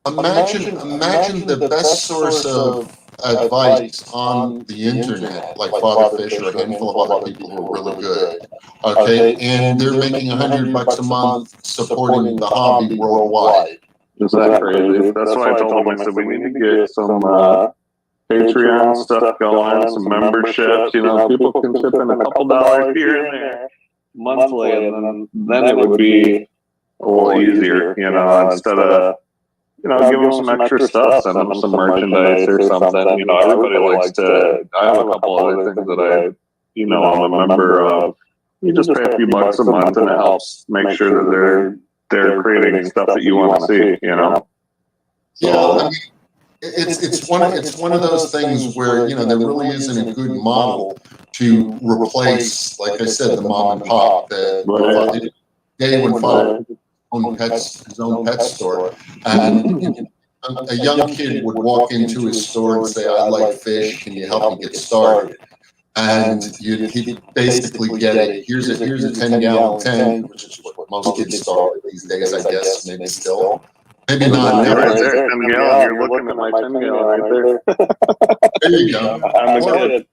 imagine the best source of advice on the internet, like Father Fisher, a handful of other people who are really good. Okay, and they're making $100 a month supporting the hobby worldwide. Is that crazy? That's why I told him, I said, we need to get some Patreon stuff going, some memberships, you know, people can chip in a couple dollars here and there monthly, and then it would be a little easier, you know, instead of, you know, give them some extra stuff, send them some merchandise or something. You know, everybody likes to, I have a couple other things that I, you know, I'm a member of. You just pay a few bucks a month and it helps make sure that they're creating stuff that you want to see, you know? You know, I mean, it's one of those things where, you know, there really isn't a good model to replace, like I said, the mom and pop, the day when father owned his own pet store, and a young kid would walk into his store and say, "I like fish. Can you help me get started?" And he'd basically get it. Here's a 10-gallon tank, which is what most kids start these days, I guess. Maybe still. Maybe not. You're right there, 10 gallon. You're looking at my 10 gallon right there. There you go. I'm a kid.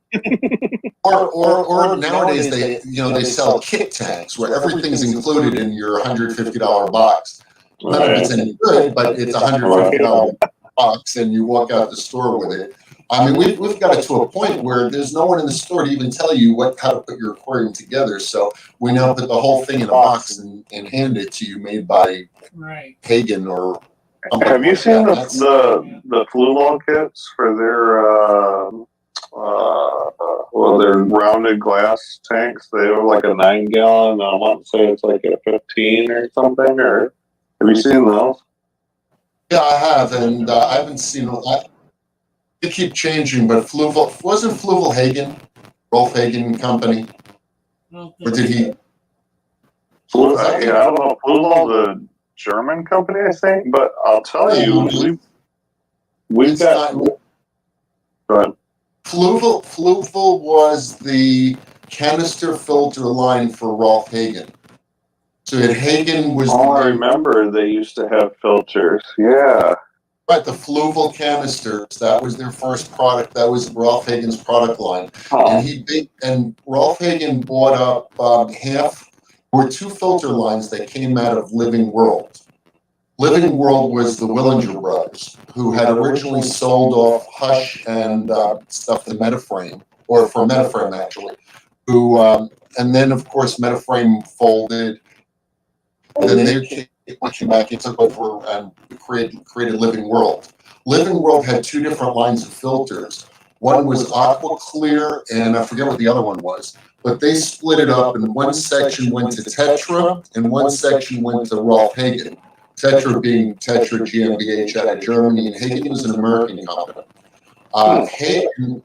Or nowadays they sell kit tanks where everything's included in your $150 box. None of it's any good, but it's a $150 box, and you walk out the store with it. I mean, we've got it to a point where there's no one in the store to even tell you how to put your aquarium together. So we now put the whole thing in a box and hand it to you, made by Hagen or. Have you seen the flu log kits for their rounded glass tanks? They have like a 9-gallon. I want to say it's like a 15 or something. Or have you seen those? Yeah, I have, and I haven't seen a lot. They keep changing, but wasn't Fluval Hagen, Rolf Hagen Company, or did he? Yeah, I don't know. Fluval's a German company, I think, but I'll tell you, we've got. Go ahead. Fluval was the canister filter line for Rolf Hagen. So Hagen was. Oh, I remember they used to have filters. Yeah. Right, the Fluval canisters, that was their first product. That was Rolf Hagen's product line. Oh. And Rolf Hagen bought up half, or 2 filter lines that came out of Living World. Living World was the Willinger brothers, who had originally sold off Hush and stuff to Metaframe, or for Metaframe actually, and then of course Metaframe folded, and then they came back and took over and created Living World. Living World had 2 different lines of filters. One was Aqua Clear, and I forget what the other one was, but they split it up, and one section went to Tetra, and one section went to Rolf Hagen. Tetra being Tetra GmbH out of Germany, and Hagen was an American company. Hagen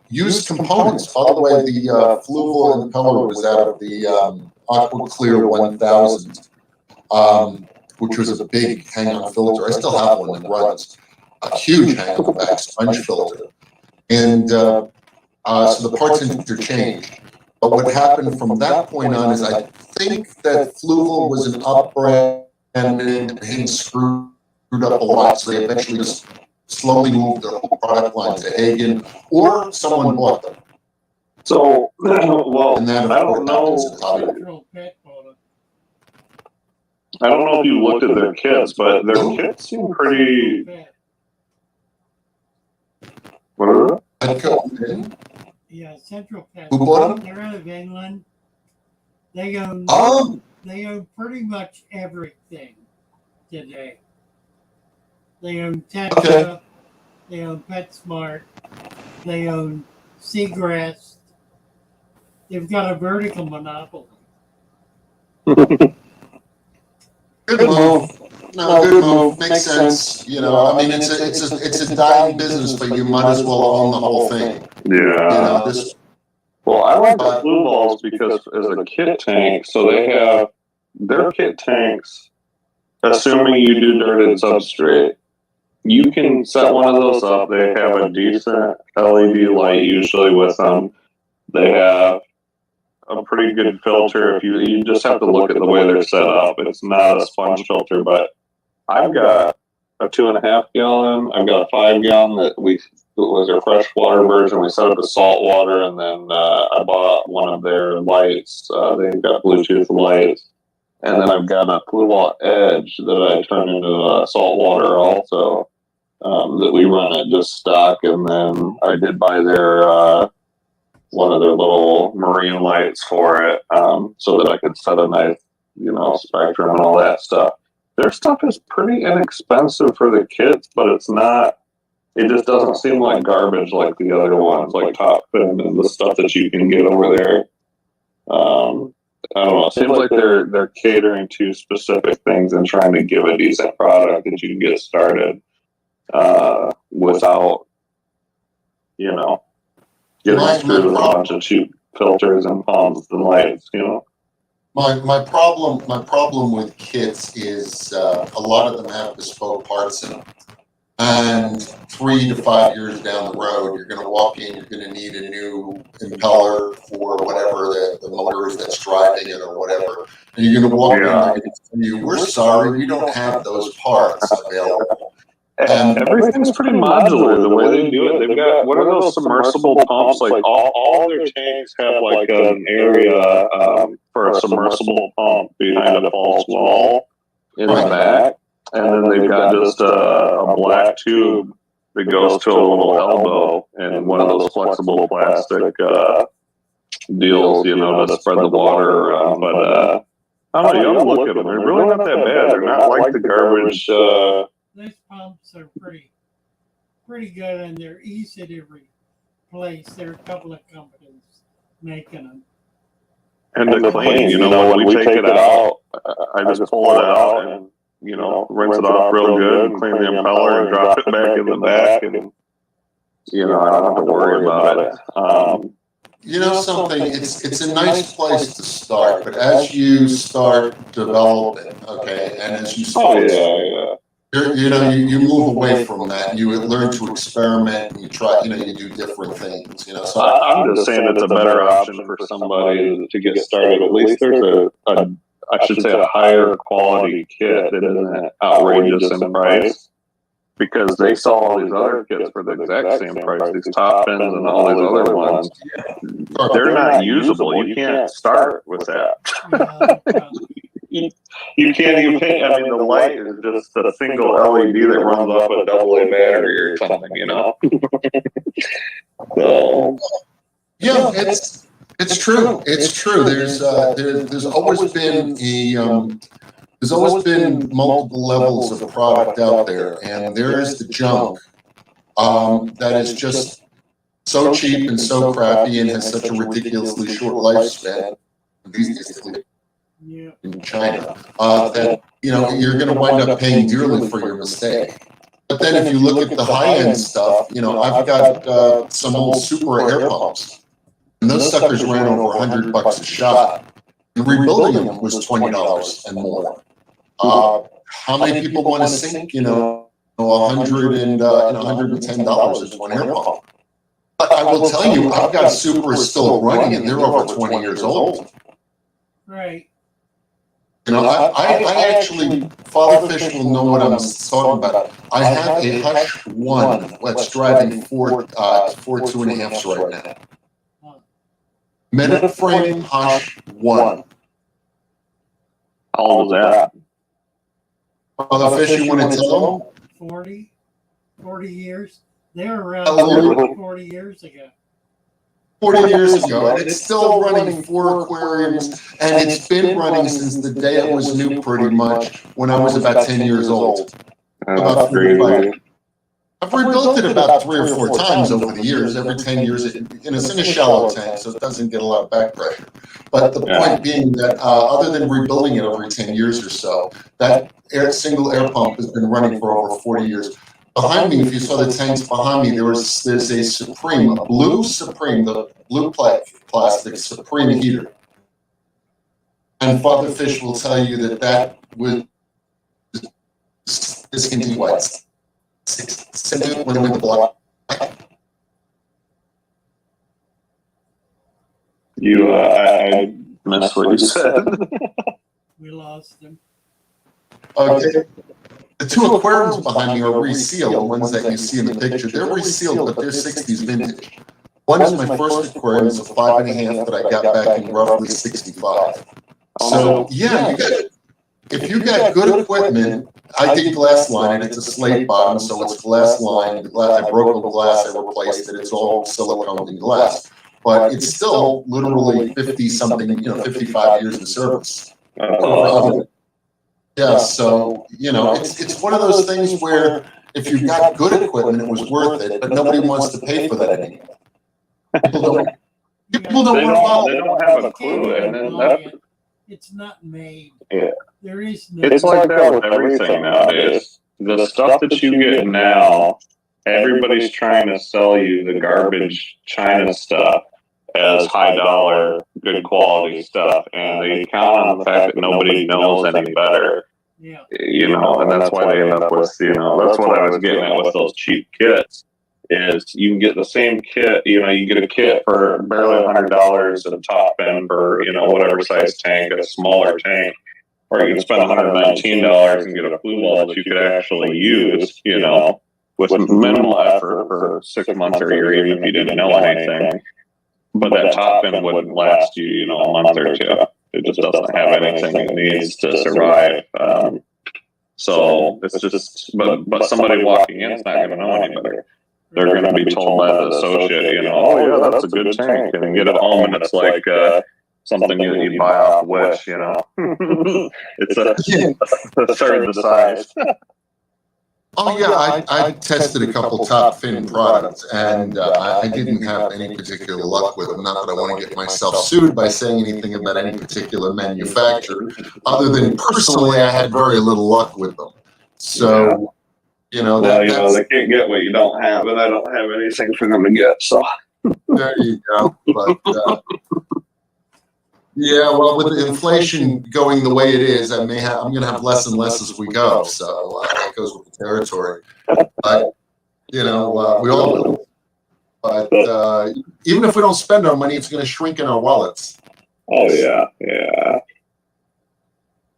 used components. By the way, the Fluval impeller was out of the Aqua Clear 1000, which was a big hang-on filter. I still have one that runs. A huge hang-on back sponge filter. And so the parts interchanged. But what happened from that point on is I think that Fluval was an up-brand and screwed up a lot. So they eventually just slowly moved their whole product line to Hagen, or someone bought them. So, well, And that, I don't know. I don't know if you looked at their kits, but their kits seem pretty. What are they? Yeah, Central Pet. Who bought them? They're out of England. They own. They own pretty much everything today. They own Tetra. Okay. They own PetSmart. They own Seagrass. They've got a vertical monopoly. Good move. No, good move. Makes sense. You know, I mean, it's a dying business, but you might as well own the whole thing. Yeah. Well, I like the Blue Balls because as a kit tank, so they have their kit tanks, assuming you do dirted substrate, you can set one of those up. They have a decent LED light usually with them. They have a pretty good filter. If you just have to look at the way they're set up. It's not a sponge filter, but I've got a 2.5 gallon. I've got a 5 gallon that was our freshwater version. We set up as salt water, and then I bought one of their lights. They've got Bluetooth lights, and then I've got a Fluval Edge that I turn into salt water also. That we run at just stock, and then I did buy their one of their little marine lights for it, so that I could set a nice, spectrum and all that stuff. Their stuff is pretty inexpensive for the kids, but it's not. It just doesn't seem like garbage like the other ones, like Top Fin and the stuff that you can get over there. I don't know. It seems like they're catering to specific things and trying to give a decent product that you can get started without, getting screwed with a bunch of cheap filters and pumps and lights. My problem with kits is a lot of them have bespoke parts in them. And 3 to 5 years down the road, you're going to walk in, you're going to need a new impeller for whatever the motor is that's driving it or whatever. And you're going to walk in and they're going to tell you, we're sorry, we don't have those parts available. Everything's pretty modular the way they do it. They've got, what are those submersible pumps? Like all their tanks have like an area for a submersible pump behind a false wall in the back. And then they've got just a black tube that goes to a little elbow and one of those flexible plastic deals, to spread the water around. But I don't know, you gotta look at them. They're really not that bad. They're not like the garbage. These pumps are pretty good, and they're easy to replace. There are a couple of companies making them. And to clean, when we take it out, I just pull it out and rinse it off real good, and clean the impeller and drop it back in the back, and I don't have to worry about it. Something, it's a nice place to start, but as you start developing, okay, and as you start, you move away from that. You learn to experiment, and you try, you do different things. So I'm just saying it's a better option for somebody to get started. At least there's I should say a higher quality kit that isn't outrageous in price, because they sell all these other kits for the exact same price. These Top Fins and all these other ones, they're not usable. You can't start with that. You can't even paint. I mean, the light is just a single LED that runs off a AA battery or something, So yeah, it's true. It's true. There's always been there's always been multiple levels of product out there, and there is the junk that is just so cheap and so crappy and has such a ridiculously short lifespan. These days, in China, that you're going to wind up paying dearly for your mistake. But then, if you look at the high-end stuff, I've got some old super air pumps. And those suckers ran over $100 a shot. And rebuilding them was $20 and more. How many people want to sink, $100 and $110 into an air pump? But I will tell you, I've got Supras still running, and they're over 20 years old. Right. I actually, Father Fish will know what I'm talking about. I have a Hush 1 that's driving four 2.5s right now. Minute frame Hush 1. How old is that? Father Fish, you want to tell them? 40 years. They were around 40 years ago. 40 years ago, and it's still running 4 aquariums, and it's been running since the day it was new, pretty much, when I was about 10 years old. About 45. I've rebuilt it about 3 or 4 times over the years. Every 10 years, it's in a shallow tank, so it doesn't get a lot of back pressure. But the point being that other than rebuilding it every 10 years or so, that single air pump has been running for over 40 years. Behind me, if you saw the tanks behind me, there's a Supreme, a blue Supreme, the blue plastic Supreme heater. And Father Fish will tell you that was discontinued when it went to black. I missed what you said. We lost them. Okay. The two aquariums behind me are resealed, the ones that you see in the picture. They're resealed, but they're 60s vintage. One is my first aquarium, it's a 5.5 that I got back in roughly 65. So, yeah, if you got good equipment, I did glass line, it's a slate bottom, so it's glass lined. I broke the glass, I replaced it, it's all silicone and glass. But it's still literally 50-something, 55 years of service. Yeah, so, it's one of those things where if you got good equipment, it was worth it, but nobody wants to pay for that anymore. People don't They want to follow. don't have a clue, and then that, It's not made. Yeah. There is no. it's like that with everything nowadays. The stuff that you get now, everybody's trying to sell you the garbage China stuff as high dollar, good quality stuff, and they count on the fact that nobody knows any better. Yeah. And that's why they end up with, that's what I was getting at with those cheap kits. Is you can get the same kit, you get a kit for barely $100 at the top end for, whatever size tank, a smaller tank, or you can spend $119 and get a blue ball that you could actually use, with minimal effort for 6 months or a year, even if you didn't know anything. But that top end wouldn't last you, a month or two. It just doesn't have anything it needs to survive. So it's just, but somebody walking in is not going to know any better. They're going to be told by the associate, oh yeah, that's a good tank, and get it home, and it's like something that you buy off Wish, it's a third the size. Oh, yeah, I tested a couple top fin products, and I didn't have any particular luck with them. Not that I want to get myself sued by saying anything about any particular manufacturer, other than personally, I had very little luck with them. So, they can't get what you don't have, and I don't have anything for them to get, so. There you go. But, yeah, well, with the inflation going the way it is, I'm going to have less and less as we go. So that goes with the territory. But, we all will. But even if we don't spend our money, it's going to shrink in our wallets. Oh, yeah.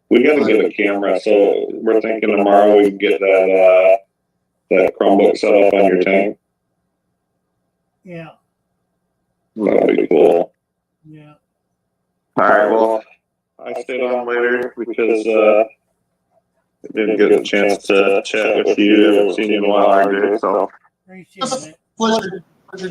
We got to get a camera, so we're thinking tomorrow we can get that Chromebook set up on your tank. Yeah. That'd be cool. Yeah. All right, well, I stayed on later because I didn't get a chance to chat with you. I haven't seen you in a while, RJ, so. Appreciate it. Pleasure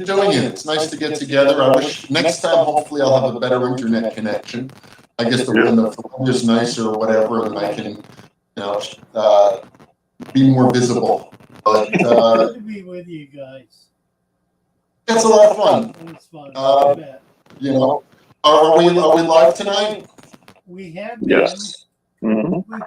doing it. It's nice to get together. I wish next time, hopefully, I'll have a better internet connection. I guess the wind is nicer or whatever, and I can, be more visible. But Good to be with you guys. it's a lot of fun. It's fun. I bet. Are we live tonight? We have Yes. been. Mm-hmm. We